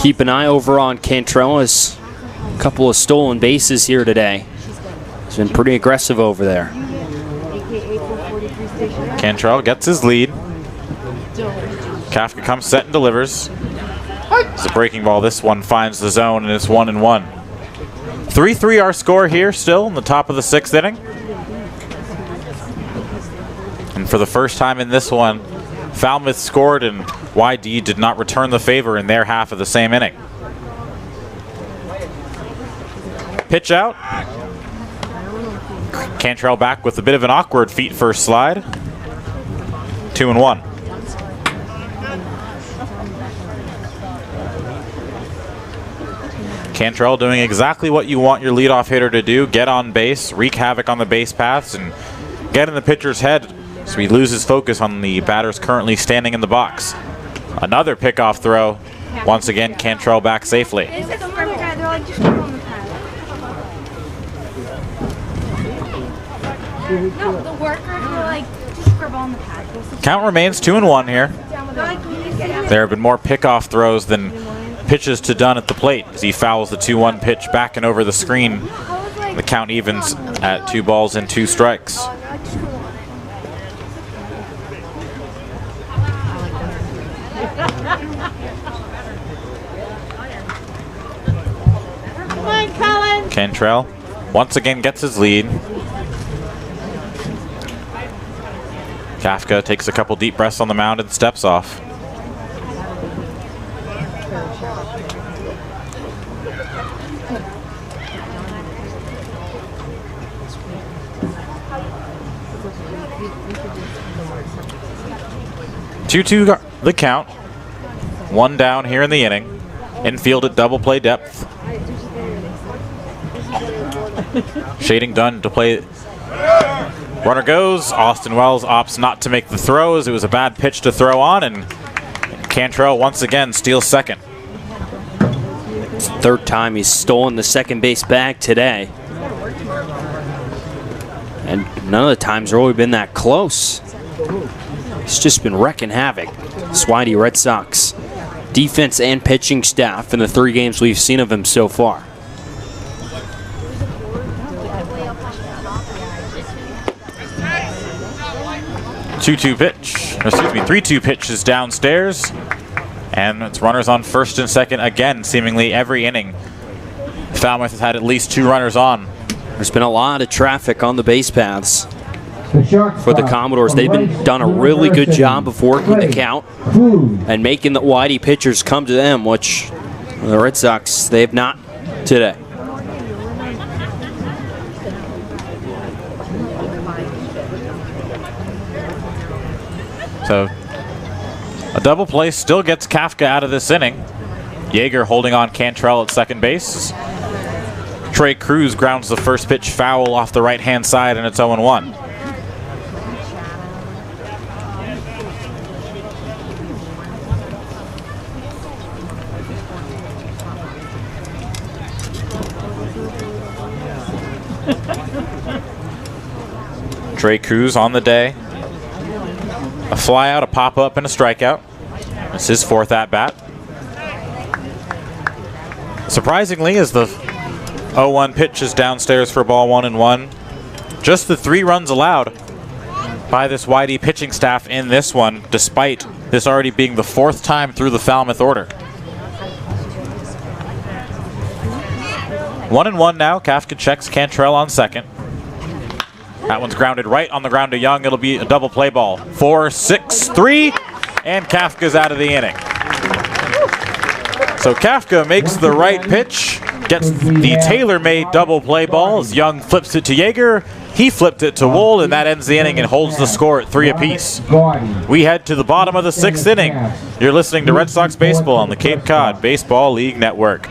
keep an eye over on Cantrell. As a couple of stolen bases here today. He's been pretty aggressive over there. Cantrell gets his lead. Kafka comes set and delivers. It's a breaking ball. This one finds the zone, and it's 1-1. 3-3 our score here still in the top of the 6th inning. And for the first time in this one, Falmouth scored and YD did not return the favor in their half of the same inning. Pitch out. Cantrell back with a bit of an awkward feet first slide. 2-1. Cantrell doing exactly what you want your leadoff hitter to do. Get on base, wreak havoc on the base paths, and get in the pitcher's head so he loses focus on the batters currently standing in the box. Another pickoff throw. Once again, Cantrell back safely. No, the workers were like, just scribble on the pad. Count remains 2-1 here. There have been more pickoff throws than pitches to Dunn at the plate as he fouls the 2-1 pitch back and over the screen. The count evens at 2 balls and 2 strikes. Come on, Colin. Cantrell once again gets his lead. Kafka takes a couple deep breaths on the mound and steps off. Two-two the count. 1 down here in the inning. Infield at double play depth. Shading Dunn to play. Runner goes. Austin Wells opts not to make the throw as it was a bad pitch to throw on, and Cantrell once again steals second. 3rd time he's stolen the second base bag today. And none of the times have really been that close. It's just been wrecking havoc. Swidey Red Sox defense and pitching staff in the 3 games we've seen of him so far. Three-two pitch is downstairs, and it's runners on first and second again. Seemingly every inning, Falmouth has had at least 2 runners on. There's been a lot of traffic on the base paths for the Commodores. They've done a really good job of working the count and making the Whitey pitchers come to them, which the Red Sox, they have not today. So a double play still gets Kafka out of this inning. Yeager holding on Cantrell at second base. Trey Cruz grounds the first pitch foul off the right-hand side, and it's 0-1. Trey Cruz on the day. A flyout, a pop-up, and a strikeout. It's his fourth at-bat. Surprisingly, as the 0-1 pitch is downstairs for ball 1-1, just the 3 runs allowed by this YD pitching staff in this one, despite this already being the 4th time through the Falmouth order. 1-1 now. Kafka checks Cantrell on second. That one's grounded right on the ground to Young. It'll be a double play ball. 4-6-3, and Kafka's out of the inning. So Kafka makes the right pitch, gets the tailor-made double play ball as Young flips it to Yeager. He flipped it to Wold, and that ends the inning and holds the score at 3 apiece. We head to the bottom of the 6th inning. You're listening to Red Sox Baseball on the Cape Cod Baseball League Network.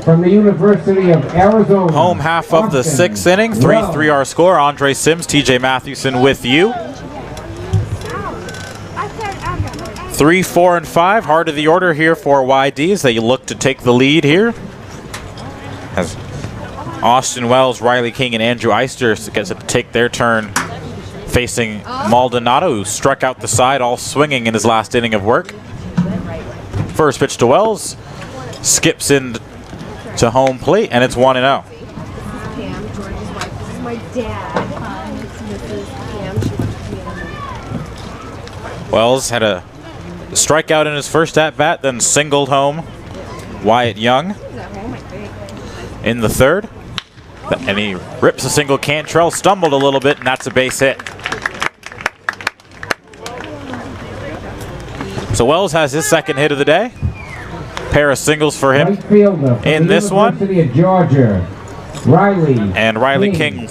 From the University of Arizona. Home half of the 6th inning. 3-3 our score. Andre Sims, TJ Mathewson with you. 3, 4, and 5. Heart of the order here for YD as they look to take the lead here. As Austin Wells, Riley King, and Andrew Eister get to take their turn facing Maldonado, who struck out the side, all swinging in his last inning of work. First pitch to Wells. Skips in to home plate, and it's 1-0. Pam, George's wife. This is my dad. It's Mrs. Pam. She works with me. Wells had a strikeout in his first at-bat, then singled home Wyatt Young in the 3rd. And he rips a single. Cantrell stumbled a little bit, and that's a base hit. So Wells has his 2nd hit of the day. Pair of singles for him in this one. Georgia, Riley. And Riley King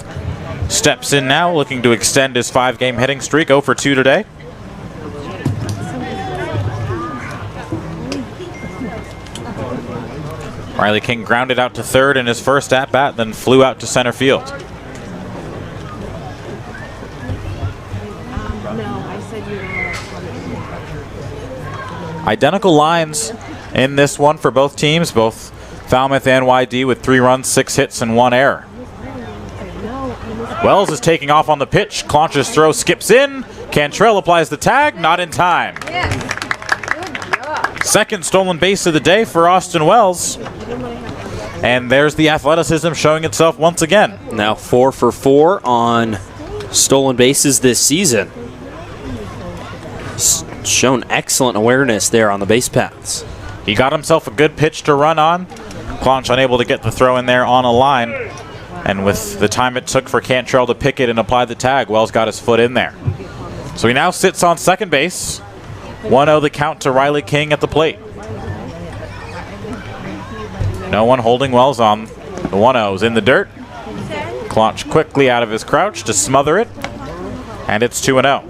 steps in now, looking to extend his 5-game hitting streak. 0 for 2 today. Riley King grounded out to 3rd in his first at-bat, then flew out to center field. Identical lines in this one for both teams, both Falmouth and YD with 3 runs, 6 hits, and 1 error. Wells is taking off on the pitch. Claunch's throw skips in. Cantrell applies the tag, not in time. Second stolen base of the day for Austin Wells. And there's the athleticism showing itself once again. Now 4 for 4 on stolen bases this season. Shown excellent awareness there on the base paths. He got himself a good pitch to run on. Clonch unable to get the throw in there on a line. And with the time it took for Cantrell to pick it and apply the tag, Wells got his foot in there. So he now sits on second base. 1-0 the count to Riley King at the plate. No one holding Wells on. The 1-0's in the dirt. Clonch quickly out of his crouch to smother it. And it's 2-0.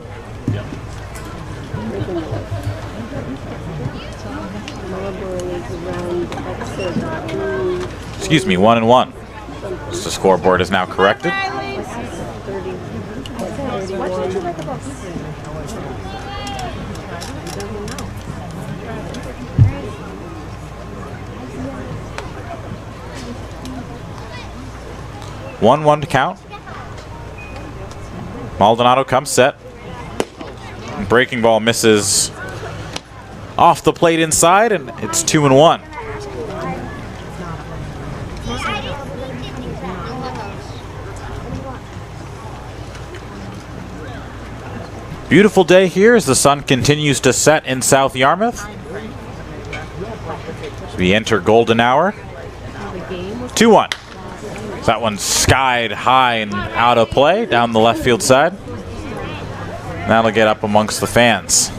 Excuse me, 1-1. So the scoreboard is now corrected. One to count. Maldonado comes set. Breaking ball misses off the plate inside, and it's 2-1. Beautiful day here as the sun continues to set in South Yarmouth. We enter golden hour. 2-1. That one skied high and out of play down the left field side. That'll get up amongst the fans.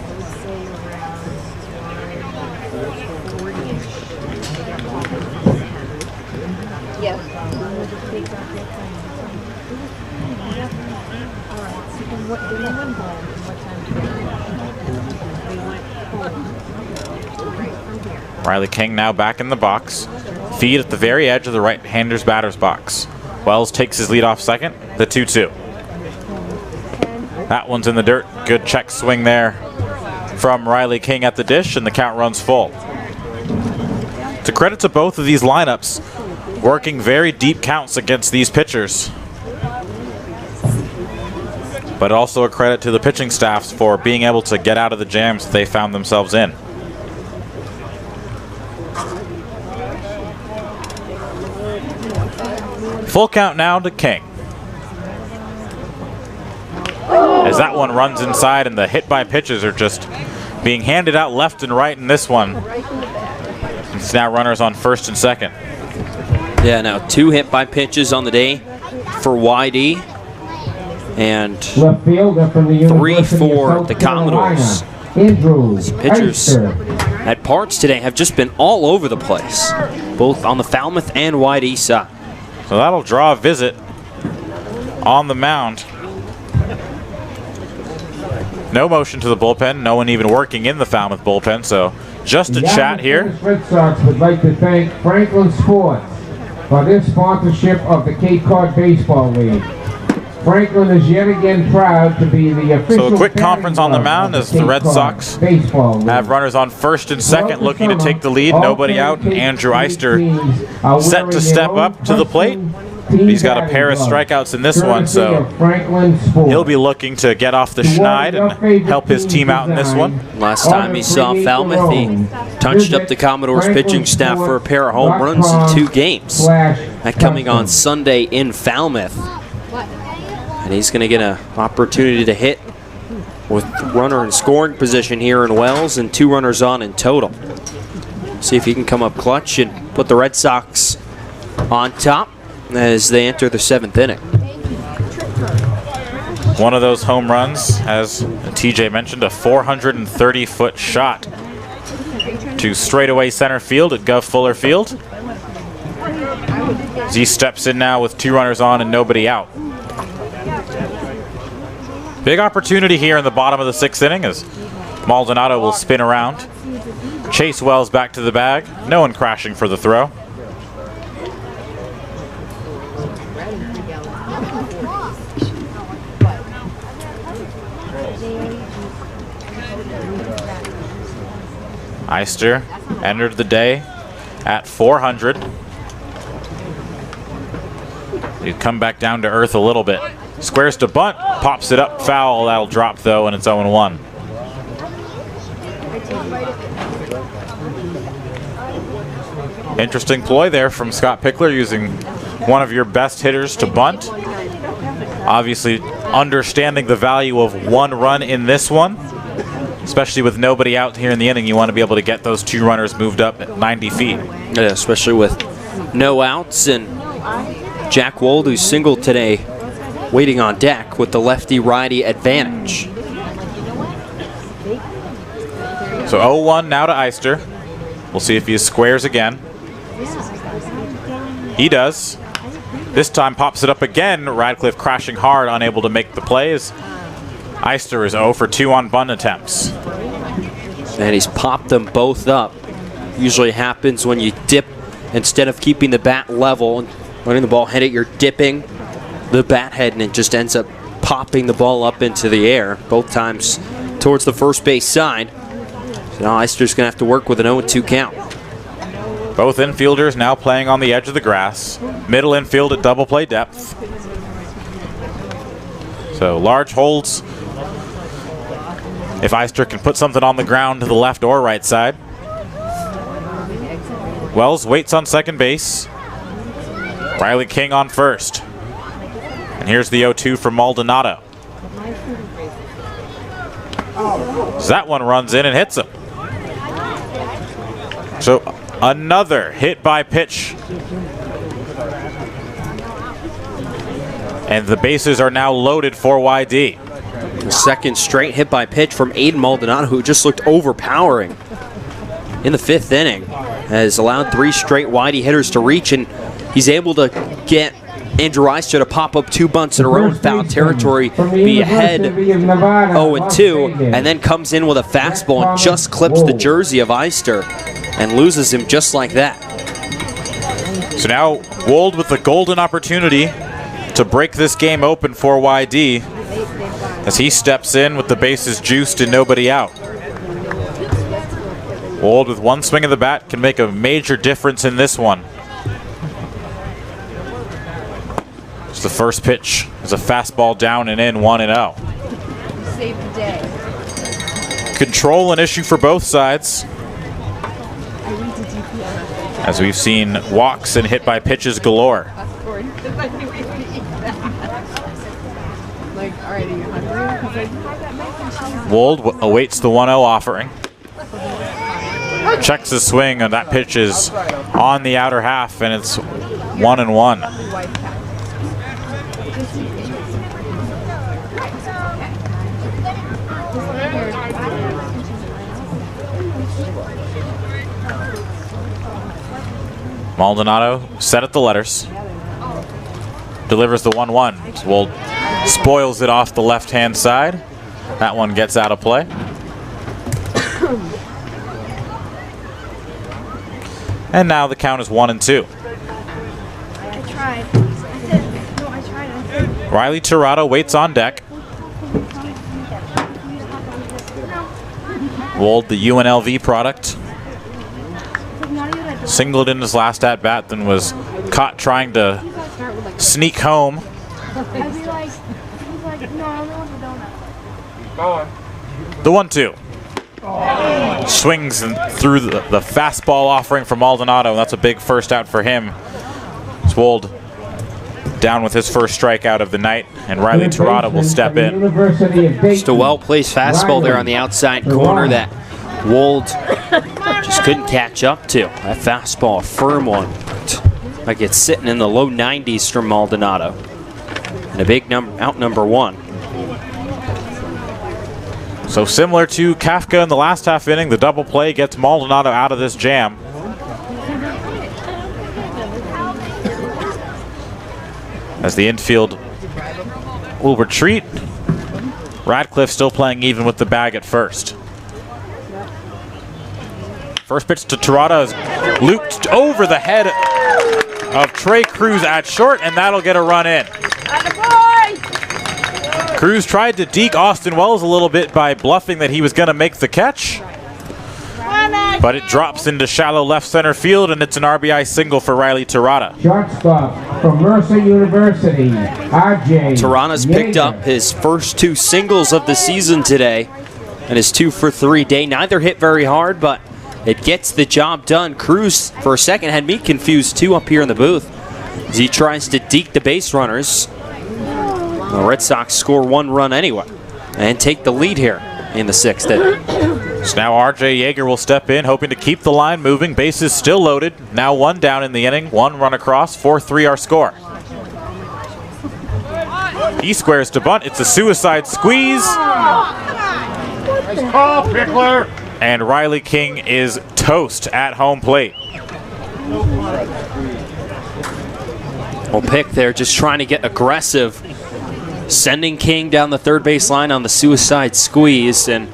Riley King now back in the box. Feed at the very edge of the right-hander's batter's box. Wells takes his lead off second, the 2-2. That one's in the dirt. Good check swing there from Riley King at the dish, and the count runs full. It's a credit to both of these lineups, working very deep counts against these pitchers. But also a credit to the pitching staffs for being able to get out of the jams they found themselves in. Full count now to King. As that one runs inside, and the hit by pitches are just being handed out left and right in this one. It's now runners on first and second. Yeah, now 2 hit by pitches on the day for YD. And Left fielder from the 3 University for of the South Commodores. Carolina, Andrew Pitchers Eister. at parts today have just been all over the place, both on the Falmouth and YD side. So that'll draw a visit on the mound. No motion to the bullpen. No one even working in the Falmouth bullpen, so just a chat here. The Red Sox would like to thank Franklin Sports for their sponsorship of the Cape Cod Baseball League. Franklin is yet again proud to be the official. So a quick conference on the mound as the Red Sox have runners on first and second looking to take the lead. Nobody out. Andrew Eister set to step up to the plate. He's got a pair of strikeouts in this one, so he'll be looking to get off the schneid and help his team out in this one. Last time he saw Falmouth, he touched up the Commodores pitching staff for a pair of home runs in 2 games. That coming on Sunday in Falmouth. And he's going to get an opportunity to hit with runner in scoring position here in Wells and 2 runners on in total. See if he can come up clutch and put the Red Sox on top as they enter the 7th inning. One of those home runs, as TJ mentioned, a 430-foot shot to straightaway center field at Gov Fuller Field. Z steps in now with 2 runners on and nobody out. Big opportunity here in the bottom of the 6th inning as Maldonado will spin around. Chase Wells back to the bag. No one crashing for the throw. Eister entered the day at 400. He'd come back down to earth a little bit. Squares to bunt, pops it up foul. That'll drop though, and it's 0-1. Interesting ploy there from Scott Pickler, using one of your best hitters to bunt. Obviously understanding the value of one run in this one, especially with nobody out here in the inning. You want to be able to get those 2 runners moved up at 90 feet. Yeah, especially with no outs, and Jack Wold, who singled today, waiting on deck with the lefty-righty advantage. So 0-1 now to Eister. We'll see if he squares again. He does. This time pops it up again. Radcliffe crashing hard, unable to make the plays. Eister is 0 for 2 on bunt attempts. And he's popped them both up. Usually happens when you dip, instead of keeping the bat level and letting the ball hit it, you're dipping the bat head, and it just ends up popping the ball up into the air, both times towards the first base side. So now Eister's going to have to work with an 0-2 count. Both infielders now playing on the edge of the grass. Middle infield at double play depth. So large holds. If Eister can put something on the ground to the left or right side. Wells waits on second base. Riley King on first. And here's the 0-2 from Maldonado. So that one runs in and hits him. So another hit by pitch. And the bases are now loaded for YD. The second straight hit by pitch from Aiden Maldonado, who just looked overpowering in the 5th inning. Has allowed 3 straight YD hitters to reach, and he's able to get Andrew Eister to pop up 2 bunts in a row in foul territory, be ahead 0-2, and then comes in with a fastball and just clips the jersey of Eister and loses him just like that. So now Wold with the golden opportunity to break this game open for YD as he steps in with the bases juiced and nobody out. Wold with one swing of the bat can make a major difference in this one. The first pitch is a fastball down and in, 1-0. Save the day. Control an issue for both sides, as we've seen walks and hit by pitches galore. Like, all right, are you hungry? Wold awaits the 1-0 offering. Checks his swing, and that pitch is on the outer half, and it's 1-1. Maldonado set at the letters. Delivers the 1-1. Wold spoils it off the left-hand side. That one gets out of play. And now the count is 1-2. I tried. I tried. Riley Tirado waits on deck. Wold, the UNLV product, singled in his last at-bat, then was caught trying to sneak home. The 1-2. Swings through the fastball offering from Maldonado, and that's a big first out for him. Wold down with his first strikeout of the night, and Riley Tirado will step in. Just a well-placed fastball there on the outside corner that Wold just couldn't catch up to. That fastball, a firm one. Like it's sitting in the low 90s from Maldonado. And a big out number 1. So similar to Kafka in the last half inning, the double play gets Maldonado out of this jam. As the infield will retreat, Radcliffe still playing even with the bag at first. First pitch to Tirado is looped over the head of Trey Cruz at short, and that'll get a run in. Cruz tried to deke Austin Wells a little bit by bluffing that he was going to make the catch, but it drops into shallow left center field, and it's an RBI single for Riley Tirado. Shortstop from Mercer University, RJ. Tirada's picked up his first 2 singles of the season today, and his 2 for 3 day. Neither hit very hard, but it gets the job done. Cruz, for a second, had me confused too up here in the booth as he tries to deke the base runners. The Red Sox score 1 run anyway and take the lead here in the 6th inning. So now R.J. Yeager will step in, hoping to keep the line moving. Bases still loaded. Now 1 down in the inning. 1 run across. 4-3 our score. He squares to bunt. It's a suicide squeeze. Nice call, Pickler. And Riley King is toast at home plate. Well, Pick there just trying to get aggressive, sending King down the third base line on the suicide squeeze, and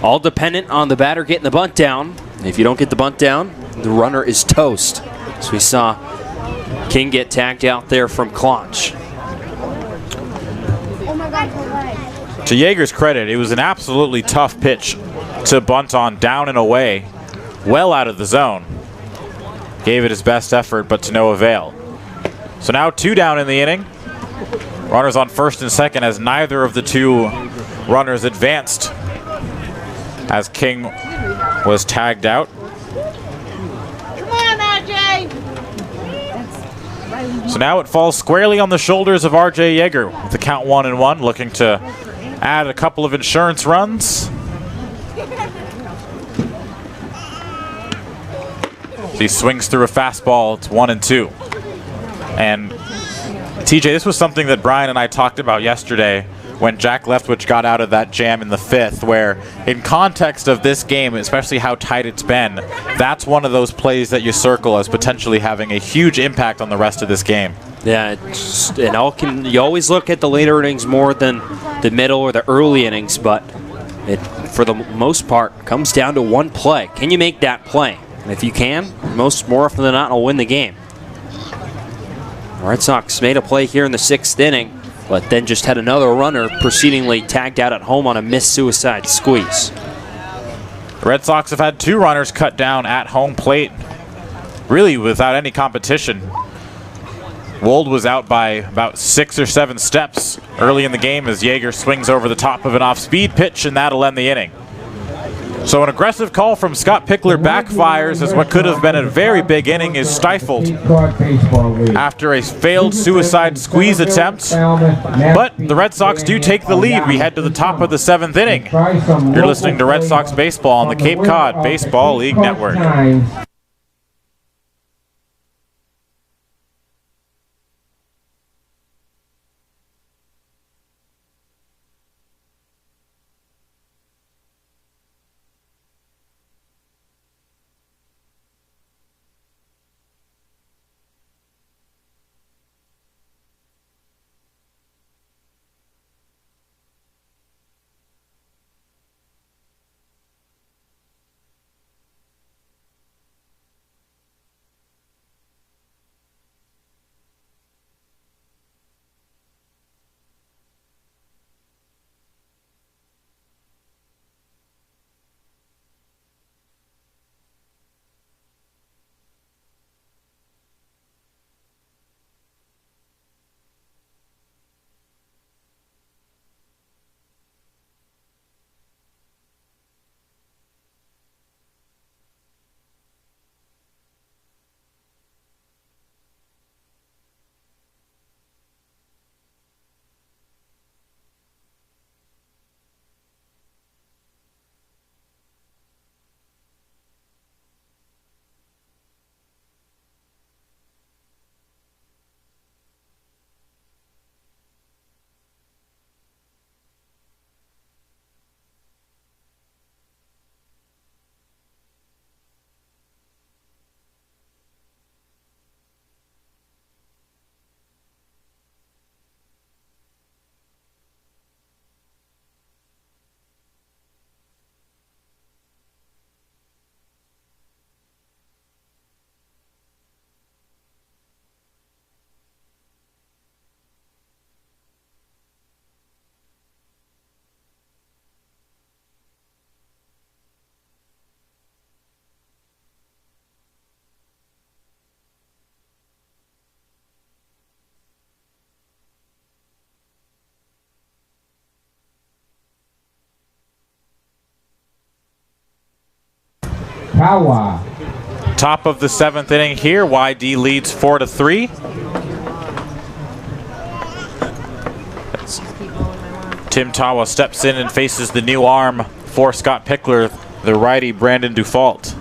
all dependent on the batter getting the bunt down. If you don't get the bunt down, the runner is toast. So we saw King get tagged out there from Klotch. Oh my God, To Yeager's credit, it was an absolutely tough pitch to bunt on down and away, well out of the zone. Gave it his best effort, but to no avail. So now 2 down in the inning. Runners on first and second as neither of the 2 runners advanced as King was tagged out. Come on, RJ. So now it falls squarely on the shoulders of R.J. Yeager with the count 1-1, looking to add a couple of insurance runs. He swings through a fastball. It's 1-2. And TJ, this was something that Brian and I talked about yesterday when Jack Leftwich got out of that jam in the 5th, where in context of this game, especially how tight it's been, that's one of those plays that you circle as potentially having a huge impact on the rest of this game. Yeah, you always look at the later innings more than the middle or the early innings, but it, for the most part, comes down to one play. Can you make that play? And if you can, more often than not, it'll win the game. The Red Sox made a play here in the 6th inning, but then just had another runner proceedingly tagged out at home on a missed suicide squeeze. The Red Sox have had 2 runners cut down at home plate, really without any competition. Wold was out by about 6 or 7 steps early in the game as Yeager swings over the top of an off-speed pitch, and that'll end the inning. So an aggressive call from Scott Pickler backfires as what could have been a very big inning is stifled after a failed suicide squeeze attempt. But the Red Sox do take the lead. We head to the top of the 7th inning. You're listening to Red Sox Baseball on the Cape Cod Baseball League Network. Tawa. Top of the 7th inning here. YD leads 4-3. Tim Tawa steps in and faces the new arm for Scott Pickler, the righty Brandon Dufault.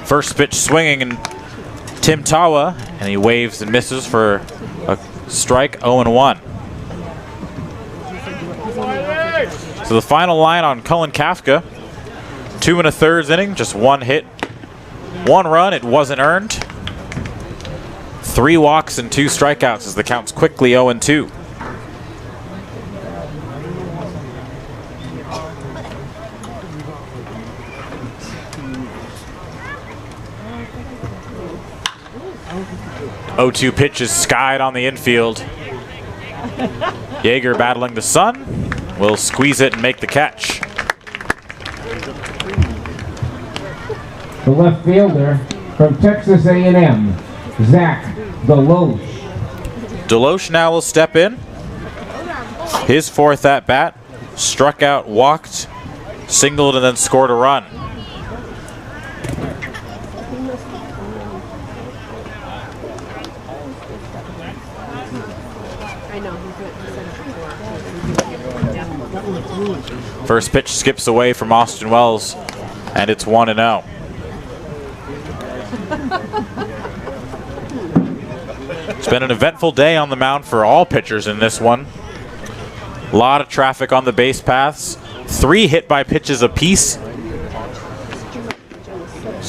First pitch swinging, and Tim Tawa, and he waves and misses for a strike, 0-1. So the final line on Cullen Kafka, 2 1/3 inning, just 1 hit, 1 run, it wasn't earned. 3 walks and 2 strikeouts as the count's quickly 0-2. O2 pitch is skied on the infield. Yeager battling the sun, will squeeze it and make the catch. The left fielder from Texas A&M, Zach Deloche. Deloche now will step in. His 4th at bat, struck out, walked, singled, and then scored a run. First pitch skips away from Austin Wells, and it's 1-0. It's been an eventful day on the mound for all pitchers in this one. A lot of traffic on the base paths. 3 hit by pitches apiece.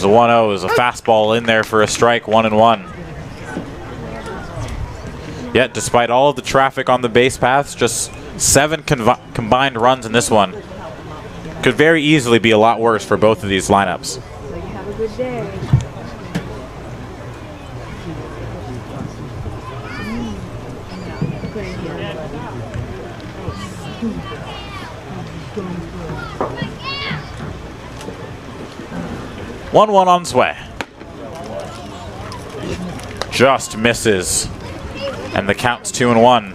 The 1-0 is a fastball in there for a strike, 1-1. Yet, despite all of the traffic on the base paths, just 7 combined runs in this one. Could very easily be a lot worse for both of these lineups. Have a good day. 1-1 on its way. Just misses. And the count's 2-1.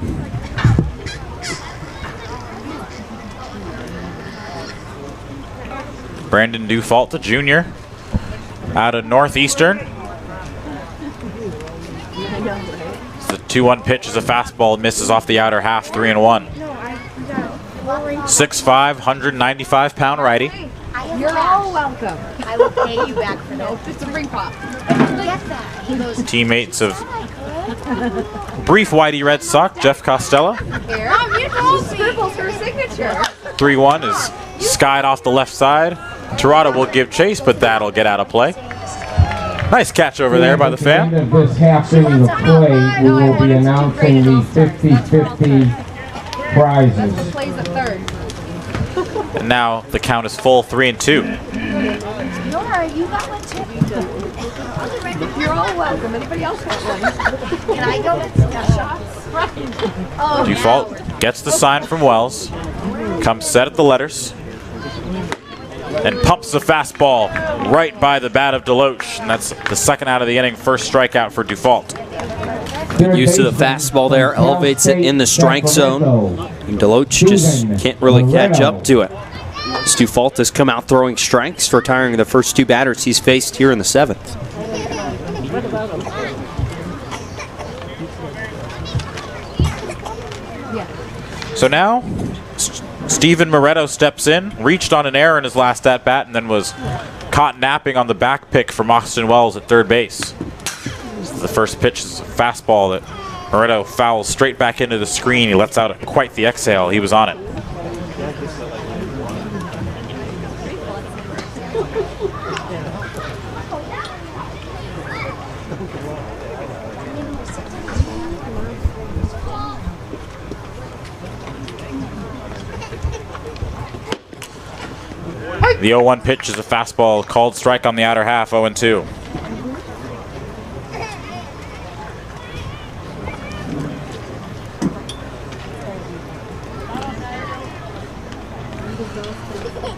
Brandon Dufault, a junior, out of Northeastern. The 2-1 pitch is a fastball, misses off the outer half, 3-1. 6'5", 195-pound righty. You're all welcome. I will pay you back for that. Just a ring pop. Get that. He goes, Teammates of brief Whitey Red Sox, Jeff Costello. Here. Mom, you told me. Scribbles her signature. 3-1 is skied off the left side. Toronto will give chase, but that'll get out of play. Nice catch over there by the fan. At the end of this half inning of play, we will be announcing the 50-50 prizes. Plays a third. And now the count is full, 3-2. Nora, you got one too. You're all welcome. Anybody else got one? Can I go get some shots? Right. Oh, Dufault gets the sign from Wells, comes set at the letters, and pumps the fastball right by the bat of Deloche. And that's the second out of the inning, first strikeout for Dufault. Good use of the fastball there, elevates it in the strike zone. And Deloche just can't really catch up to it. Dufault has come out throwing strikes, retiring the first 2 batters he's faced here in the 7th. So now, Steven Moretto steps in, reached on an error in his last at-bat, and then was caught napping on the back pick from Austin Wells at third base. The first pitch is a fastball that Moretto fouls straight back into the screen. He lets out quite the exhale. He was on it. The 0-1 pitch is a fastball, called strike on the outer half, 0-2.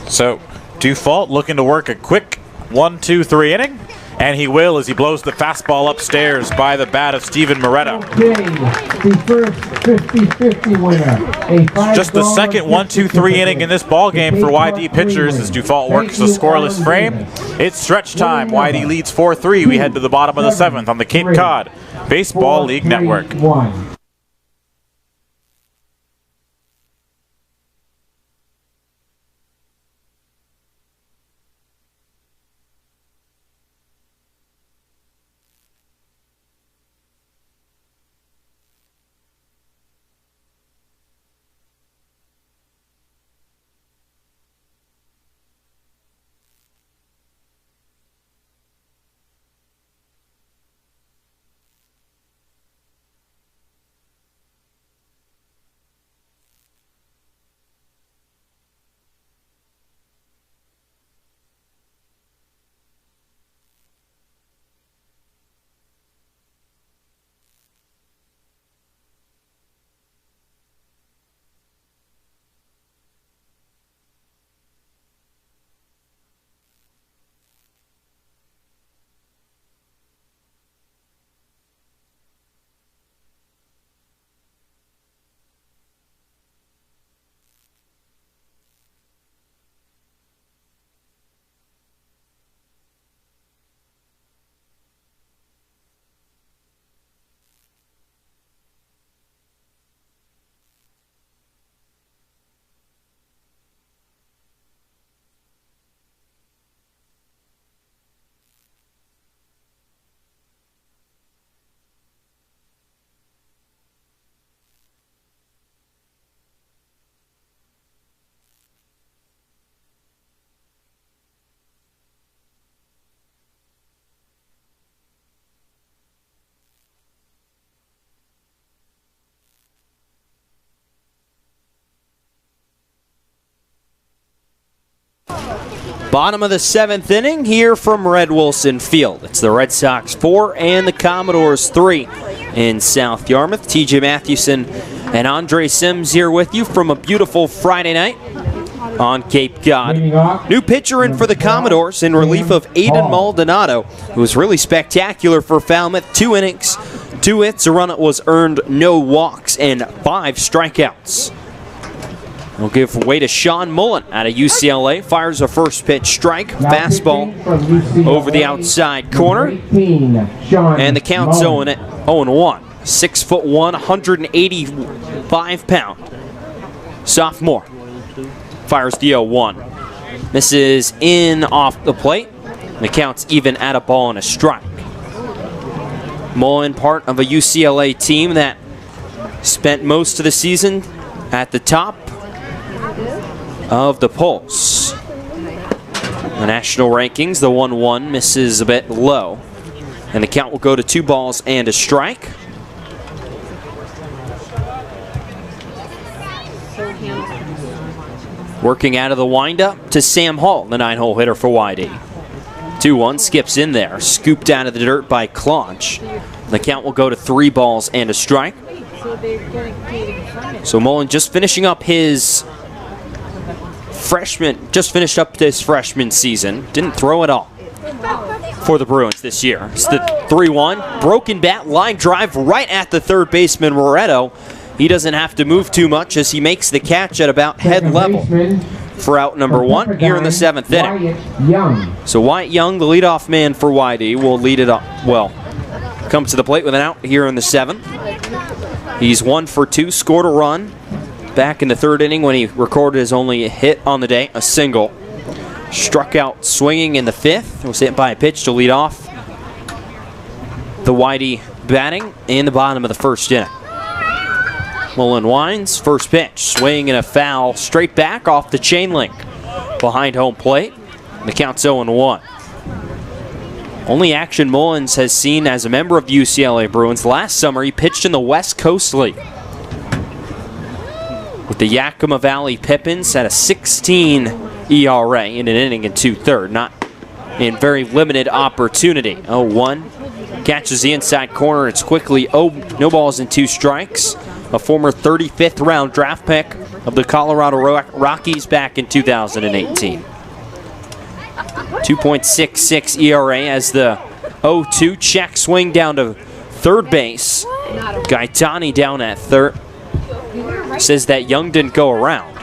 So, Dufault looking to work a quick 1-2-3 inning, And he will as he blows the fastball upstairs by the bat of Steven Moretto. Okay, the first 50-50 winner. Just the second 1-2-3 inning in this ball game for YD pitchers as Dufault works the scoreless frame. It's stretch time. YD leads 4-3. We head to the bottom of the 7th on the Cape Cod Baseball League Network. 1. Bottom of the 7th inning here from Red Wilson Field. It's the Red Sox 4 and the Commodores 3 in South Yarmouth. TJ Mathewson and Andre Sims here with you from a beautiful Friday night on Cape Cod. New pitcher in for the Commodores in relief of Aiden Maldonado, who was really spectacular for Falmouth. 2 innings, 2 hits, a run was earned, no walks, and 5 strikeouts. We'll give way to Sean Mullen out of UCLA. Fires a first pitch strike. Fastball over the outside corner. And the count's 0-1. 6'1", 185 pound sophomore. Fires the 0-1. Misses in off the plate. The count's even at a ball and a strike. Mullen, part of a UCLA team that spent most of the season at the top of the polls. The national rankings, the 1-1 misses a bit low. And the count will go to 2 balls and a strike. Working out of the windup to Sam Hall, the 9-hole hitter for YD. 2-1, skips in there, scooped out of the dirt by Claunch. The count will go to 3 balls and a strike. So Mullen just finishing up his freshman season. Didn't throw at all for the Bruins this year. It's the 3-1. Broken bat, line drive right at the third baseman, Moretto. He doesn't have to move too much as he makes the catch at about head level for out number 1 here in the 7th inning. So Wyatt Young, the leadoff man for YD, will lead it up. Well, comes to the plate with an out here in the 7th. He's 1 for 2, scored a run back in the 3rd inning when he recorded his only hit on the day, a single. Struck out swinging in the 5th. Was hit by a pitch to lead off the YD batting in the bottom of the 1st inning. Mullen winds, first pitch, swing and a foul straight back off the chain link behind home plate. The count's 0-1. Only action Mullins has seen as a member of the UCLA Bruins. Last summer, he pitched in the West Coast League with the Yakima Valley Pippins at a 16 ERA in an inning and 2/3. Not in very limited opportunity. 0-1. Catches the inside corner. It's quickly no balls and 2 strikes. A former 35th round draft pick of the Colorado Rockies back in 2018. 2.66 ERA as the 0-2, check swing down to third base. Gaetani down at third. Says that Young didn't go around.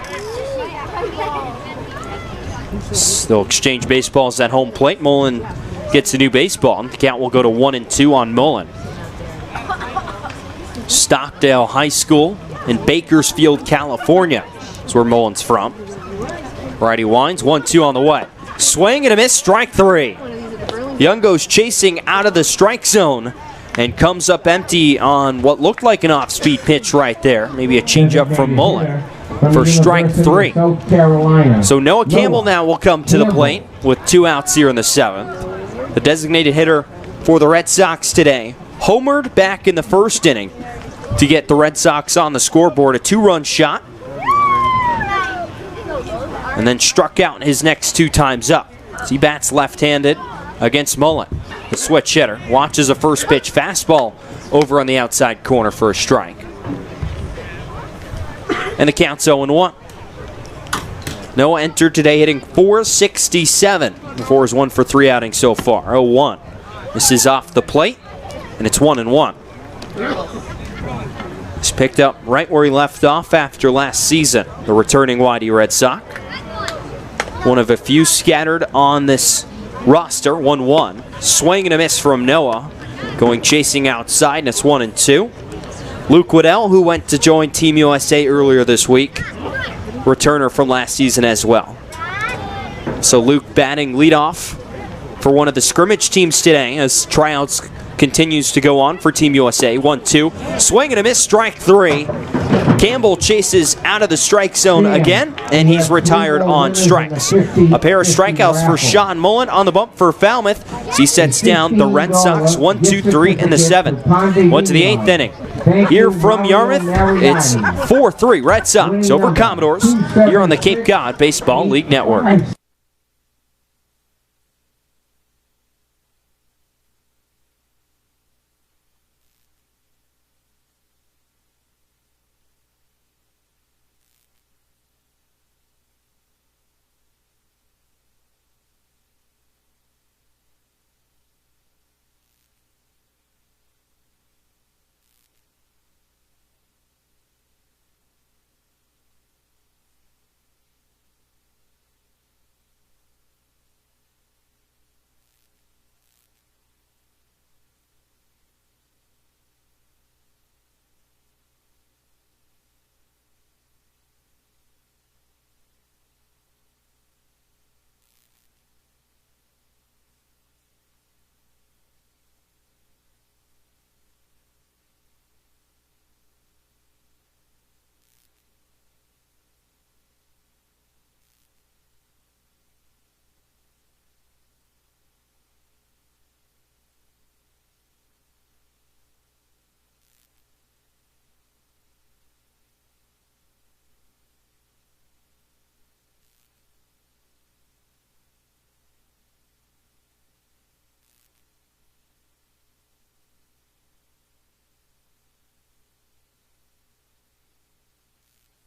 They'll exchange baseballs at home plate. Mullen gets a new baseball. The count will go to 1-2 on Mullen. Stockdale High School in Bakersfield, California is where Mullen's from. Righty winds, 1-2 on the way. Swing and a miss, strike 3. Young goes chasing out of the strike zone and comes up empty on what looked like an off-speed pitch right there. Maybe a changeup from Mullen for strike 3. So Noah Campbell now will come to the plate with 2 outs here in the 7th. The designated hitter for the Red Sox today homered back in the first inning to get the Red Sox on the scoreboard, a 2-run shot, and then struck out his next 2 times up. As he bats left-handed against Mullen. The switch hitter watches a first pitch fastball over on the outside corner for a strike. And the count's 0-1. Noah entered today hitting .467. The 4 is 1 for 3 outings so far. 0-1. This is off the plate, and it's 1-1. He's picked up right where he left off after last season. The returning Whitey Red Sox. One of a few scattered on this roster. 1-1. Swing and a miss from Noah. Going chasing outside, and it's 1-2. Luke Waddell, who went to join Team USA earlier this week, returner from last season as well. So Luke batting leadoff for one of the scrimmage teams today as tryouts continues to go on for Team USA. 1-2. Swing and a miss, strike 3. Campbell chases out of the strike zone again, and he's retired on strikes. A pair of strikeouts for Sean Mullen on the bump for Falmouth as he sets down the Red Sox 1-2-3 in the 7th. Went to the 8th inning. Here from Yarmouth, it's 4-3 Red Sox over Commodores here on the Cape Cod Baseball League Network.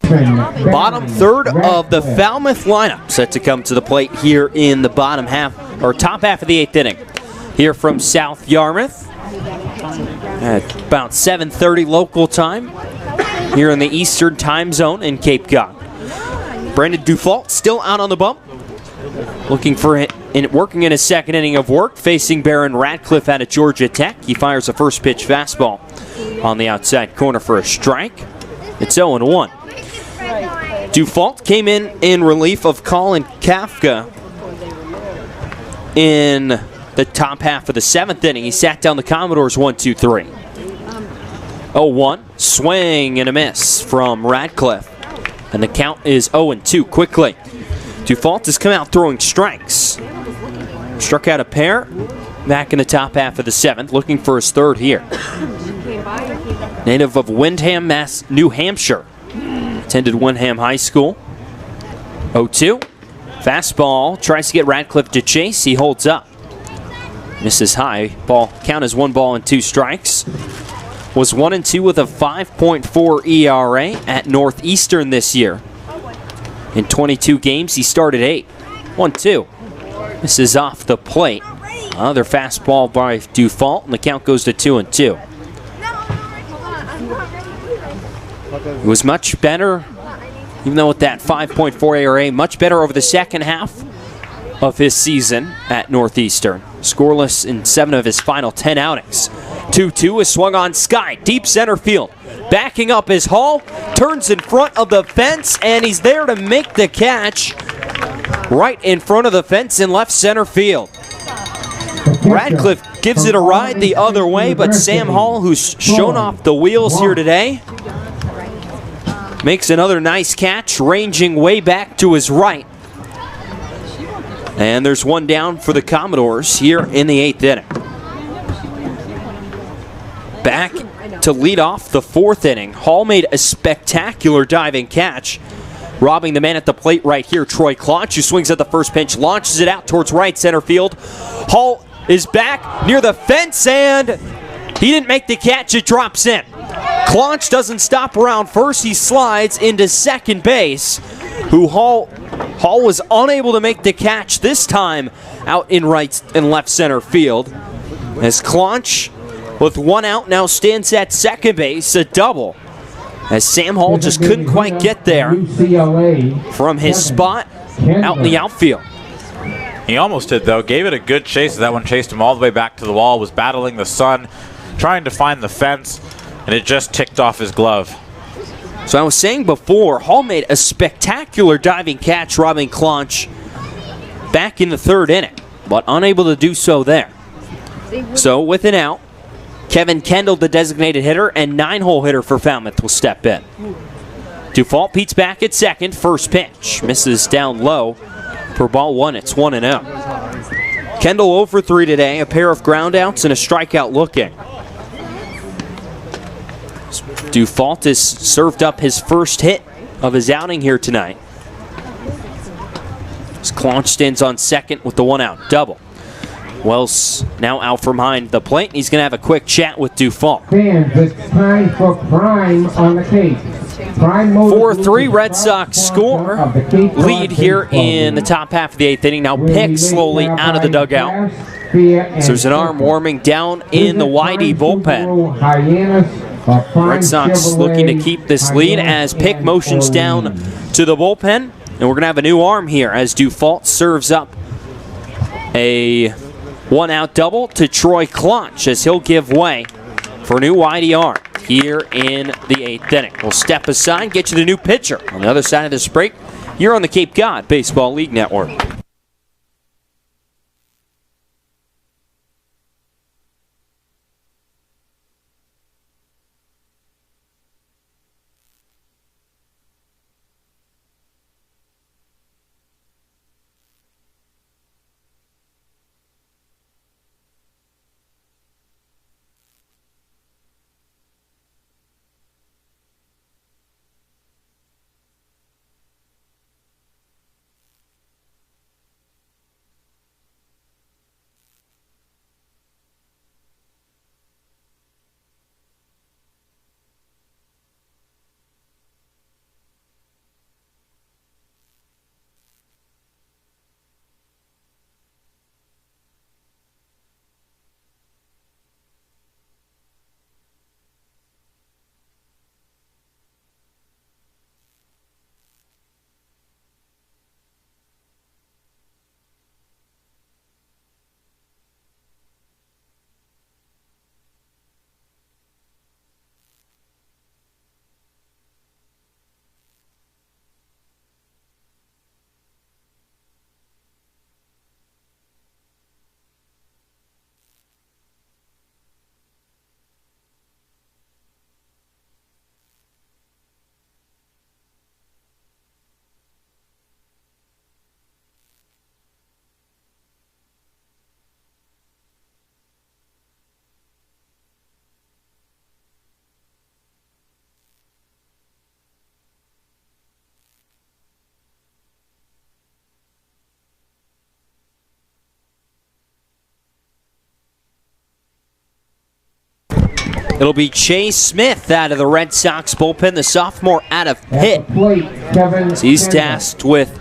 Bottom third of the Falmouth lineup set to come to the plate here in the bottom half, or top half of the 8th inning. Here from South Yarmouth at about 7:30 local time here in the Eastern time zone in Cape Cod. Brandon Dufault still out on the bump, looking for it, working in his second inning of work, facing Barron Radcliffe out of Georgia Tech. He fires a first pitch fastball on the outside corner for a strike. It's 0-1. Dufault came in relief of Colin Kafka in the top half of the 7th inning. He sat down the Commodores 1-2-3. 0-1. Swing and a miss from Radcliffe. And the count is 0-2 quickly. Dufault has come out throwing strikes. Struck out a pair back in the top half of the 7th, looking for his third here. Native of Windham, New Hampshire. Attended Windham High School. 0-2. Fastball. Tries to get Radcliffe to chase. He holds up. Misses high. Ball count is 1 ball and 2 strikes. Was 1-2 with a 5.4 ERA at Northeastern this year. In 22 games, he started 8. 1-2. This is off the plate. Another fastball by Dufault, and the count goes to 2-2. It was much better, even though with that 5.4 ERA, much better over the second half of his season at Northeastern. Scoreless in 7 of his final 10 outings. 2-2 is swung on Sky, deep center field. Backing up is Hall, turns in front of the fence, and he's there to make the catch right in front of the fence in left center field. Radcliffe gives it a ride the other way, but Sam Hall, who's shown off the wheels here today, makes another nice catch, ranging way back to his right. And there's one down for the Commodores here in the 8th inning. Back to lead off the 4th inning. Hall made a spectacular diving catch, robbing the man at the plate right here, Troy Klotch, who swings at the first pitch, launches it out towards right center field. Hall is back near the fence, and he didn't make the catch. It drops in. Klotch doesn't stop around first. He slides into second base, who Hall was unable to make the catch this time out in right and left center field. As Klotch, with one out, now stands at second base, a double. As Sam Hall just couldn't quite get there from his spot out in the outfield. He almost did, though. Gave it a good chase. That one chased him all the way back to the wall, was battling the sun, trying to find the fence, and it just ticked off his glove. So I was saying before, Hall made a spectacular diving catch, robbing Klotch back in the 3rd inning, but unable to do so there. So with an out, Kevin Kendall, the designated hitter, and 9-hole hitter for Falmouth, will step in. Dufault Pete's back at second. First pitch misses down low for ball 1. It's 1-0. Kendall 0 for 3 today, a pair of groundouts and a strikeout looking. Dufault has served up his first hit of his outing here tonight. Klotch stands on second with the 1-out double. Wells now out from behind the plate. He's going to have a quick chat with Dufault. Fans, it's time for Prime on the Cape. 4-3 Red Sox score. Lead here in the top half of the 8th inning. Now Pick slowly out of the dugout. So there's an arm warming down in the Whitey bullpen. Red Sox looking to keep this lead as Pick motions down to the bullpen. And we're going to have a new arm here as Dufault serves up a 1-out double to Troy Klotch as he'll give way for a new Whitey arm here in the 8th inning. We'll step aside, get you the new pitcher on the other side of this break. You're on the Cape Cod Baseball League Network. It'll be Chase Smith out of the Red Sox bullpen, the sophomore out of Pitt. He's tasked with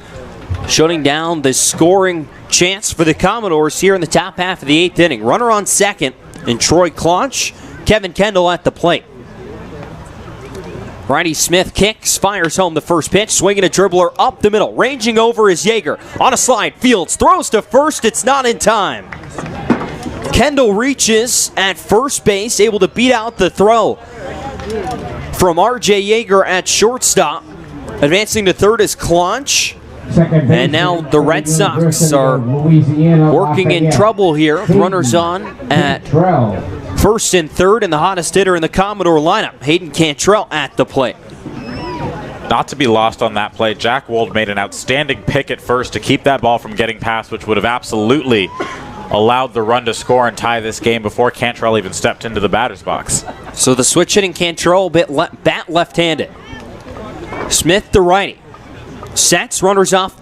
shutting down the scoring chance for the Commodores here in the top half of the 8th inning. Runner on second, and Troy Claunch, Kevin Kendall at the plate. Righty Smith kicks, fires home the first pitch, swinging a dribbler up the middle. Ranging over is Yeager. On a slide, Fields throws to first, it's not in time. Kendall reaches at first base, able to beat out the throw from R.J. Yeager at shortstop. Advancing to third is Claunch. And now the Red Sox are working in trouble here. Runners on at first and third, and the hottest hitter in the Commodore lineup, Hayden Cantrell at the plate. Not to be lost on that play, Jack Wold made an outstanding pick at first to keep that ball from getting past, which would have absolutely allowed the run to score and tie this game before Cantrell even stepped into the batter's box. So the switch hitting Cantrell, bat left-handed. Smith the righty. Sets, runners off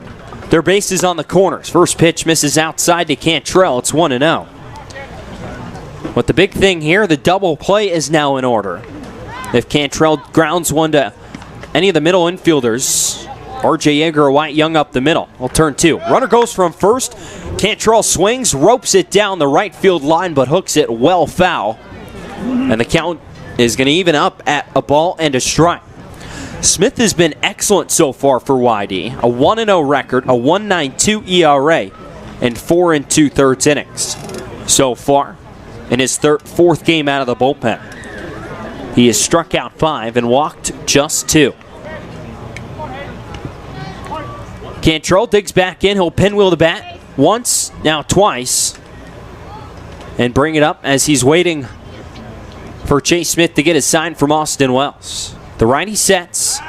their bases on the corners. First pitch misses outside to Cantrell. It's 1-0. But the big thing here, the double play is now in order. If Cantrell grounds one to any of the middle infielders, R.J. Yeager or Wyatt Young up the middle, will turn two. Runner goes from first. Cantrell swings, ropes it down the right field line, but hooks it well foul. And the count is going to even up at a ball and a strike. Smith has been excellent so far for YD. A 1-0 record, a 1.92 ERA, and 4 2/3 innings so far in his fourth game out of the bullpen. He has struck out 5 and walked just 2. Cantrell digs back in. He'll pinwheel the bat once, now twice, and bring it up as he's waiting for Chase Smith to get a sign from Austin Wells. The righty sets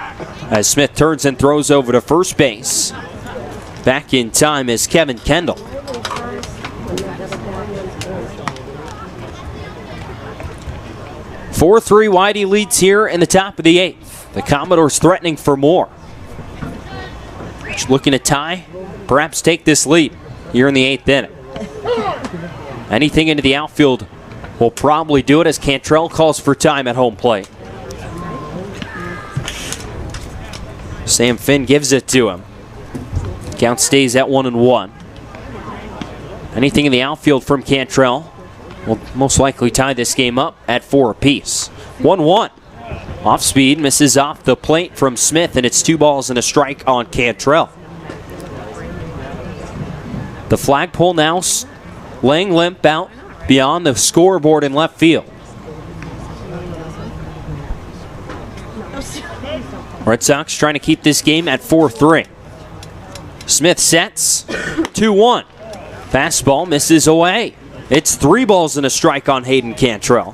as Smith turns and throws over to first base. Back in time is Kevin Kendall. "4-3 Whitey leads here in the top of the 8th. The Commodores threatening for more. Looking to tie, perhaps take this lead here in the 8th inning. Anything into the outfield will probably do it as Cantrell calls for time at home plate. Sam Finn gives it to him. Count stays at 1-1. Anything in the outfield from Cantrell will most likely tie this game up at 4 apiece. 1-1. Off speed, misses off the plate from Smith, and it's 2 balls and a strike on Cantrell. The flagpole now laying limp out beyond the scoreboard in left field. Red Sox trying to keep this game at 4-3. Smith sets, 2-1. Fastball misses away. It's 3 balls and a strike on Hayden Cantrell.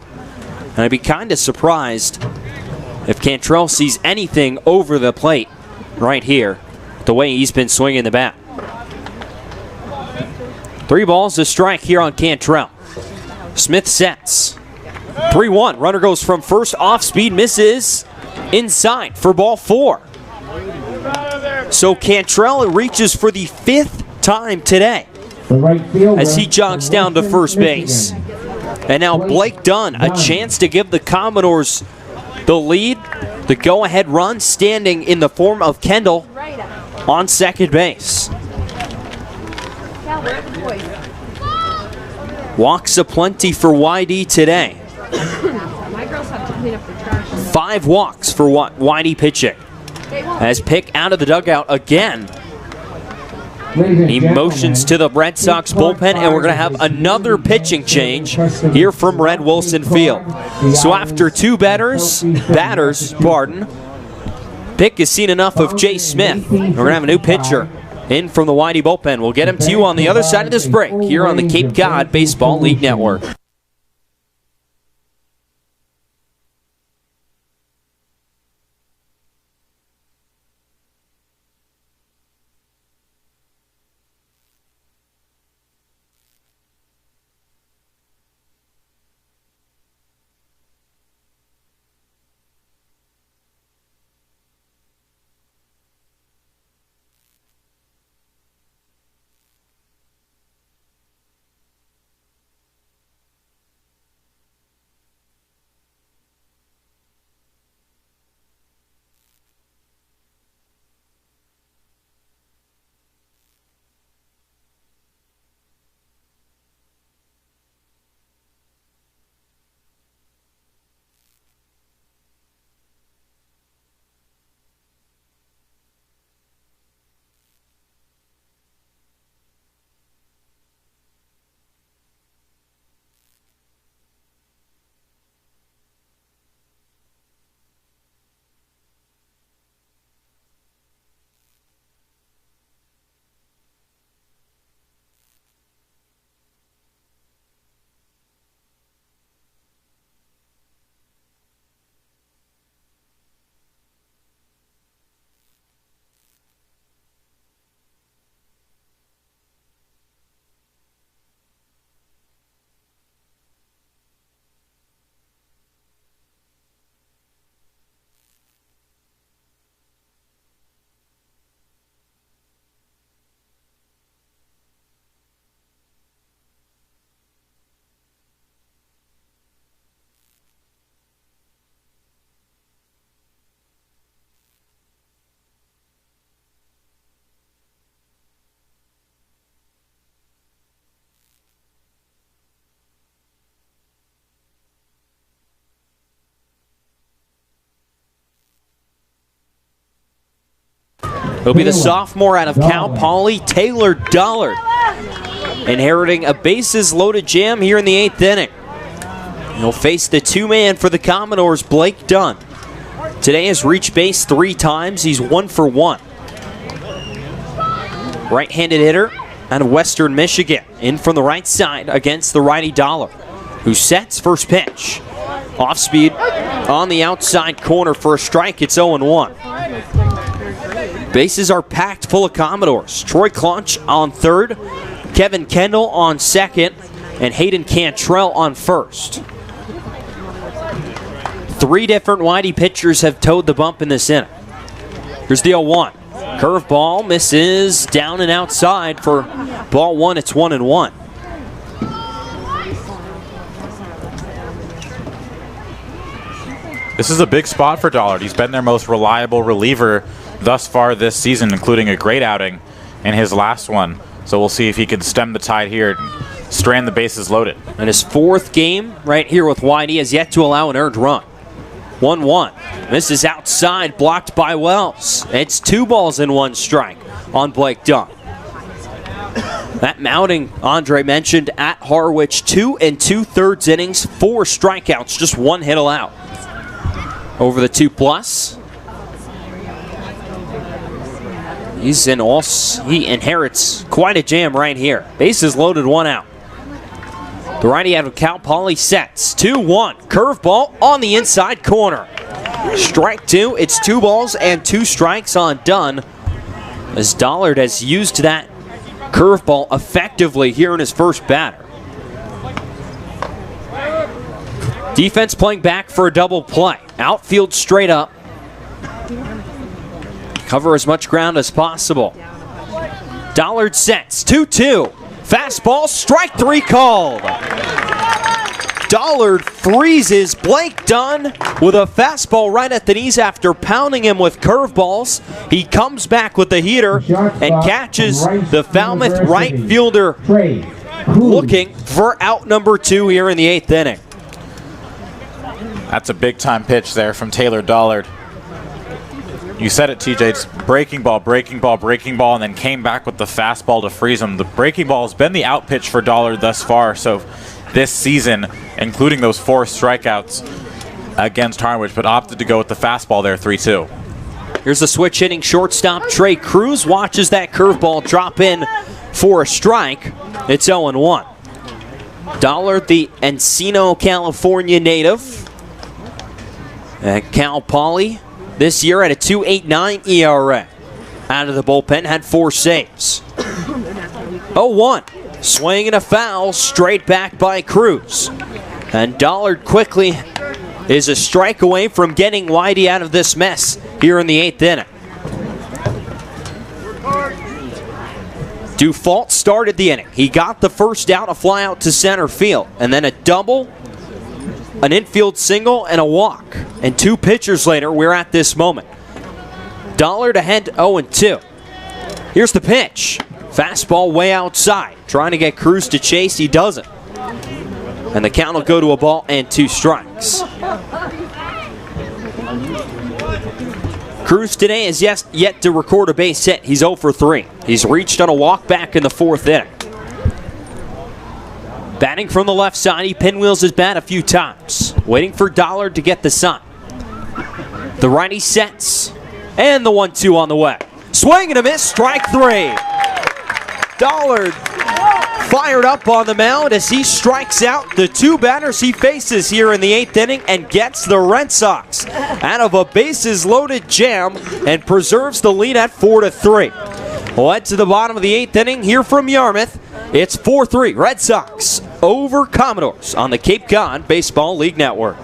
And I'd be kind of surprised if Cantrell sees anything over the plate right here, the way he's been swinging the bat. 3 balls, a strike here on Cantrell. Smith sets. 3-1. Runner goes from first, off speed, misses inside for ball 4. So Cantrell reaches for the 5th time today as he jogs down to first base. And now Blake Dunn, a chance to give the Commodores the lead. The go-ahead run standing in the form of Kendall on second base. Walks aplenty for YD today. 5 walks for YD pitching. As Pick out of the dugout again. He motions to the Red Sox bullpen, and we're going to have another pitching change here from Red Wilson Field. So after 2 batters, Pick has seen enough of Chase Smith. We're going to have a new pitcher in from the YD bullpen. We'll get him to you on the other side of this break here on the Cape Cod Baseball League Network. It'll be the sophomore out of Cal Poly, Taylor Dollard, inheriting a bases-loaded jam here in the 8th inning. He'll face the two-man for the Commodores, Blake Dunn. Today has reached base 3 times. He's 1 for 1. Right-handed hitter out of Western Michigan, in from the right side against the righty Dollar, who sets first pitch. Off speed on the outside corner for a strike. It's 0-1. Bases are packed full of Commodores. Troy Clunch on third, Kevin Kendall on second, and Hayden Cantrell on first. 3 different Whitey pitchers have towed the bump in this inning. Here's the 0-1. Curveball misses down and outside for ball 1. It's 1-1. This is a big spot for Dollard. He's been their most reliable reliever thus far this season, including a great outing in his last one. So we'll see if he can stem the tide here and strand the bases loaded. And his 4th game right here with Whitey has yet to allow an earned run. 1-1. This is outside, blocked by Wells. It's 2 balls and 1 strike on Blake Dunn. That mounting, Andre mentioned, at Harwich, 2 2/3 innings, 4 strikeouts, just 1 hit allowed. Over the 2+. He inherits quite a jam right here. Bases loaded, 1 out. The righty out of Cal Poly sets. 2-1. Curveball on the inside corner. Strike 2. It's 2 balls and 2 strikes on Dunn, as Dollard has used that curveball effectively here in his first batter. Defense playing back for a double play. Outfield straight up. Cover as much ground as possible. Dollard sets. 2-2. Fastball, strike 3 called. Dollard freezes Blake Dunn with a fastball right at the knees after pounding him with curveballs. He comes back with the heater and catches the Falmouth right fielder looking for out number 2 here in the 8th inning. That's a big-time pitch there from Taylor Dollard. You said it, TJ. It's breaking ball, and then came back with the fastball to freeze him. The breaking ball has been the out pitch for Dollard thus far, so this season, including those 4 strikeouts against Harwich, but opted to go with the fastball there, 3-2. Here's the switch hitting shortstop. Trey Cruz watches that curveball drop in for a strike. It's 0-1. Dollard, the Encino, California native at Cal Poly. This year at a 2.89 ERA. Out of the bullpen, had 4 saves. 0-1. Swing and a foul, straight back by Cruz. And Dollard quickly is a strike away from getting Whitey out of this mess here in the 8th inning. Dufault started the inning. He got the first out, a fly out to center field, and then a double, an infield single, and a walk. And 2 pitchers later, we're at this moment. Dollard ahead 0-2. Here's the pitch. Fastball way outside. Trying to get Cruz to chase. He doesn't. And the count will go to a ball and 2 strikes. Cruz today has yet to record a base hit. He's 0 for 3. He's reached on a walk back in the 4th inning. Batting from the left side, he pinwheels his bat a few times, waiting for Dollard to get the sign. The righty sets, and the 1-2 on the way. Swing and a miss, strike 3. Dollard fired up on the mound as he strikes out the 2 batters he faces here in the 8th inning and gets the Red Sox out of a bases-loaded jam and preserves the lead at 4-3. Led to the bottom of the 8th inning here from Yarmouth. It's 4-3 Red Sox over Commodores on the Cape Cod Baseball League Network.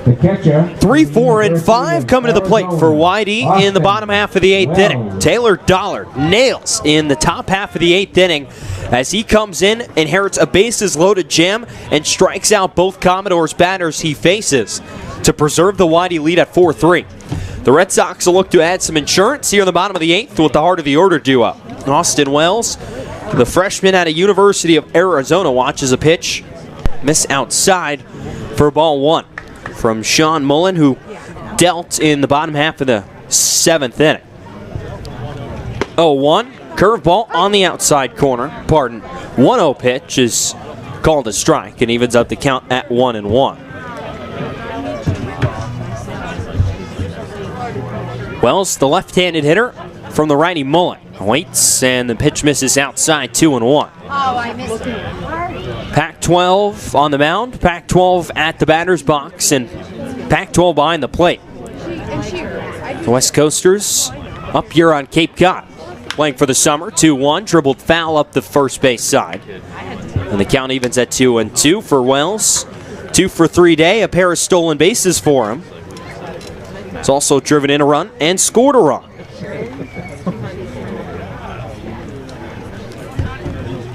The catcher. 3, 4, and 5 coming to the plate for Whitey in the bottom half of the 8th inning. Taylor Dollard nails in the top half of the 8th inning as he comes in, inherits a bases-loaded jam, and strikes out both Commodores batters he faces to preserve the Whitey lead at 4-3. The Red Sox will look to add some insurance here in the bottom of the 8th with the heart of the order due up. Austin Wells, the freshman out of University of Arizona, watches a pitch miss outside for ball 1 from Sean Mullen, who dealt in the bottom half of the 7th inning. 0-1, curveball on the outside corner. 1-0 pitch is called a strike and evens up the count at 1-1. Wells, the left-handed hitter from the righty Mullen, waits, and the pitch misses outside, 2-1. Oh, I missed it. Pac-12 on the mound, Pac-12 at the batter's box, and Pac-12 behind the plate. The West Coasters up here on Cape Cod, playing for the summer. 2-1, dribbled foul up the first base side. And the count evens at 2-2 for Wells. 2 for 3 day, a pair of stolen bases for him. He's also driven in a run and scored a run.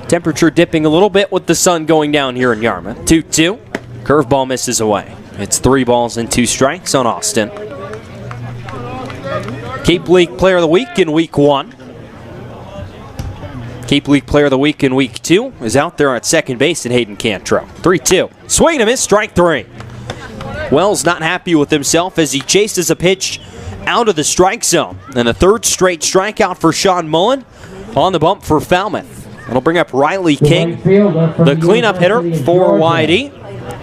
Temperature dipping a little bit with the sun going down here in Yarmouth. 2-2. Curveball misses away. It's 3 balls and 2 strikes on Austin. Cape League Player of the Week in Week 1. Cape League Player of the Week in Week 2 is out there at second base in Hayden Cantrell. 3-2. Swing and a miss, strike 3. Wells not happy with himself as he chases a pitch out of the strike zone. And a third straight strikeout for Sean Mullen on the bump for Falmouth. It'll bring up Riley King, the cleanup hitter for Whitey.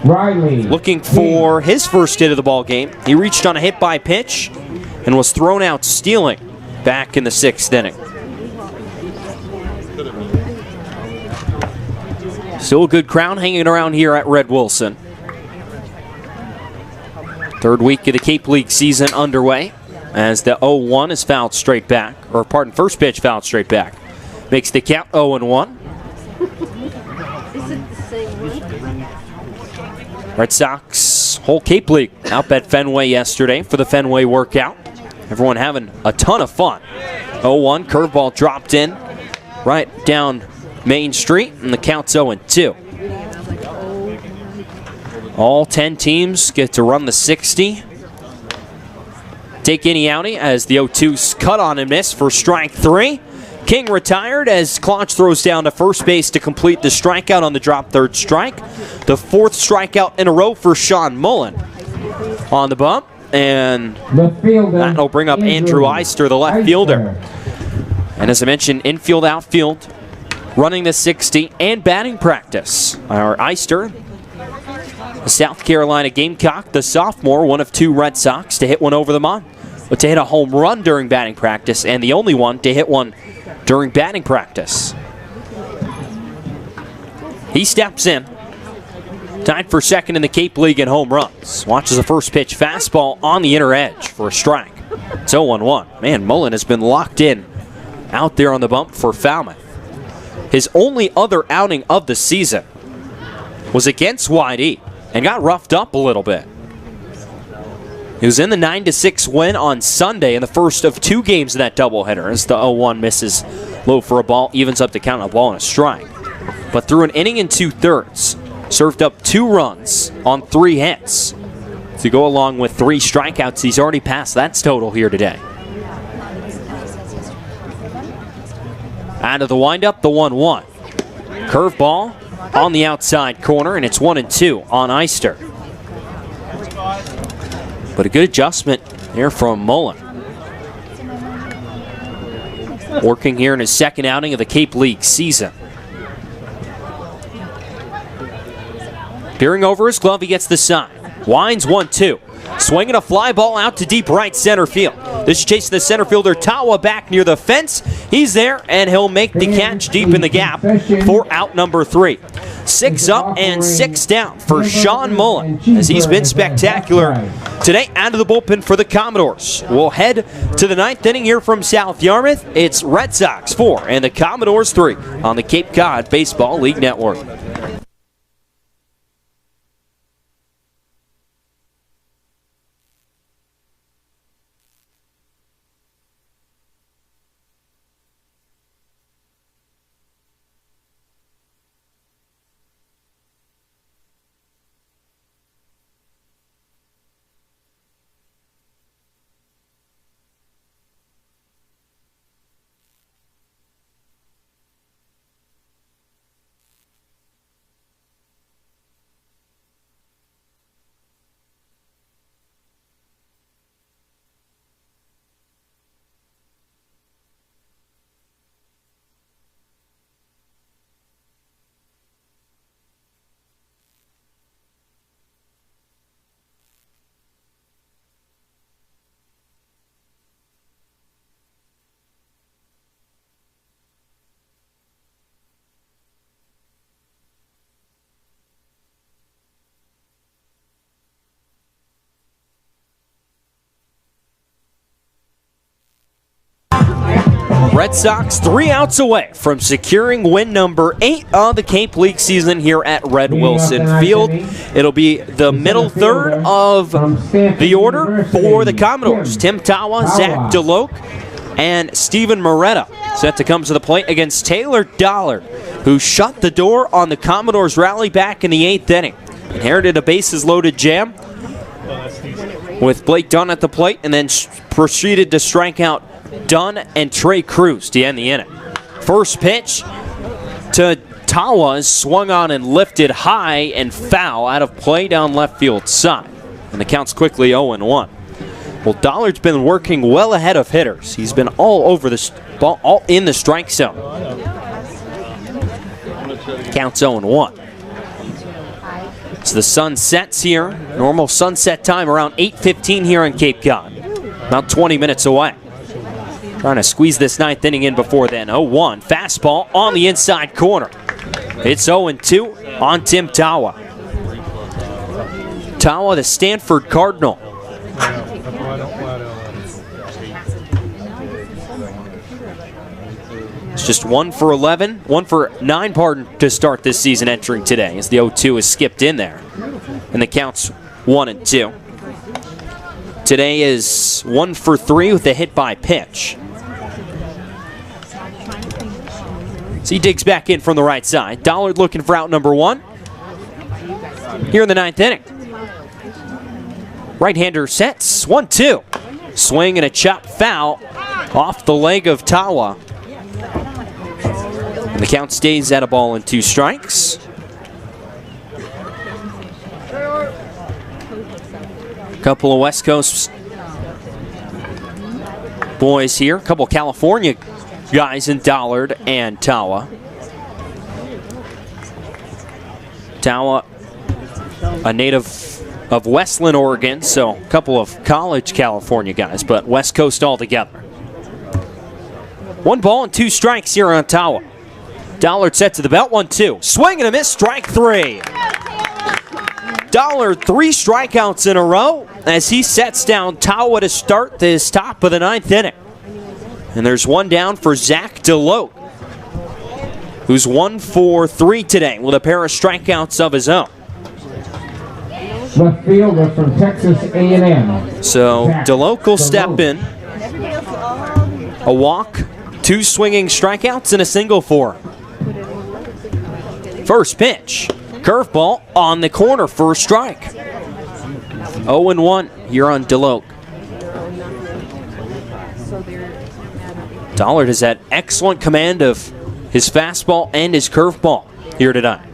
Riley. Looking for his first hit of the ball game. He reached on a hit by pitch and was thrown out stealing back in the 6th inning. Still a good crowd hanging around here at Red Wilson. Third week of the Cape League season underway as the 0-1 is fouled straight back, or pardon, first pitch fouled straight back. Makes the count 0-1. Red Sox, whole Cape League out at Fenway yesterday for the Fenway workout. Everyone having a ton of fun. 0-1, curveball dropped in right down Main Street, and the count's 0-2. All 10 teams get to run the 60. Take any outie as the 0-2's cut on and miss for strike 3. King retired as Klotch throws down to first base to complete the strikeout on the drop third strike. The 4th strikeout in a row for Sean Mullen on the bump. And that'll bring up Andrew Eister, the left fielder. And as I mentioned, infield, outfield, running the 60 and batting practice. Our Eister, the South Carolina Gamecock, the sophomore, one of 2 Red Sox to hit one over the mound. But to hit a home run during batting practice, and the only one to hit one during batting practice. He steps in, tied for second in the Cape League in home runs. Watches the first pitch fastball on the inner edge for a strike. It's 0-1. Man, Mullen has been locked in out there on the bump for Falmouth. His only other outing of the season was against Whitey and got roughed up a little bit. He was in the 9-6 win on Sunday in the first of 2 games of that doubleheader as the 0-1 misses low for a ball, evens up the count on a ball and a strike. But through an inning and 2/3, served up 2 runs on 3 hits. To go along with 3 strikeouts, he's already passed that total here today. Out of the windup, the 1-1. Curveball on the outside corner, and it's 1-2 on Eister. But a good adjustment here from Mullen. Working here in his second outing of the Cape League season. Peering over his glove, he gets the sign. Winds 1-2. Swinging a fly ball out to deep right center field. This is chasing the center fielder Tawa back near the fence. He's there, and he'll make the catch deep in the gap for out number 3. 6 up and 6 down for Sean Mullen, as he's been spectacular today out of the bullpen for the Commodores. We'll head to the 9th inning here from South Yarmouth. It's Red Sox 4 and the Commodores 3 on the Cape Cod Baseball League Network. Red Sox 3 outs away from securing win number 8 of the Cape League season here at Red Wilson Field. It'll be the middle third of the order for the Commodores. Tim Tawa, Zach DeLoach, and Steven Moretta set to come to the plate against Taylor Dollard, who shut the door on the Commodores' rally back in the 8th inning. Inherited a bases-loaded jam with Blake Dunn at the plate, and then proceeded to strike out Dunn and Trey Cruz to end the inning. First pitch to Tawa is swung on and lifted high and foul out of play down left field side. And the count's quickly 0-1. Well, Dollard's been working well ahead of hitters. He's been all over the ball, all in the strike zone. Count's 0-1. So the sun sets here. Normal sunset time around 8:15 here on Cape Cod. About 20 minutes away. Trying to squeeze this 9th inning in before then. 0-1. Fastball on the inside corner. It's 0-2 on Tim Tawa. Tawa, the Stanford Cardinal. It's just 1 for 11, 1 for 9, pardon, to start this season entering today, as the 0-2 is skipped in there. And the count's 1-2. Today is 1 for 3 with a hit by pitch. So he digs back in from the right side. Dollard looking for out number 1 here in the 9th inning. Right-hander sets, 1-2. Swing and a chop foul off the leg of Tawa. And the count stays at a ball and 2 strikes. Couple of West Coast boys here. A couple of California guys in Dollard and Tawa. Tawa, a native of Westland, Oregon, so a couple of college California guys, but West Coast altogether. 1 ball and 2 strikes here on Tawa. Dollard set to the belt, 1-2. Swing and a miss, strike 3. Dollard 3 strikeouts in a row as he sets down Tawa to start this top of the 9th inning. And there's 1 down for Zach DeLoach, who's 1 for 3 today with a pair of strikeouts of his own. Left fielder from Texas A&M. So DeLoach will step in. A walk, 2 swinging strikeouts, and a single for him. First pitch, curveball on the corner for a strike. 0-1 here on DeLoach. Dollard has had excellent command of his fastball and his curveball here tonight.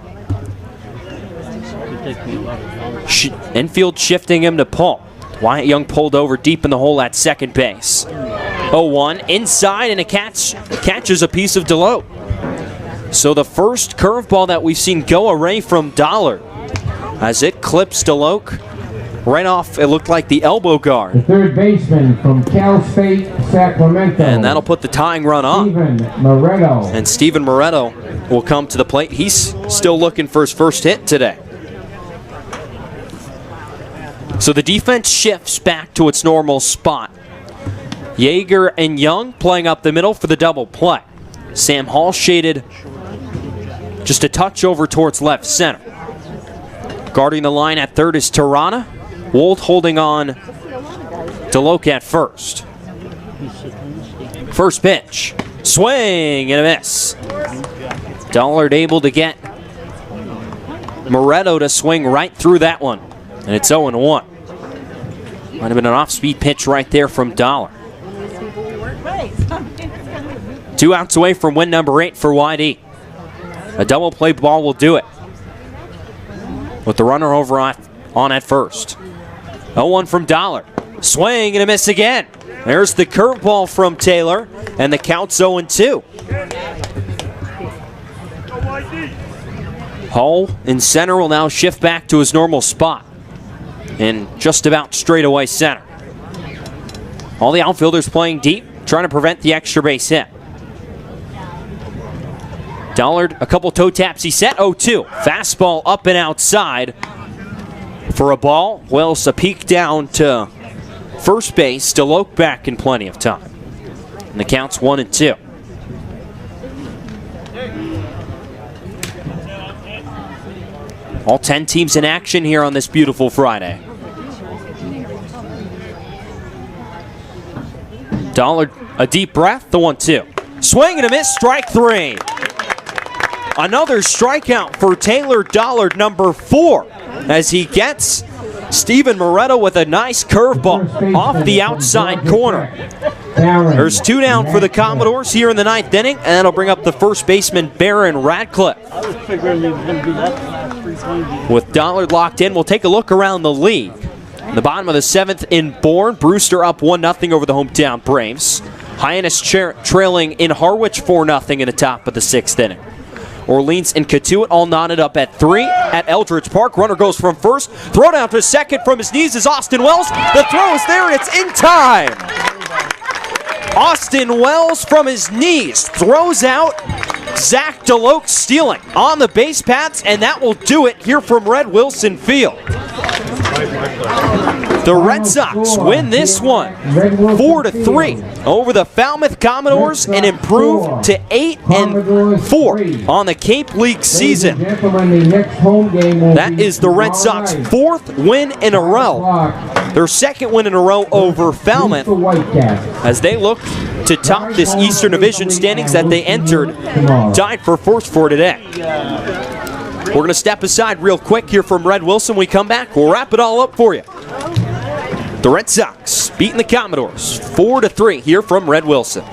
Infield shifting him to Paul. Wyatt Young pulled over deep in the hole at second base. 0-1 inside, and a catches a piece of DeLoach. So the first curveball that we've seen go away from Dollard as it clips DeLoach right off, it looked like the elbow guard. The third baseman from Cal State Sacramento. And that'll put the tying run on. Steven Moretto. And Steven Moretto will come to the plate. He's still looking for his first hit today. So the defense shifts back to its normal spot. Yeager and Young playing up the middle for the double play. Sam Hall shaded just a touch over towards left center. Guarding the line at third is Tirana. Wold holding on DeLoach at first. First pitch. Swing and a miss. Dollard able to get Moretto to swing right through that one. And it's 0-1. Might have been an off-speed pitch right there from Dollard. 2 outs away from win number 8 for YD. A double play ball will do it, with the runner over on at first. 0-1 from Dollard. Swing and a miss again. There's the curveball from Taylor, and the count's 0-2. Hull in center will now shift back to his normal spot in just about straightaway center. All the outfielders playing deep, trying to prevent the extra base hit. Dollard, a couple toe taps, he set 0-2. Fastball up and outside for a ball. Wells a peek down to first base. DeLoach back in plenty of time. And the count's 1-2. All 10 teams in action here on this beautiful Friday. Dollard, a deep breath, the 1-2. Swing and a miss, strike 3. Another strikeout for Taylor Dollard, number 4, as he gets Steven Moretto with a nice curveball off the outside corner. There's 2 down for the Commodores here in the 9th inning, and that'll bring up the first baseman, Barron Radcliffe. With Dollard locked in, we'll take a look around the league. In the bottom of the 7th in Bourne, Brewster up 1-0 over the hometown Braves. Hyannis trailing in Harwich 4-0 in the top of the 6th inning. Orleans and Catuit all knotted up at 3 at Eldridge Park. Runner goes from first. Throw down to second from his knees is Austin Wells. The throw is there and it's in time. Austin Wells from his knees throws out Zach DeLoach stealing on the base paths, and that will do it here from Red Wilson Field. The Red Sox win this one 4-3 over the Falmouth Commodores and improve to 8-4 on the Cape League season. That is the Red Sox 4th win in a row. Their 2nd win in a row over Falmouth as they look to top this Eastern Division standings that they entered, tied for 1st for today. We're going to step aside real quick here from Red Wilson. When we come back, we'll wrap it all up for you. The Red Sox beating the Commodores 4-3 here from Red Wilson.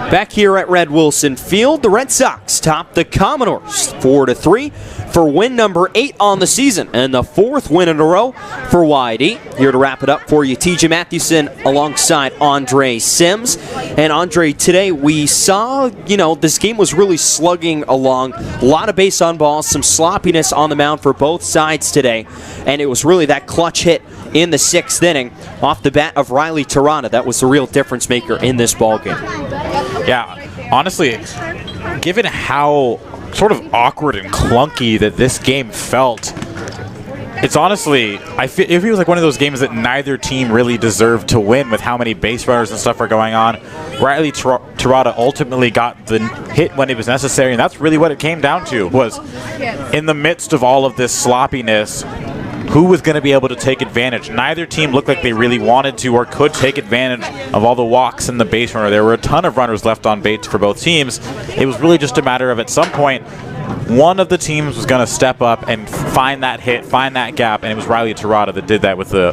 Back here at Red Wilson Field, the Red Sox top the Commodores 4-3 for win number 8 on the season and the 4th win in a row for YD. Here to wrap it up for you, TJ Mathewson alongside Andre Sims. And Andre, today we saw, this game was really slugging along. A lot of base on balls, some sloppiness on the mound for both sides today. And it was really that clutch hit in the 6th inning off the bat of Riley Tirana that was the real difference maker in this ballgame. Yeah, honestly, given how sort of awkward and clunky that this game felt, it's honestly, it feels like one of those games that neither team really deserved to win with how many base runners and stuff are going on. Riley Tirada ultimately got the hit when it was necessary, and that's really what it came down to, was in the midst of all of this sloppiness, who was going to be able to take advantage? Neither team looked like they really wanted to or could take advantage of all the walks and the base runner. There were a ton of runners left on base for both teams. It was really just a matter of, at some point, one of the teams was going to step up and find that hit, find that gap, and it was Riley Tirada that did that with the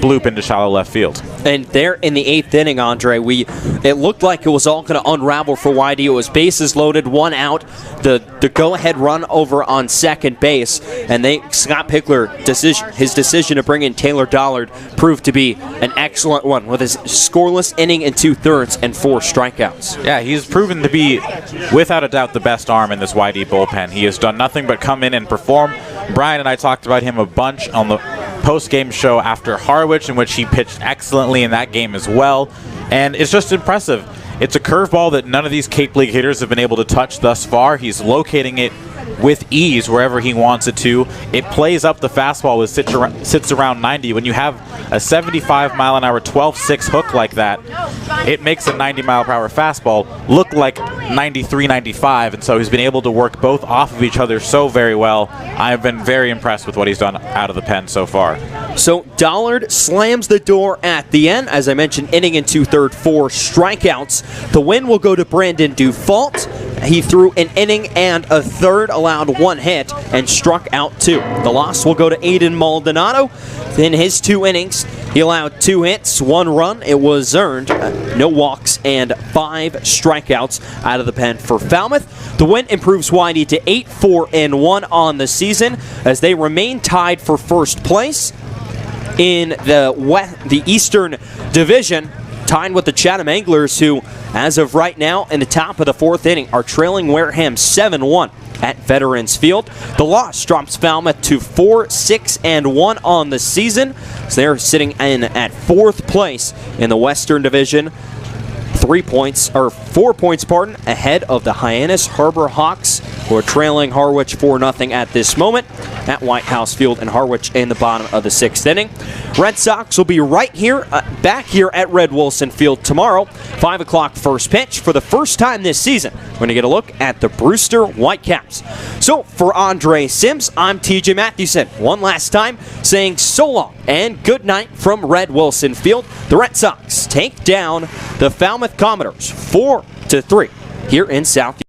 bloop into shallow left field. And there in the 8th inning, Andre, it looked like it was all going to unravel for YD. It was bases loaded, 1 out, the go-ahead run over on second base, and Scott Pickler, his decision to bring in Taylor Dollard proved to be an excellent one with his scoreless inning and 2/3 and 4 strikeouts. Yeah, he's proven to be, without a doubt, the best arm in this YD bullpen. He has done nothing but come in and perform. Brian and I talked about him a bunch on the post-game show after Harwich, in which he pitched excellently in that game as well. And it's just impressive. It's a curveball that none of these Cape League hitters have been able to touch thus far. He's locating it with ease wherever he wants it to. It plays up the fastball with sits around 90. When you have a 75-mile-an-hour 12-6 hook like that, it makes a 90-mile-per-hour fastball look like 93, 95, and so he's been able to work both off of each other so very well. I've been very impressed with what he's done out of the pen so far. So Dollard slams the door at the end. As I mentioned, inning and two-thirds, 4 strikeouts. The win will go to Brandon Dufault. He threw an inning and a third, allowed 1 hit, and struck out 2. The loss will go to Aiden Maldonado. In his 2 innings, he allowed 2 hits, 1 run. It was earned, no walks, and 5 strikeouts out of the pen for Falmouth. The win improves Whitey to 8-4-1 on the season as they remain tied for first place in the Eastern Division, tied with the Chatham Anglers, who, as of right now, in the top of the 4th inning, are trailing Wareham 7-1 at Veterans Field. The loss drops Falmouth to 4-6-1 on the season, so they're sitting in at 4th place in the Western Division. 4 points, ahead of the Hyannis Harbor Hawks, who are trailing Harwich 4-0 at this moment at White House Field, and Harwich in the bottom of the 6th inning. Red Sox will be right here, back here at Red Wilson Field tomorrow, 5 o'clock first pitch. For the first time this season, we're going to get a look at the Brewster Whitecaps. So for Andre Sims, I'm TJ Mathewson. One last time, saying so long and good night from Red Wilson Field. The Red Sox take down the Falmouth Commodores 4-3 here in South.